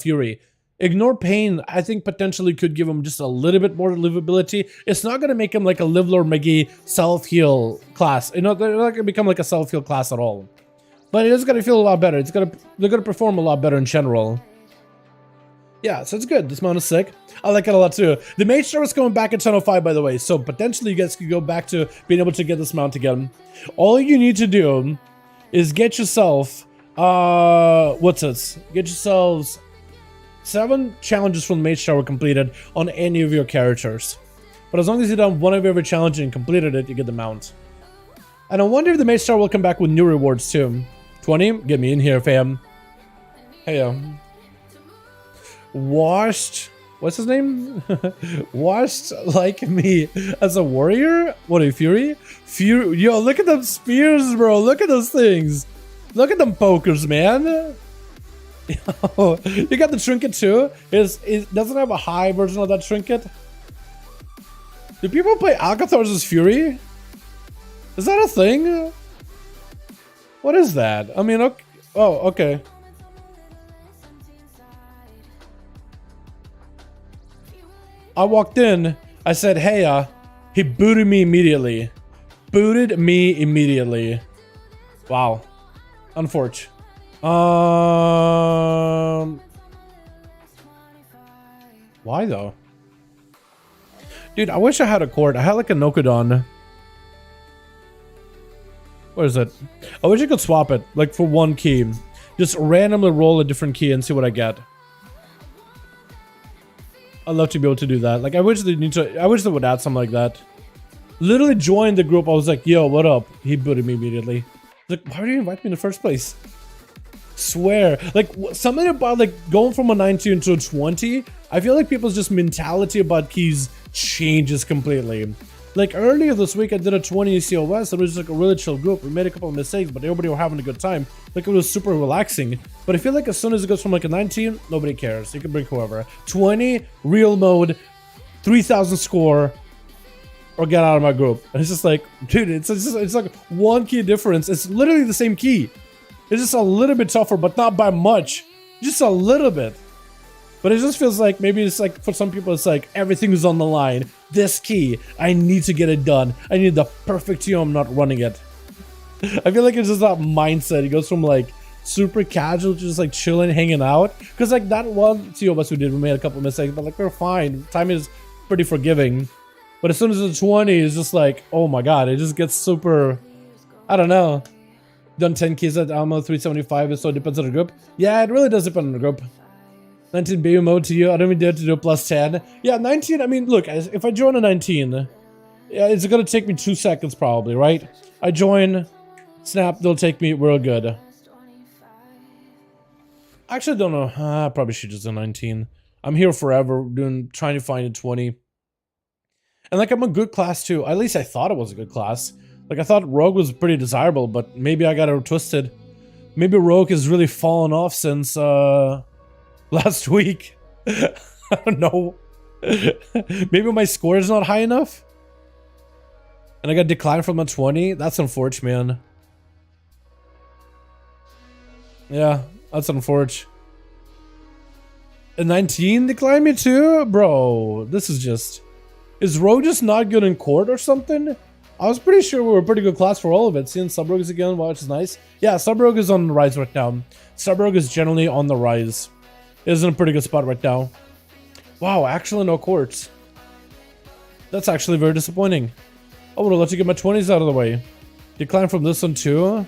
Fury. Ignore Pain, I think potentially could give him just a little bit more livability. It's not going to make him like a Live Lord McGee self-heal class. You know, they're not going to become like a self-heal class at all. But it is going to feel a lot better. They're going to perform a lot better in general. Yeah, so it's good. This mount is sick. I like it a lot too. The Mage Star is coming back in Channel 5, by the way. So potentially you guys could go back to being able to get this mount again. All you need to do is get yourself... what's this? Get yourselves 7 challenges from the Mage Tower completed on any of your characters. But as long as you've done one of every challenge and completed it, you get the mount. And I wonder if the Mage Tower will come back with new rewards too. 20? Get me in here, fam. Hey, Washed... What's his name? Washed like me as a warrior? What are you, Fury? Fury... Yo, look at them spears, bro. Look at those things. Look at them pokers, man. Yo, you got the trinket too? It doesn't have a high version of that trinket. Do people play Alcatraz as Fury? Is that a thing? What is that? I mean, okay. Oh, okay. I walked in, I said, hey, he booted me immediately. Booted me immediately. Wow. Unfortunate. Why though? Dude, I wish I had a court. I had like a Nokudon. What is it? I wish I could swap it, like for one key. Just randomly roll a different key and see what I get. I'd love to be able to do that. Like, I wish they would add something like that. Literally joined the group. I was like, yo, what up? He booted me immediately. Like, why did you invite me in the first place? Swear. Like, something about, like, going from a 19 to a 20, I feel like people's just mentality about keys changes completely. Like, earlier this week, I did a 20 COS. It was just, like, a really chill group. We made a couple of mistakes, but everybody were having a good time. Like, it was super relaxing. But I feel like as soon as it goes from, like, a 19, nobody cares. You can bring whoever. 20, real mode, 3,000 score, or get out of my group. And it's just like, dude, it's like one key difference. It's literally the same key. It's just a little bit tougher, but not by much. Just a little bit. But it just feels like, maybe it's like, for some people, it's like, everything is on the line. This key, I need to get it done. I need the perfect key, I'm not running it. I feel like it's just that mindset. It goes from, like, super casual to just, like, chilling, hanging out. Because, like, that one COS we did, we made a couple of mistakes, but, like, we're fine. Time is pretty forgiving. But as soon as it's 20, it's just like, oh my god, it just gets super, I don't know. Done 10 keys at Almo 375, so it depends on the group. Yeah, it really does depend on the group. 19 baby mode to you. I don't even dare to do a plus 10. Yeah, 19, I mean, look, if I join a 19, yeah, it's gonna take me 2 seconds probably, right? I join, snap, they'll take me real good. I actually don't know. I probably should just do 19. I'm here forever, trying to find a 20. And, like, I'm a good class too. At least I thought it was a good class. Like, I thought Rogue was pretty desirable, but maybe I got it twisted. Maybe Rogue has really fallen off since, last week. I don't know. Maybe my score is not high enough? And I got declined from a 20? That's unfortunate, man. Yeah, that's unfortunate. A 19 declined me too? Bro, this is just... Is Rogue just not good in court or something? I was pretty sure we were a pretty good class for all of it. Seeing Subrogues again, which is nice. Yeah, Subrogue is on the rise right now. Subrogue is generally on the rise. It is in a pretty good spot right now. Wow, actually no courts. That's actually very disappointing. I would have let you get my 20s out of the way. Decline from this one too?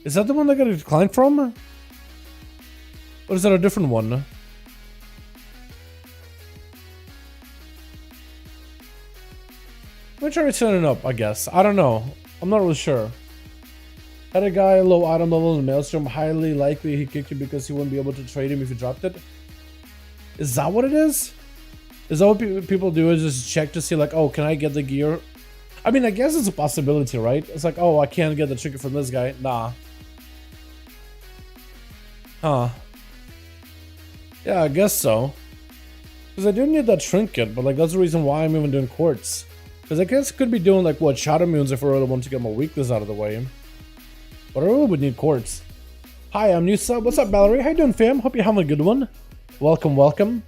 Is that the one that got a decline from? Or is that a different one? I'm gonna try to turn it up, I guess. I don't know. I'm not really sure. Had a guy low item level in Maelstrom, highly likely he kicked you because he wouldn't be able to trade him if you dropped it. Is that what it is? Is that what people do, is just check to see like, oh, can I get the gear? I mean, I guess it's a possibility, right? It's like, oh, I can't get the trinket from this guy. Nah. Huh. Yeah, I guess so. Because I do need that trinket, but like that's the reason why I'm even doing quartz. Because I guess I could be doing like what, shadow moons if I really want to get my weakness out of the way. But I really would need quartz. Hi, I'm new sub. What's up, Valerie? How you doing, fam? Hope you're having a good one. Welcome, welcome.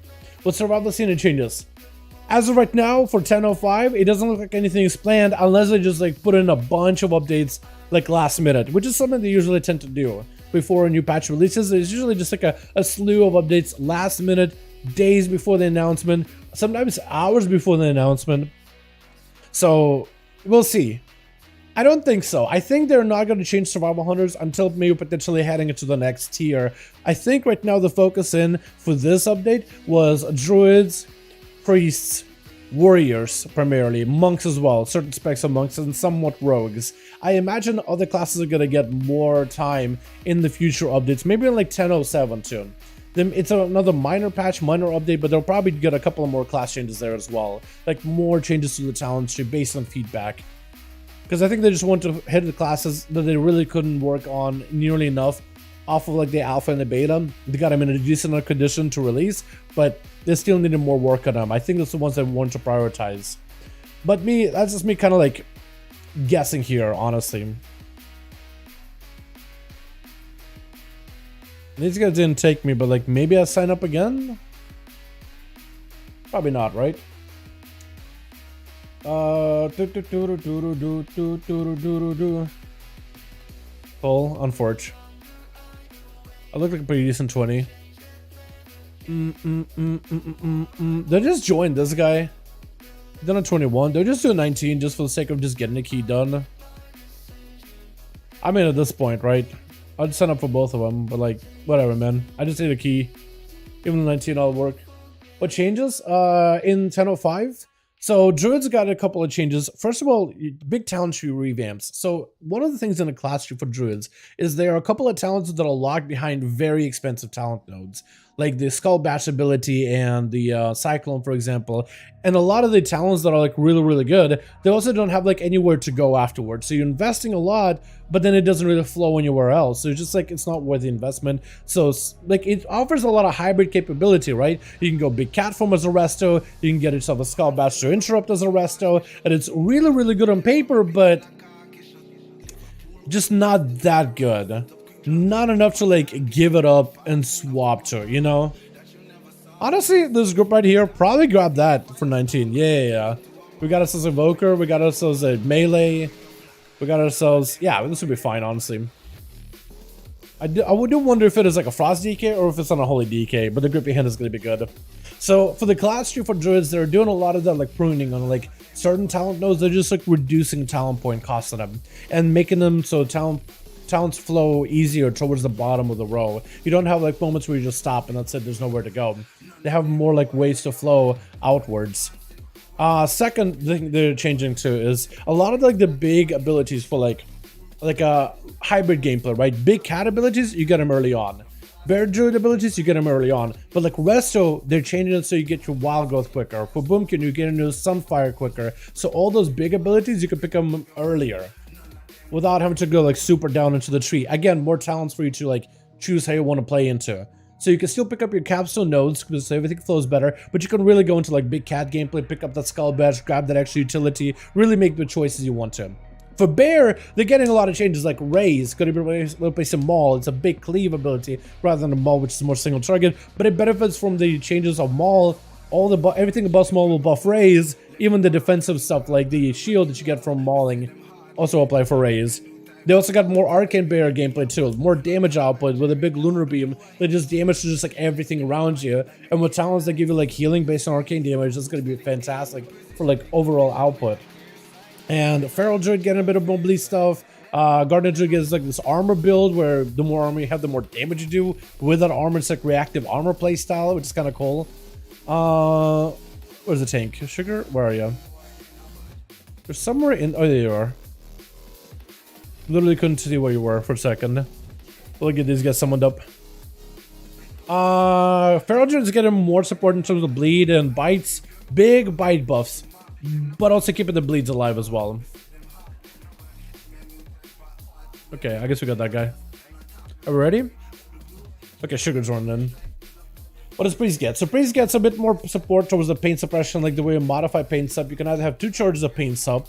Let's survive the scene and changes. As of right now, for 10.05, it doesn't look like anything is planned unless they just like put in a bunch of updates like last minute, which is something they usually tend to do before a new patch releases. It's usually just like a slew of updates last minute, days before the announcement, sometimes hours before the announcement. So we'll see. I don't think so. I think they're not going to change survival hunters until maybe potentially heading into the next tier. I think right now the focus in for this update was druids, priests, warriors primarily, monks as well, certain specs of monks, and somewhat rogues. I imagine other classes are going to get more time in the future updates, maybe in like 10.07 soon. Then it's another minor patch, minor update, but they'll probably get a couple of more class changes there as well, like more changes to the talent tree based on feedback. Because I think they just want to hit the classes that they really couldn't work on nearly enough off of like the alpha and the beta. They got them in a decent enough condition to release, but they still needed more work on them. I think that's the ones they want to prioritize. But that's just me kind of like guessing here, honestly. These guys didn't take me, but like maybe I sign up again? Probably not, right? Full, unfortunate. I look like a pretty decent 20. They just joined this guy. Done a 21. They're just doing 19 just for the sake of just getting the key done. I mean, at this point, right? I'd sign up for both of them, but like, whatever, man. I just need a key. Even the 19 will work. What changes? In 10.05? So Druids got a couple of changes. First of all, big talent tree revamps. So one of the things in a class tree for Druids is there are a couple of talents that are locked behind very expensive talent nodes, like the Skull Bash ability and the Cyclone, for example. And a lot of the talents that are like really, really good, they also don't have like anywhere to go afterwards. So you're investing a lot, but then it doesn't really flow anywhere else. So it's just like, it's not worth the investment. So like it offers a lot of hybrid capability, right? You can go Big Cat Form as a resto, you can get yourself a Skull Bash to Interrupt as a resto, and it's really, really good on paper, but just not that good. Not enough to like give it up and swap to, you know? Honestly, this group right here, probably grab that for 19. Yeah. We got ourselves a Evoker, we got ourselves a Melee, we got ourselves, yeah, this would be fine, honestly. I do wonder if it is like a Frost DK or if it's on a Holy DK, but the grippy hand is going to be good. So for the class tree for Druids, they're doing a lot of that like pruning on like certain talent nodes. They're just like reducing talent point costs on them and making them so talents flow easier towards the bottom of the row. You don't have like moments where you just stop and that's it, there's nowhere to go. They have more like ways to flow outwards. Second thing they're changing to is a lot of like the big abilities for like a hybrid gameplay, right? Big cat abilities, you get them early on. Bear Druid abilities, you get them early on. But like Resto, they're changing it so you get your wild growth quicker. For Boomkin, you get into Sunfire quicker. So all those big abilities, you can pick them earlier without having to go like super down into the tree. Again, more talents for you to like choose how you want to play into. So you can still pick up your capstone nodes because everything flows better, but you can really go into like big cat gameplay, pick up that skull badge, grab that extra utility, really make the choices you want to. For Bear, they're getting a lot of changes like Raise, going to be replacing Maul. It's a big cleave ability rather than a Maul, which is more single target, but it benefits from the changes of Maul. Everything above Maul will buff Raise, even the defensive stuff like the shield that you get from mauling also apply for Raise. They also got more Arcane Bear gameplay too, more damage output with a big Lunar Beam that just damages just like everything around you. And with talents that give you like healing based on arcane damage, that's going to be fantastic for like overall output. And Feral Druid getting a bit of mobility stuff. Guardian Druid gets like this armor build where the more armor you have, the more damage you do. With that armor, it's like reactive armor playstyle, which is kind of cool. Where's the tank? Sugar? Where are you? There's somewhere in... Oh, there you are. Literally couldn't see where you were for a second. Look at these guys summoned up. Feral Druid is getting more support in terms of bleed and bites. Big bite buffs. But also keeping the bleeds alive as well. Okay, I guess we got that guy. Are we ready? Okay, Sugar's running in. What does Priest get? So Priest gets a bit more support towards the pain suppression, like the way you modify pain sup. You can either have 2 charges of pain sup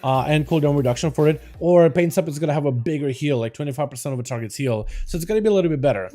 and cooldown reduction for it, or pain sup is going to have a bigger heal, like 25% of a target's heal. So it's going to be a little bit better.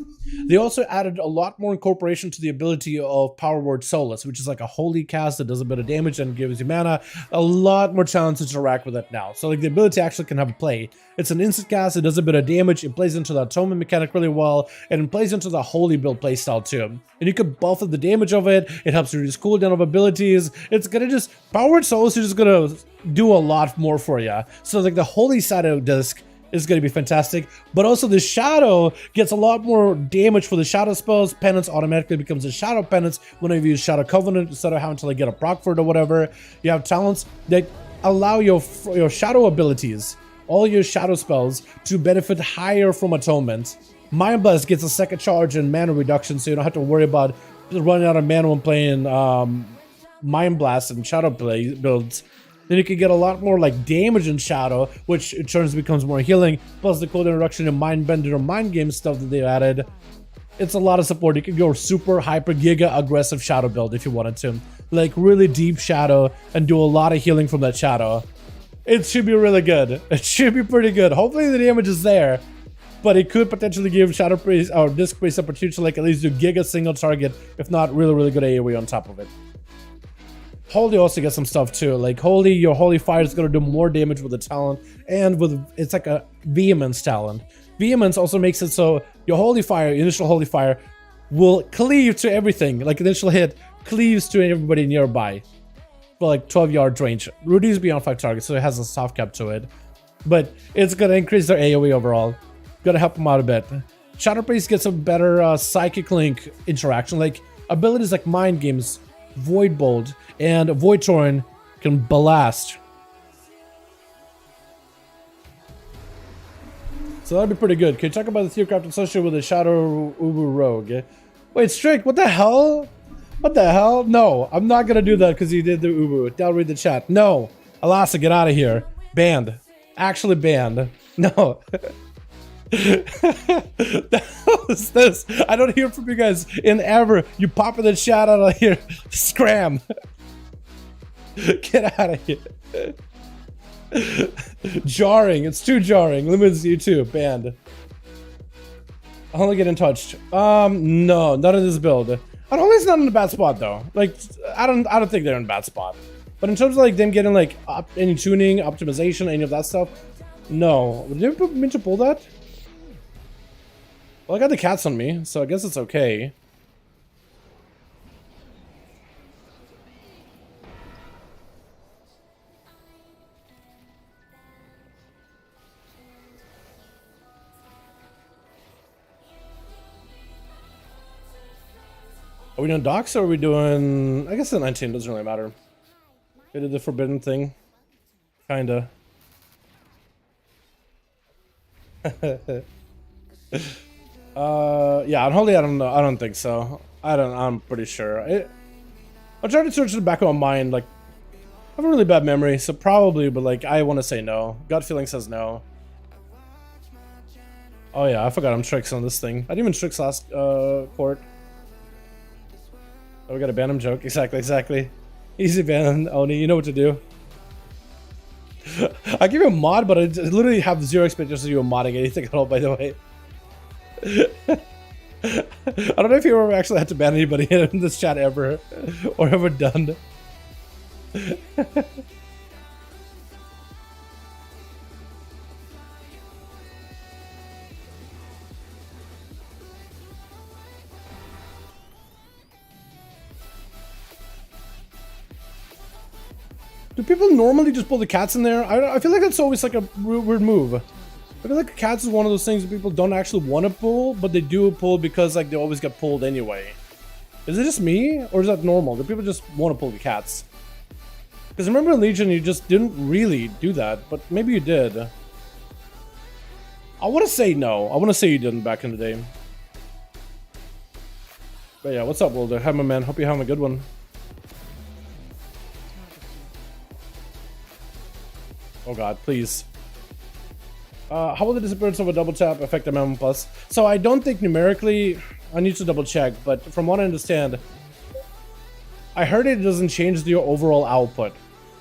They also added a lot more incorporation to the ability of Power Word Solace, which is like a holy cast that does a bit of damage and gives you mana. A lot more challenge to interact with it now. So like the ability actually can have a play. It's an instant cast, it does a bit of damage, it plays into the atonement mechanic really well, and it plays into the holy build playstyle too. And you can buff up the damage of it, it helps reduce cooldown of abilities. It's gonna just, Power Word Solace is just gonna do a lot more for you. So like the holy side of disc is going to be fantastic, but also the shadow gets a lot more damage for the shadow spells. Penance automatically becomes a shadow penance whenever you use Shadow Covenant instead of having to like get a proc for it or whatever. You have talents that allow your shadow abilities, all your shadow spells, to benefit higher from atonement. Mind Blast gets a second charge and mana reduction, so you don't have to worry about running out of mana when playing Mind Blast and Shadow play builds. Then you can get a lot more like damage in Shadow, which in turn becomes more healing, plus the cooldown reduction in Mind Bender or Mind Game stuff that they added. It's a lot of support. You can go super hyper giga aggressive Shadow build if you wanted to. Like really deep Shadow and do a lot of healing from that Shadow. It should be really good. It should be pretty good. Hopefully the damage is there, but it could potentially give Shadow Priest or Disc Priest opportunity to like at least do giga single target, if not really good AoE on top of it. Holy also gets some stuff too. Like Holy, your Holy Fire is going to do more damage with the talent, and with it's like a Vehemence talent. Vehemence also makes it so your Holy Fire, initial Holy Fire, will cleave to everything. Like initial hit cleaves to everybody nearby for like 12-yard range. Rudy's beyond 5 targets, so it has a soft cap to it, but it's going to increase their AoE overall. Gonna help them out a bit. Shadow Priest gets a better Psychic Link interaction, like abilities like Mind Games, Void Bolt, and Void Torrent can blast. So that'd be pretty good. Can you talk about the Theocraft associated with the Shadow Ubu Rogue? Wait, Strict, what the hell? What the hell? No, I'm not gonna do that because you did the Ubu. I'll read the chat. No, Alasa, get out of here. Banned. Actually banned. No. The hell is this? I don't hear from you guys in ever. You pop in the chat out of here. Scram. Get out of here. Jarring. It's too jarring. Limits YouTube. Banned. I'll only get in touch. No, none of this build. Unholy's not in a bad spot though. Like I don't think they're in a bad spot. But in terms of like them getting like any tuning, optimization, any of that stuff, no. Did you mean to pull that? Well, I got the cats on me, so I guess it's okay. Are we doing docs or are we doing... I guess the 19 doesn't really matter. We did the forbidden thing. Kinda. Yeah, Unholy, I don't know. I don't think so. I'm pretty sure. I'm trying to search in the back of my mind. Like, I have a really bad memory, so probably, but like, I want to say no. Gut feeling says no. Oh yeah, I forgot I'm Tricks on this thing. I didn't even Tricks last court. Oh, we got a ban him joke. Exactly. Easy ban, Oni. You know what to do. I give you a mod, but I literally have zero expectations of you modding anything at all, by the way. I don't know if you ever actually had to ban anybody in this chat ever, or ever done. Do people normally just pull the cats in there? I feel like that's always like a weird move. I feel like cats is one of those things that people don't actually want to pull, but they do pull because like they always get pulled anyway. Is it just me, or is that normal? Do people just want to pull the cats? Because remember in Legion you just didn't really do that, but maybe you did. I want to say no. I want to say you didn't back in the day. But yeah, what's up, Wilder? Hi, my man. Hope you're having a good one. Oh god, please. How will the disappearance of a double tap affect MM plus? So I don't think numerically, I need to double check, but from what I understand, I heard it doesn't change the overall output.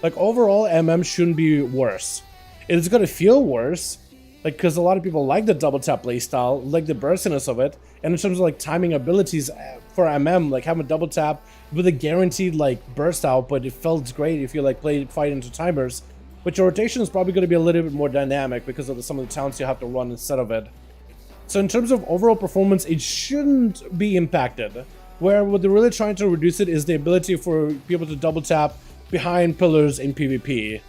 Like overall MM shouldn't be worse. It's gonna feel worse, like because a lot of people like the double tap playstyle, like the burstiness of it, and in terms of like timing abilities for MM, like having a double tap with a guaranteed like burst output, it felt great if you like fight into timers. But your rotation is probably going to be a little bit more dynamic because of some of the talents you have to run instead of it. So in terms of overall performance, it shouldn't be impacted. Where what they're really trying to reduce it is the ability for people to double tap behind pillars in PvP.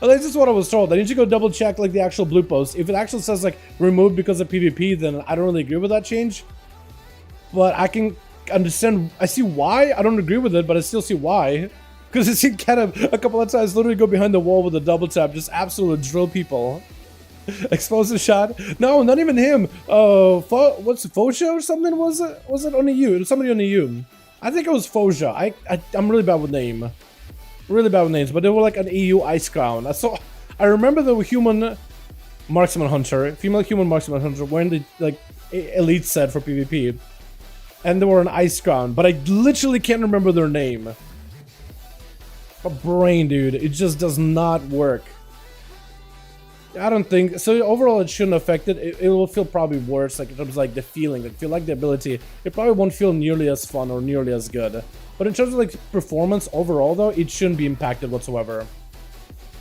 At least that's what I was told. I need to go double check like the actual blue post. If it actually says like removed because of PvP, then I don't really agree with that change. But I can understand, I see why. I don't agree with it, but I still see why. Because I've seen kind of a couple of times literally go behind the wall with a double tap, just absolutely drill people. Explosive shot? No, not even him. What's Foja or something? Was it on the U? It was somebody on the U. I think it was Foja. I'm really bad with name. Really bad with names, but they were like an EU ice crown. I remember the human marksman hunter, female human marksman hunter, wearing the like elite set for PvP, and they were an ice crown. But I literally can't remember their name. A brain, dude, it just does not work. I don't think so. Overall, it shouldn't affect it. It will feel probably worse, like in terms of like the feeling. Like if you like the ability, it probably won't feel nearly as fun or nearly as good. But in terms of like performance overall, though, it shouldn't be impacted whatsoever.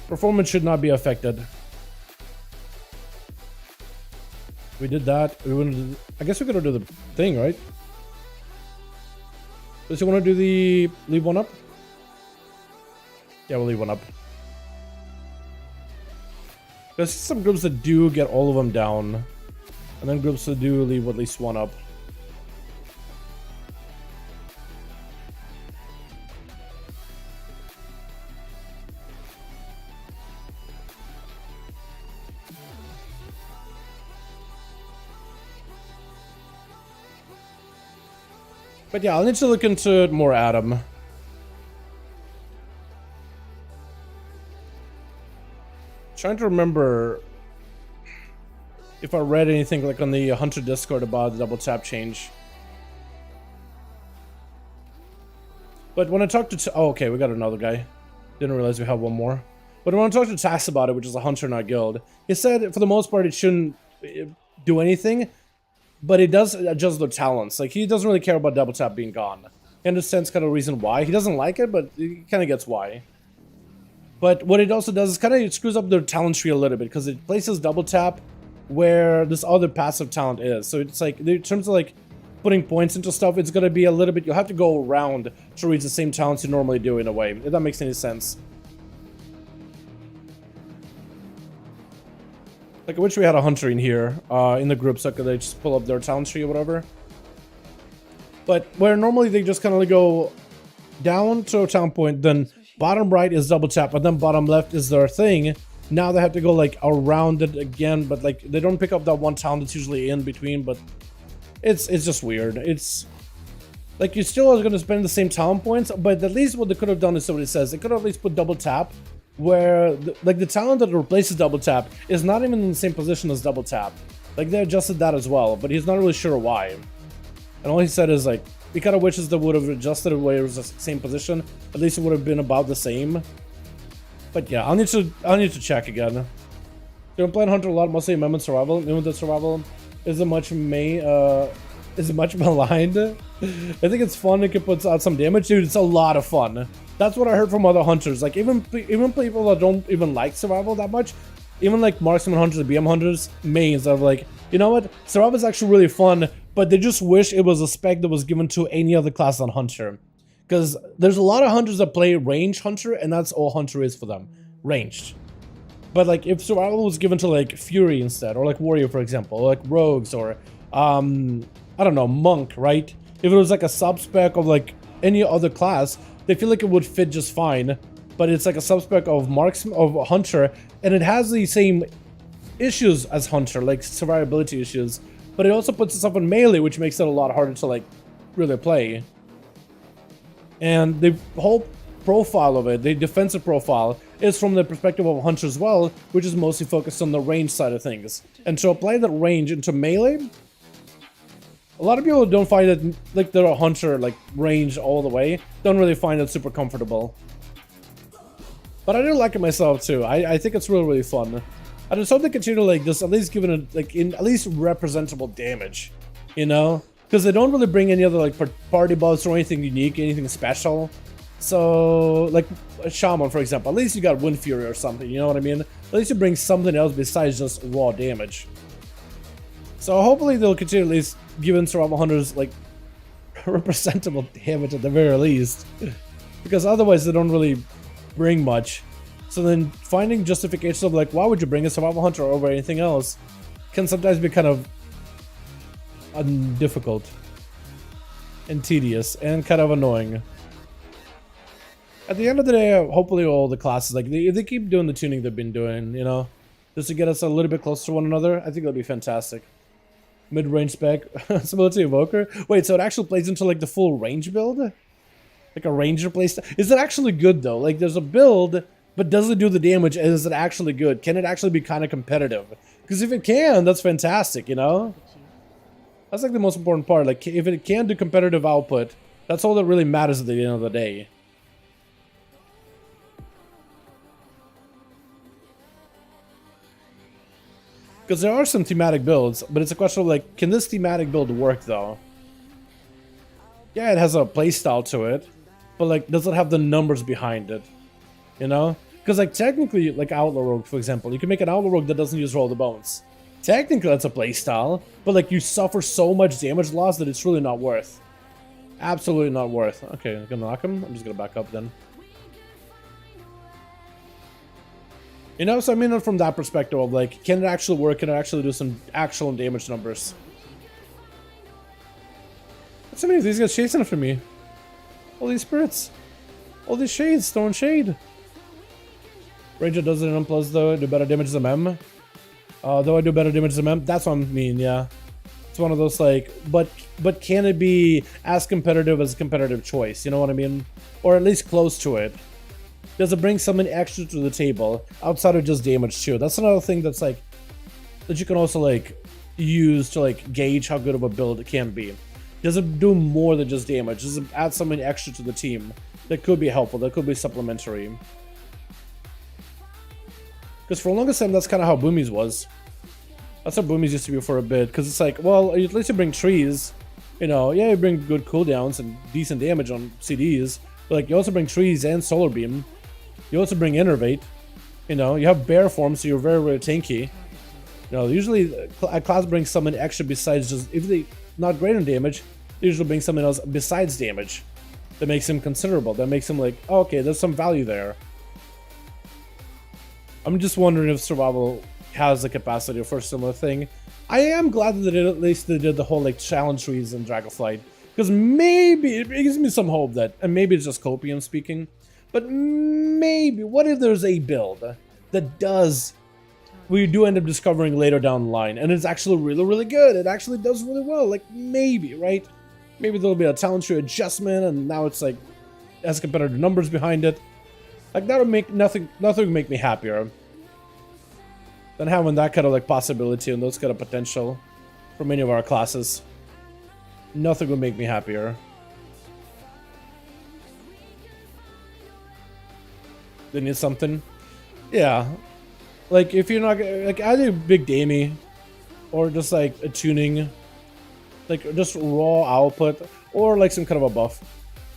Performance should not be affected. We did that. I guess we're gonna do the thing, right? Does you want to do the leave one up? Yeah, we'll leave one up. There's some groups that do get all of them down, and then groups that do leave at least one up. But yeah, I'll need to look into it more, Adam. Trying to remember if I read anything like on the Hunter Discord about the double tap change. But when I talked to oh, okay, we got another guy. Didn't realize we have one more. But when I talked to Tass about it, which is a hunter in our guild, he said for the most part it shouldn't do anything, but it does adjust their talents. Like he doesn't really care about double tap being gone. He understands kind of reason why. He doesn't like it, but he kind of gets why. But what it also does is kind of screws up their talent tree a little bit because it places double tap where this other passive talent is. So it's like in terms of like putting points into stuff, it's gonna be a little bit. You'll have to go around to reach the same talents you normally do in a way. If that makes any sense. Like I wish we had a hunter in here in the group so could they just pull up their talent tree or whatever. But where normally they just kind of go down to a talent point, then bottom right is double tap, and then bottom left is their thing. Now they have to go like around it again, but like they don't pick up that one talent that's usually in between. But it's just weird. It's like you still are going to spend the same talent points, but at least what they could have done is what it says. They could have at least put double tap, where like the talent that replaces double tap is not even in the same position as double tap. Like they adjusted that as well, but he's not really sure why. And all he said is like, he kind of wishes they would have adjusted it where it was the same position. At least it would have been about the same. But yeah, I'll need to check again. I'm playing Hunter a lot, mostly Amendment Survival. Even the survival isn't much maligned. I think it's fun. It can put out some damage, dude. It's a lot of fun. That's what I heard from other hunters. Like even people that don't even like survival that much, even like marksman hunters, BM hunters, mains are like, you know what? Survival is actually really fun, but they just wish it was a spec that was given to any other class than hunter. Because there's a lot of hunters that play range hunter, and that's all hunter is for them, ranged. But like if survival was given to like fury instead, or like warrior for example, or like rogues, or I don't know, monk, right? If it was like a sub-spec of like any other class, they feel like it would fit just fine. But it's like a sub-spec of marksman, of hunter, and it has the same issues as hunter, like survivability issues, but it also puts itself in melee, which makes it a lot harder to like really play. And the whole profile of it, the defensive profile, is from the perspective of a hunter as well, which is mostly focused on the range side of things. And to apply that range into melee, a lot of people don't find it, like they're a hunter, like range all the way, don't really find it super comfortable. But I do like it myself too. I think it's really, really fun. I just hope they continue to like just at least give it a, like in at least representable damage, you know? Because they don't really bring any other like party buffs or anything unique, anything special. So like a shaman, for example, at least you got Wind Fury or something, you know what I mean? At least you bring something else besides just raw damage. So hopefully they'll continue at least giving survival hunters like representable damage at the very least. Because otherwise they don't really bring much. So then finding justifications of like, why would you bring a survival hunter over anything else can sometimes be kind of difficult and tedious and kind of annoying. At the end of the day, hopefully all the classes, like if they keep doing the tuning they've been doing, you know, just to get us a little bit closer to one another, I think that'll be fantastic. Mid-range spec, Civility Evoker. Wait, so it actually plays into like the full range build? Like a ranger playstyle? Is it actually good though? Like there's a build, but does it do the damage? Is it actually good? Can it actually be kind of competitive? Because if it can, that's fantastic, you know? That's like the most important part. Like if it can do competitive output, that's all that really matters at the end of the day. Because there are some thematic builds, but it's a question of like, can this thematic build work though? Yeah, it has a playstyle to it, but like, does it have the numbers behind it? You know? Because like technically, like Outlaw Rogue, for example, you can make an Outlaw Rogue that doesn't use Roll the Bones. Technically, that's a playstyle, but like you suffer so much damage loss that it's really not worth. Absolutely not worth. Okay, I'm gonna knock him. I'm just gonna back up then. You know, so I mean from that perspective of like, can it actually work? Can it actually do some actual damage numbers? What's so many of these guys chasing after me? All these spirits. All these shades throwing shade. Ranger does it in Unplus though, do better damage than M. Though I do better damage than M, that's what I mean, yeah. It's one of those like, but can it be as competitive as a competitive choice? You know what I mean? Or at least close to it. Does it bring something extra to the table outside of just damage too? That's another thing that's like, that you can also like use to like gauge how good of a build it can be. Does it do more than just damage? Does it add something extra to the team that could be helpful, that could be supplementary? Because for the longest time, that's kind of how Boomies was. That's how Boomies used to be for a bit. Because it's like, well, at least you bring trees. You know, yeah, you bring good cooldowns and decent damage on CDs. But like, you also bring trees and Solar Beam. You also bring Innervate. You know, you have Bear Form, so you're very, very tanky. You know, usually a class brings something extra besides just, if they not great on damage, they usually bring something else besides damage. That makes him considerable. That makes him like, oh, okay, there's some value there. I'm just wondering if Survival has the capacity for a similar thing. I am glad that at least they did the whole like challenge trees in Dragonflight. Because maybe, it gives me some hope that, and maybe it's just Copium speaking, but maybe, what if there's a build that does, we do end up discovering later down the line, and it's actually really, really good. It actually does really well, like maybe, right? Maybe there'll be a talent tree adjustment, and now it's like, has competitive numbers behind it. Like that would make nothing would make me happier than having that kind of like possibility and those kind of potential for many of our classes. Nothing would make me happier. They need something. Yeah. Like if you're not like either big damey or just like a tuning, like just raw output, or like some kind of a buff.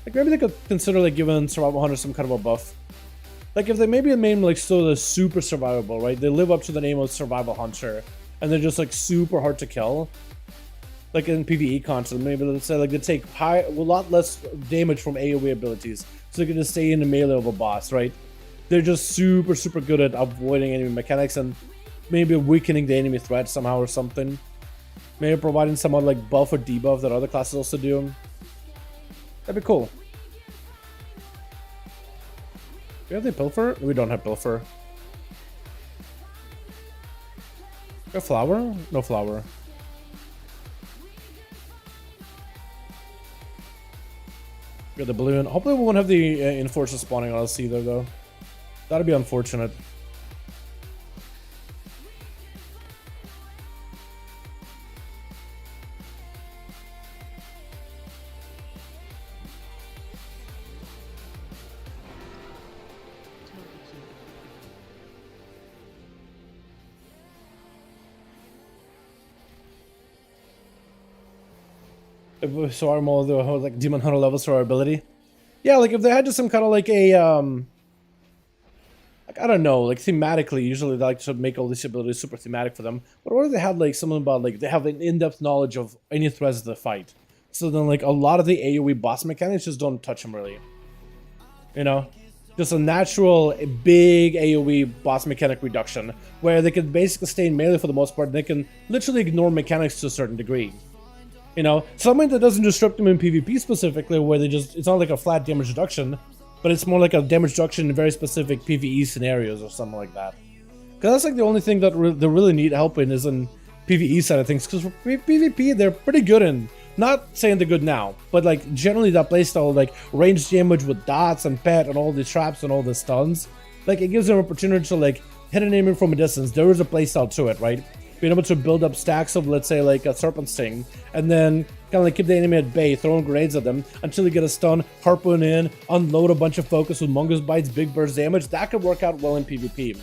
Like maybe they could consider like giving Survival Hunter some kind of a buff. Like if they maybe made them like still the super survivable, right? They live up to the name of Survival Hunter, and they're just like super hard to kill. Like in PVE content, maybe let's say like they take a lot less damage from AoE abilities, so they can just stay in the melee of a boss, right? They're just super, super good at avoiding enemy mechanics and maybe weakening the enemy threat somehow or something. Maybe providing somewhat like buff or debuff that other classes also do. That'd be cool. Do we have the Pilfer? We don't have Pilfer. A flower? No flower. Got the balloon. Hopefully we won't have the enforcer spawning on us either, though. That'd be unfortunate. So our more the like demon hunter levels for our ability. Yeah, like if they had just some kind of like a like I don't know, like thematically, usually they like to make all these abilities super thematic for them. But what if they had like something about like they have an in-depth knowledge of any threats of the fight? So then like a lot of the AoE boss mechanics just don't touch them really. You know? Just a natural big AoE boss mechanic reduction where they can basically stay in melee for the most part and they can literally ignore mechanics to a certain degree. You know, something that doesn't disrupt them in PvP specifically, where they just, it's not like a flat damage reduction, but it's more like a damage reduction in very specific PvE scenarios or something like that. Because that's like the only thing that they really need help in is in PvE side of things. Because for PvP, they're pretty good in, not saying they're good now, but like generally that playstyle, like range damage with dots and pet and all the traps and all the stuns, like it gives them an opportunity to like hit an enemy from a distance. There is a playstyle to it, right? Being able to build up stacks of, let's say, like a serpent sting, and then kind of like keep the enemy at bay, throwing grenades at them until you get a stun, harpoon in, unload a bunch of focus with mongoose bites, big burst damage. That could work out well in PvP.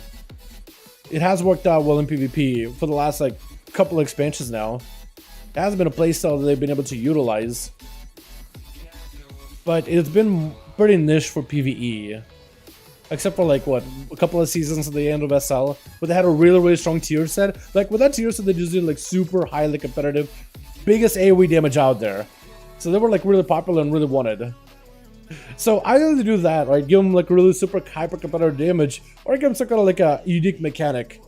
It has worked out well in PvP for the last like couple expansions now. It has been a playstyle that they've been able to utilize, but it's been pretty niche for PvE. Except for like what, a couple of seasons at the end of SL, where they had a really strong tier set. Like with that tier set, they just did like super highly competitive, biggest AoE damage out there. So they were like really popular and really wanted. So either they do that, right? Give them like really super hyper competitive damage, or give them some kind of like a unique mechanic.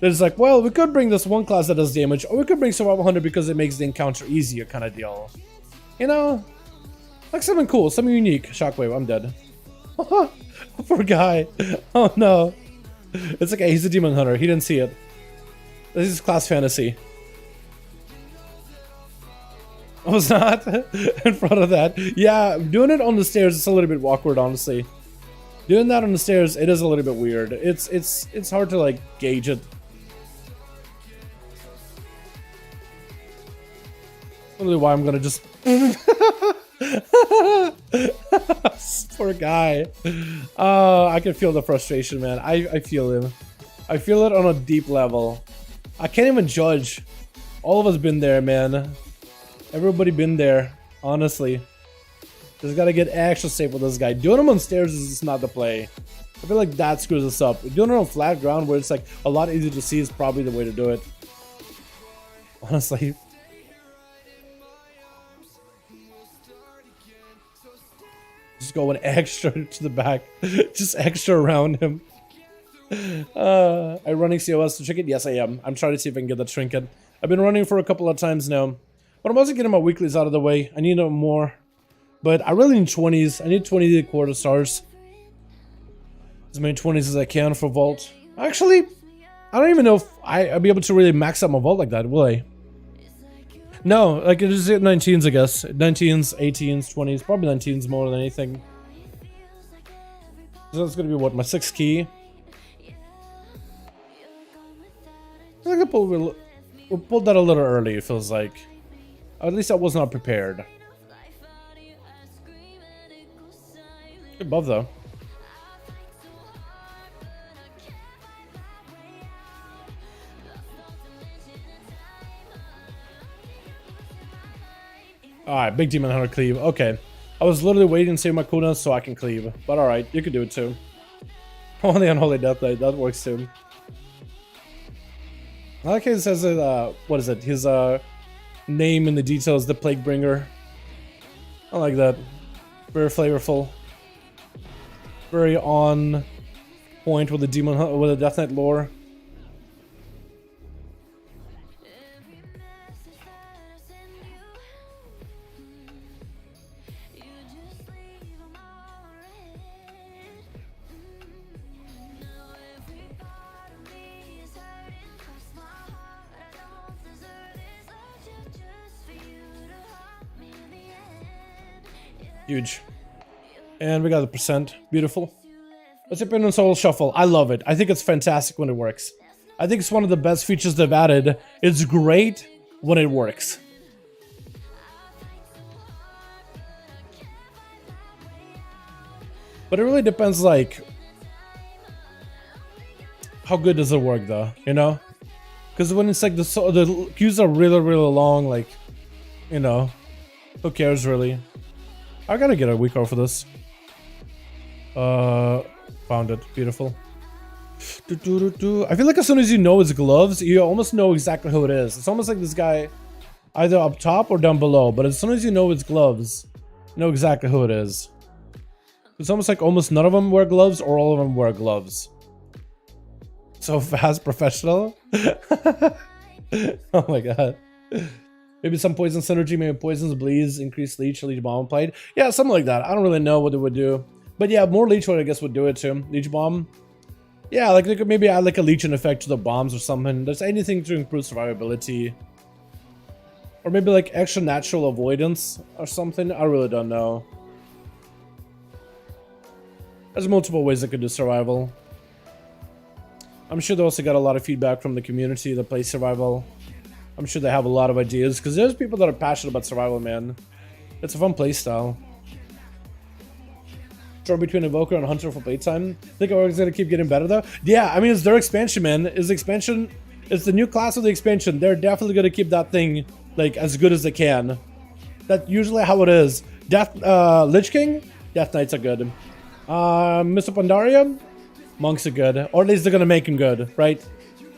It's like, well, we could bring this one class that does damage, or we could bring Survival Hunter because it makes the encounter easier, kind of deal. You know, like something cool, something unique. Shockwave, I'm dead. Poor guy. Oh no. It's okay, he's a demon hunter. He didn't see it. This is class fantasy. I was not in front of that. Yeah, doing it on the stairs is a little bit awkward, honestly. Doing that on the stairs, it is a little bit weird. It's hard to like gauge it. Literally why I'm gonna just poor guy. I can feel the frustration, man. I feel him. I feel it on a deep level. I can't even judge. All of us been there, man. Everybody been there, honestly. Just gotta get extra safe with this guy. Doing him on stairs is just not the play. I feel like that screws us up. Doing it on flat ground where it's like a lot easier to see is probably the way to do it. Honestly. Just going extra to the back. Just extra around him. Are you running COS to trinket? Yes, I am. I'm trying to see if I can get that trinket. I've been running for a couple of times now. But I'm also getting my weeklies out of the way. I need no more. But I really need 20s. I need 20 quarter stars. As many 20s as I can for Vault. Actually, I don't even know if I'll be able to really max out my Vault like that, will I? No, like it is 19s, I guess. 19s, 18s, 20s, probably 19s more than anything. So that's gonna be what, my 6th key? I think we pulled that a little early, it feels like. Or at least I was not prepared. Good buff though. Alright, big demon hunter cleave. Okay. I was literally waiting to save my cooldowns so I can cleave. But alright, you can do it too. Only Unholy Death Knight, that works too. I like how it says it, what is it? His name in the details, the Plague Bringer. I like that. Very flavorful. Very on point with the demon with the Death Knight lore. Huge. And we got the percent. Beautiful. Let's open on Soul Shuffle. I love it. I think it's fantastic when it works. I think it's one of the best features they've added. It's great when it works. But it really depends, like, how good does it work, though, you know? Because when it's like the queues are really, really long, like, you know, who cares, really? I gotta get a weak card for this. Found it. Beautiful. I feel like as soon as you know it's gloves, you almost know exactly who it is. It's almost like this guy either up top or down below, but as soon as you know it's gloves, you know exactly who it is. It's almost like almost none of them wear gloves or all of them wear gloves. So fast, professional. Oh my god. Maybe some poison synergy, maybe poisons, bleeds, increased leech bomb played. Yeah, something like that. I don't really know what it would do. But yeah, more leech I guess would do it too. Leech bomb. Yeah, like they could maybe add like a leeching effect to the bombs or something. There's anything to improve survivability. Or maybe like extra natural avoidance or something. I really don't know. There's multiple ways they could do survival. I'm sure they also got a lot of feedback from the community that plays survival. I'm sure they have a lot of ideas because there's people that are passionate about survival, man. It's a fun playstyle. Draw between Evoker and Hunter for playtime. Think it's gonna keep getting better though? Yeah, I mean it's their expansion, man. It's the new class of the expansion. They're definitely gonna keep that thing like as good as they can. That's usually how it is. Lich King, Death Knights are good. Mr. Pandaria, monks are good, or at least they're gonna make him good, right?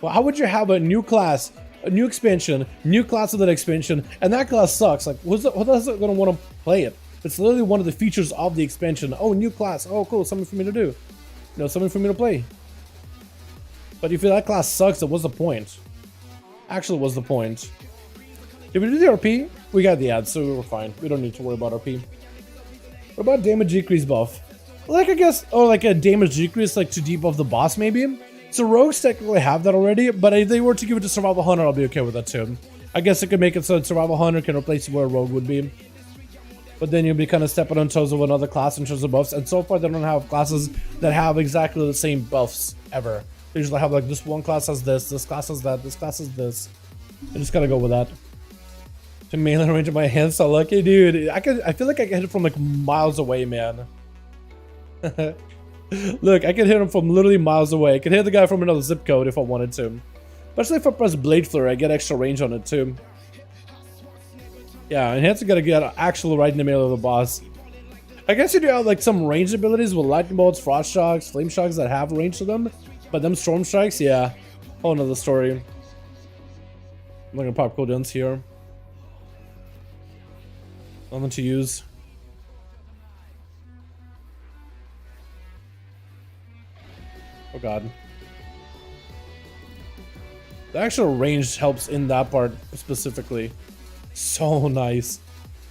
Well, how would you have a new class, a new expansion, new class of that expansion, and that class sucks? Like, who's gonna want to play it? It's literally one of the features of the expansion. Oh, new class. Oh, cool, something for me to do. You know, something for me to play. But if that class sucks, then what's the point? Actually, what's the point? Did we do the RP? We got the ads, so we were fine. We don't need to worry about RP. What about damage decrease buff? Like, I guess, or like a damage decrease, like to debuff the boss, maybe? So rogues technically have that already, but if they were to give it to Survival Hunter, I'll be okay with that too. I guess it could make it so that Survival Hunter can replace where a rogue would be. But then you'll be kind of stepping on toes of another class in terms of buffs, and so far they don't have classes that have exactly the same buffs ever. They usually have like this one class has this class has that, this class has this. I just gotta go with that. To melee range of my hands, so lucky, dude. I feel like I can hit it from like miles away, man. Look, I can hit him from literally miles away. I can hit the guy from another zip code if I wanted to. Especially if I press Blade Flurry, I get extra range on it too. Yeah, and Hands gotta get actual right in the middle of the boss. I guess you do have like some ranged abilities with lightning bolts, frost shocks, flame shocks that have range to them. But them storm strikes, yeah. Whole another story. I'm gonna pop cooldowns here. Nothing to use. Oh god. The actual range helps in that part specifically. So nice.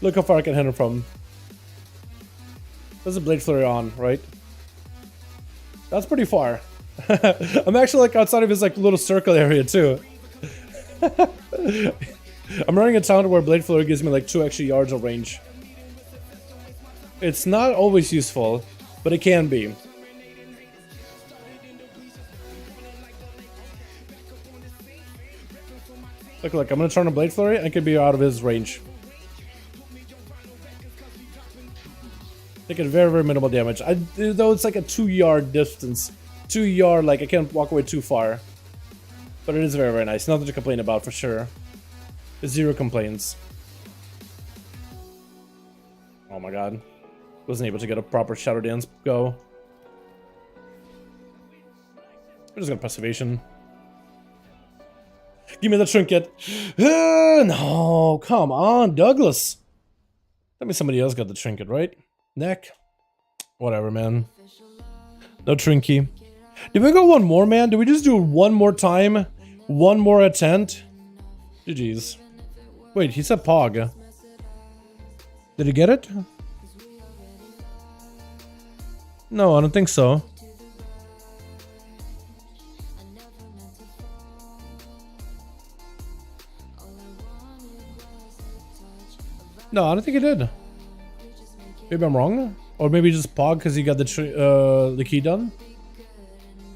Look how far I can hit him from. There's a Blade Flurry on, right? That's pretty far. I'm actually like outside of his like little circle area too. I'm running a town where Blade Flurry gives me like 2 extra yards of range. It's not always useful, but it can be. Look, I'm gonna turn a Blade Flurry, I could be out of his range. Taking very, very minimal damage. Though it's like a 2-yard distance. 2 yard, like I can't walk away too far. But it is very, very nice. Nothing to complain about for sure. 0 complaints. Oh my god. Wasn't able to get a proper Shadow Dance go. We're just gonna press evasion. Give me the trinket. No, come on, Douglas. That means somebody else got the trinket, right? Neck. Whatever, man. No trinky. Did we go one more, man? Did we just do one more time? One more attempt? GG's. Wait, he said Pog. Did he get it? No, I don't think so. No, I don't think he did. Maybe I'm wrong, or maybe just pog because you got the key done.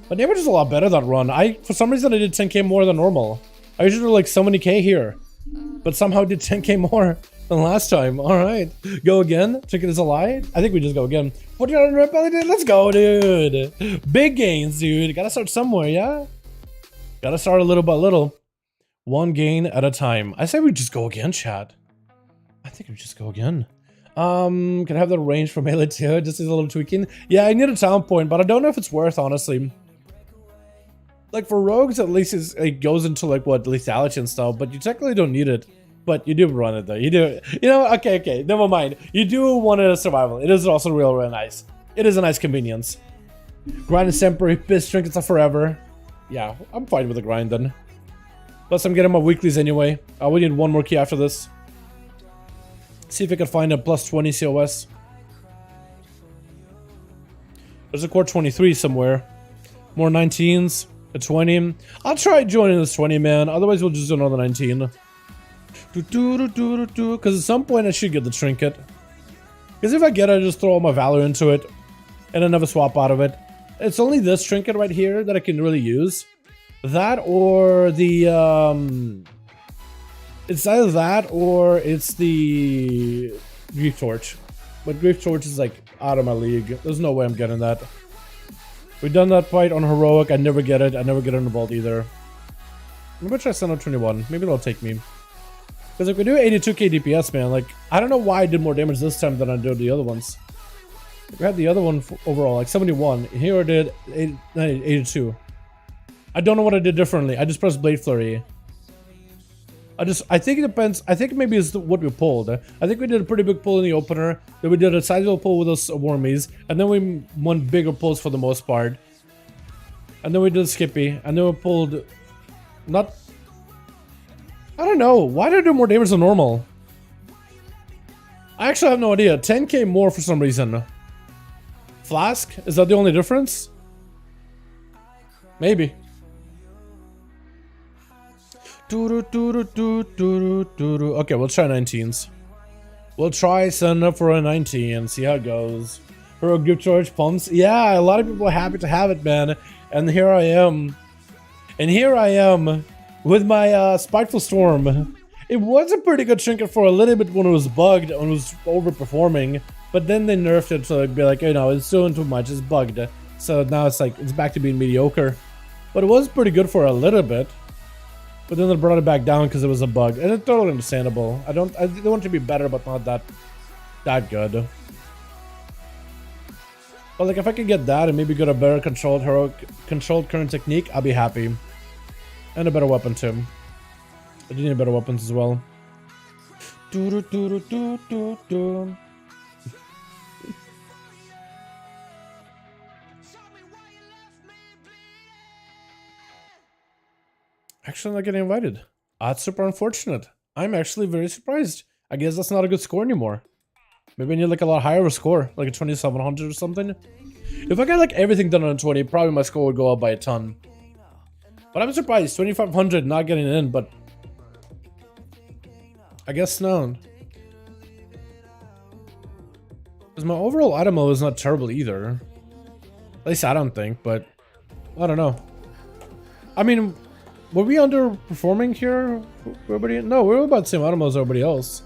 But damage is a lot better that run. For some reason I did 10k more than normal. I usually do like so many k here, but somehow did 10k more than last time. All right, go again. Chicken is a lie. I think we just go again. What you on Rebellion? Let's go, dude. Big gains, dude. Gotta start somewhere, yeah. Gotta start a little by little. One gain at a time. I say we just go again, chat. I think we just go again. Can I have the range for melee too? Just as a little tweaking. Yeah, I need a town point, but I don't know if it's worth, honestly. Like for rogues, at least it goes into like what lethality and stuff, but you technically don't need it. But you do run it though. You do, you know. Okay, never mind. You do want it as survival. It is also real nice. It is a nice convenience. Grind is temporary. Piss trinkets are forever. Yeah, I'm fine with the grind then. Plus, I'm getting my weeklies anyway. We need one more key after this. See if I can find a plus 20 COS. There's a core 23 somewhere. More 19s. A 20. I'll try joining this 20, man. Otherwise, we'll just do another 19. Because at some point, I should get the trinket. Because if I get it, I just throw all my valor into it. And I never swap out of it. It's only this trinket right here that I can really use. That or the... It's either that or it's the Grief Torch. But Grief Torch is like out of my league. There's no way I'm getting that. We've done that fight on Heroic. I never get it. I never get it in the vault either. Maybe try Sun 21. Maybe it'll take me. Because if we do 82k DPS, man, like, I don't know why I did more damage this time than I did the other ones. We had the other one overall, like 71. Here I did 82. I don't know what I did differently. I just pressed Blade Flurry. I think it depends. I think maybe it's what we pulled. I think we did a pretty big pull in the opener. Then we did a sizable pull with those Wormies. And then we won bigger pulls for the most part. And then we did Skippy. And then we pulled... Not... I don't know. Why did I do more damage than normal? I actually have no idea. 10k more for some reason. Flask? Is that the only difference? Maybe. Okay, we'll try 19s. We'll try sending up for a 19, see how it goes. Hero Gift Charge pumps. Yeah, a lot of people are happy to have it, man. And here I am. And here I am with my Spiteful Storm. It was a pretty good trinket for a little bit when it was bugged and it was overperforming. But then they nerfed it to be like, you know, it's doing too much, it's bugged. So now it's like, it's back to being mediocre. But it was pretty good for a little bit. But then they brought it back down because it was a bug. And it's totally understandable. I want it to be better, but not that good. But like if I could get that and maybe get a better controlled current technique, I'll be happy. And a better weapon too. I do need better weapons as well. Actually, I'm not getting invited. That's super unfortunate. I'm actually very surprised. I guess that's not a good score anymore. Maybe I need like a lot higher of a score, like a 2700 or something. If I got like everything done on a 20, probably my score would go up by a ton. But I'm surprised, 2500 not getting in, but I guess no. Because my overall item is not terrible either. At least I don't think, but I don't know. I mean, were we underperforming here? Everybody? No, we're about the same item as everybody else.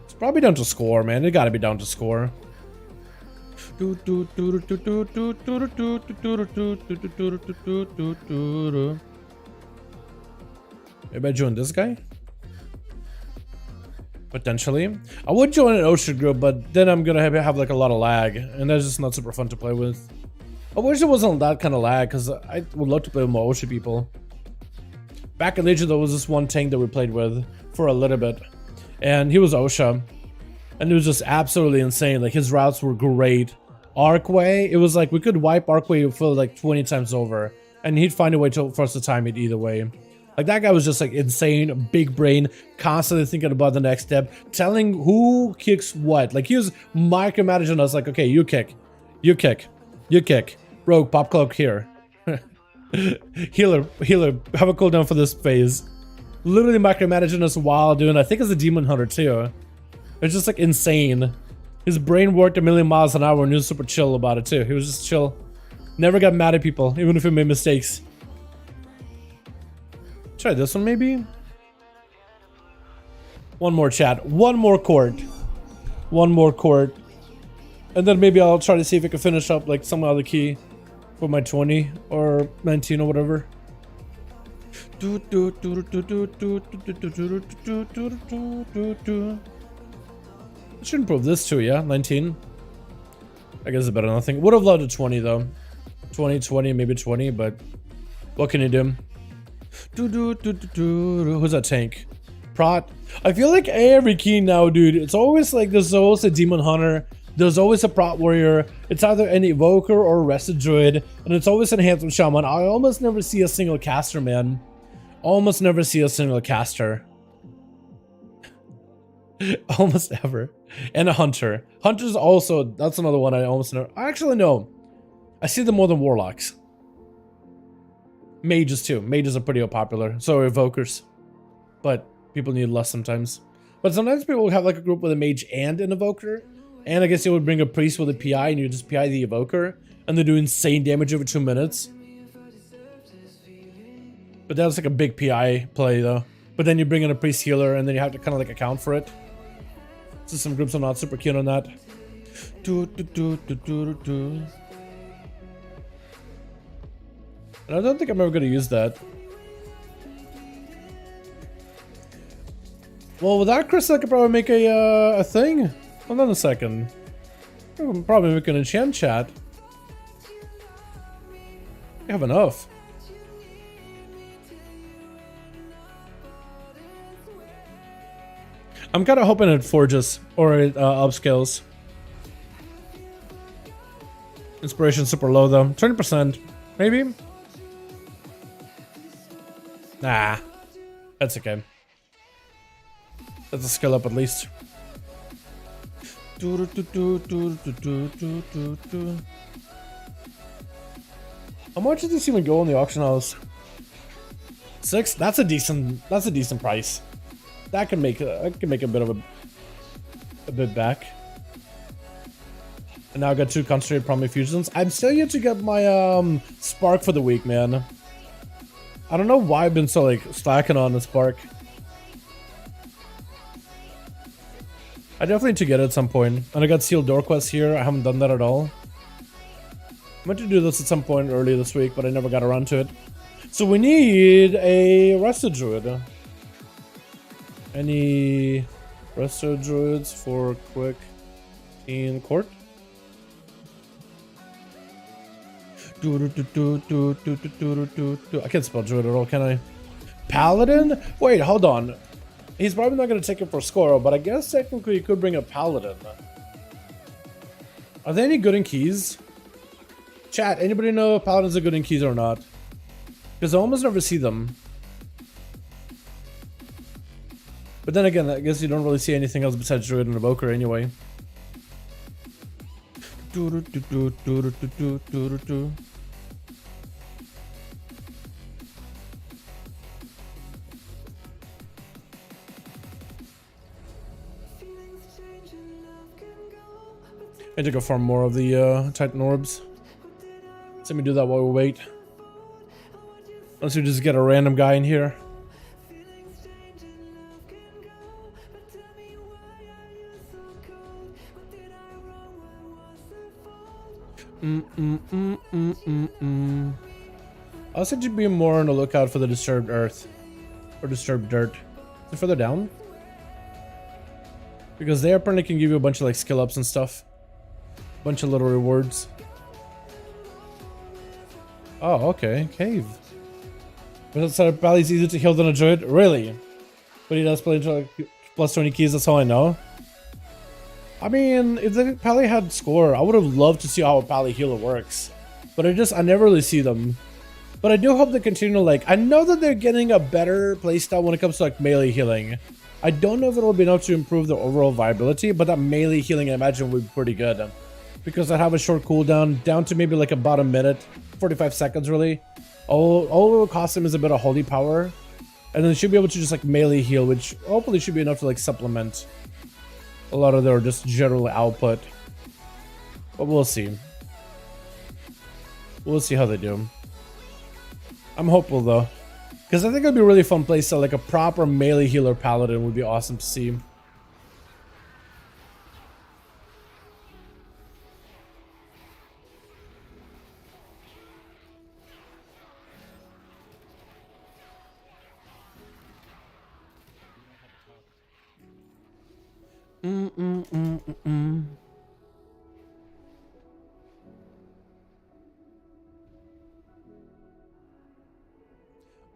It's probably down to score, man. It gotta be down to score. Maybe I join this guy? Potentially. I would join an Ocean group, but then I'm gonna have like a lot of lag, and that's just not super fun to play with. I wish it wasn't that kind of lag, because I would love to play with more Ocean people. Back in Legion, there was this one tank that we played with for a little bit, and he was OSHA, and it was just absolutely insane. Like, his routes were great. Arcway, it was like we could wipe Arcway for like 20 times over, and he'd find a way for us to time it either way. Like, that guy was just like insane, big brain, constantly thinking about the next step, telling who kicks what. Like, he was micromanaging us, like, okay, you kick, you kick, you kick. Rogue, pop cloak here. healer, have a cooldown for this phase. Literally micromanaging us while doing, I think it's a demon hunter too. It's just like insane. His brain worked a million miles an hour and he was super chill about it too. He was just chill. Never got mad at people, even if he made mistakes. Try this one maybe? One more chat. One more court. One more court. And then maybe I'll try to see if I can finish up like some other key for my 20 or 19 or whatever. I should improve this too, yeah? 19. I guess it's better than nothing. Would have loved a 20 though. 20, 20, maybe 20, but what can you do? Who's that tank? Prot. I feel like every key now, dude, it's always like there's always a demon hunter, there's always a prot warrior, it's either an evoker or a rested druid, and it's always an handsome shaman. I almost never see a single caster, man. Almost never see a single caster. Almost ever. And a hunter. Hunters also, that's another one I almost never. Actually, no. I see them more than warlocks. Mages too. Mages are pretty popular. So are evokers. But people need less sometimes. But sometimes people have like a group with a mage and an evoker. And I guess they would bring a priest with a PI and you just PI the evoker. And they do insane damage over 2 minutes. But that's like a big PI play though. But then you bring in a priest healer and then you have to kind of like account for it. So some groups are not super keen on that. And I don't think I'm ever going to use that. Well, with that, Chris, I could probably make a thing. Hold on a second. I can probably make an enchant chat. I have enough. I'm kind of hoping it forges or it upscales. Inspiration super low though. 20%, maybe? Nah, that's okay. That's a skill up at least. How much did this even go in the auction house? 6? That's a decent price. That can make a bit of a bit back. And now I got 2 concentrated promi fusions. I'm still yet to get my spark for the week, man. I don't know why I've been so like slacking on the spark. I definitely need to get it at some point. And I got sealed door quests here. I haven't done that at all. I meant to do this at some point earlier this week, but I never got around to it. So we need a rested druid. Any rested druids for quick in court? I can't spell druid at all, can I? Paladin? Wait, hold on. He's probably not going to take it for score, but I guess technically you could bring a paladin. Are there any good in keys? Chat, anybody know if paladins are good in keys or not? Because I almost never see them. But then again, I guess you don't really see anything else besides druid and evoker anyway. I need to go farm more of the Titan orbs. Let me do that while we wait. Unless we just get a random guy in here. I also should be more on the lookout for the disturbed earth. Or disturbed dirt. Is it further down? Because they apparently can give you a bunch of like skill ups and stuff. Bunch of little rewards. Oh, okay. Cave. But outside Valley's easier to heal than a druid? Really? But he does play like plus 20 keys, that's all I know. I mean, if the Pally had score, I would have loved to see how a Pally healer works. But I never really see them. But I do hope they continue to like, I know that they're getting a better playstyle when it comes to like melee healing. I don't know if it'll be enough to improve the overall viability, but that melee healing I imagine would be pretty good. Because I have a short cooldown, down to maybe like about a minute, 45 seconds really. All it will cost him is a bit of holy power. And then should be able to just like melee heal, which hopefully should be enough to like supplement a lot of their just general output. But we'll see. We'll see how they do. I'm hopeful though, because I think it'd be a really fun playstyle. Like a proper melee healer paladin would be awesome to see.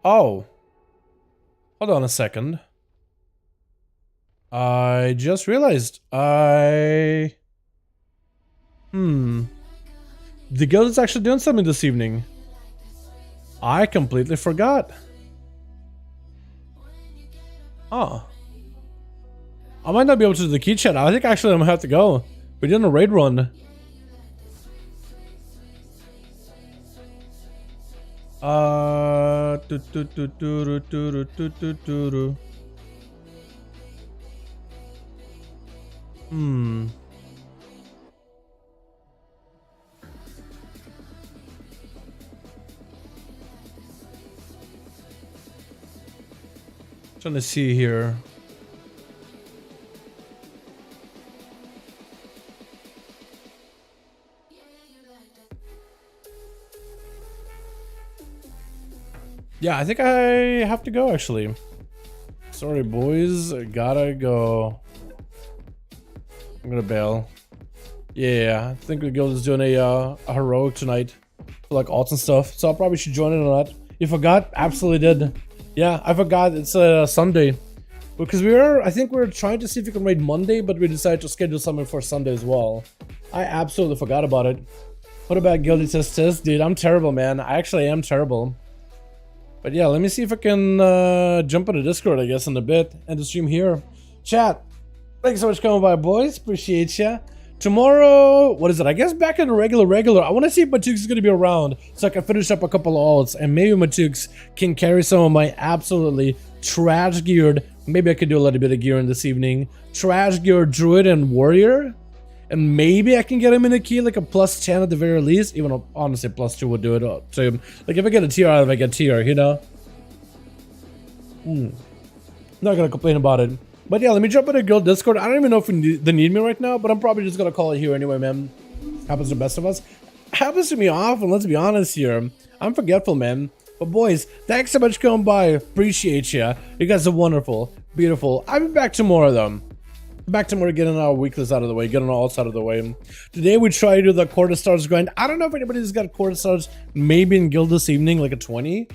Oh, hold on a second. I just realized the guild is actually doing something this evening. I completely forgot. Oh, I might not be able to do the key chat. I think actually I'm gonna have to go. We did a raid run. Trying to see here. Yeah, I think I have to go actually. Sorry boys, I gotta go. I'm gonna bail. Yeah, I think the guild is doing a heroic tonight for like alts and stuff, so I probably should join in on that. You forgot? Absolutely did. Yeah, I forgot it's Sunday. Because I think we were trying to see if we can raid Monday, but we decided to schedule something for Sunday as well. I absolutely forgot about it. What about Guilty Test? Dude, I'm terrible, man. I actually am terrible. But yeah, let me see if I can jump into Discord, I guess, in a bit, and the stream here. Chat, thanks so much for coming by, boys. Appreciate ya. Tomorrow, what is it? I guess back in the regular. I want to see if Mythic is going to be around so I can finish up a couple of alts, and maybe Mythic can carry some of my absolutely trash geared. Maybe I could do a little bit of gearing this evening. Trash geared Druid and Warrior. And maybe I can get him in a key, like a plus 10 at the very least. Even though, honestly, plus 2 would do it to him. Like, if I get a tier out of it, I get tier, you know? Not gonna complain about it. But yeah, let me jump into guild Discord. I don't even know if they need me right now, but I'm probably just gonna call it here anyway, man. Happens to the best of us. Happens to me often, let's be honest here. I'm forgetful, man. But boys, thanks so much for coming by. Appreciate ya. You guys are wonderful, beautiful. I'll be back tomorrow, though. Back tomorrow, getting our weeklies out of the way, getting our alts out of the way. Today we try to do the quarter stars grind. I don't know if anybody's got quarter stars maybe in guild this evening, like a 20,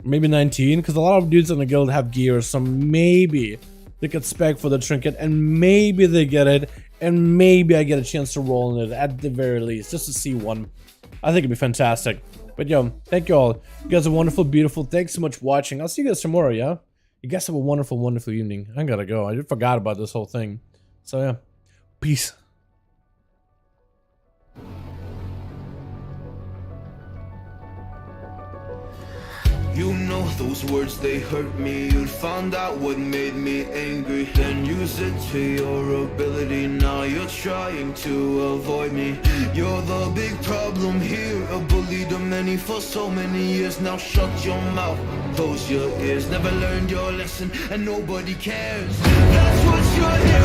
maybe 19, because a lot of dudes in the guild have gear, so maybe they could spec for the trinket, and maybe they get it, and maybe I get a chance to roll in it at the very least, just to see one. I think it'd be fantastic. But yo, thank you all. You guys are wonderful, beautiful. Thanks so much for watching. I'll see you guys tomorrow, yeah? You guys have a wonderful, wonderful evening. I gotta go. I just forgot about this whole thing. So yeah, peace. You know those words, they hurt me. You'd found out what made me angry, then use it to your ability. Now you're trying to avoid me. You're the big problem here, a bully to many for so many years. Now shut your mouth, close your ears. Never learned your lesson and nobody cares. That's what you're here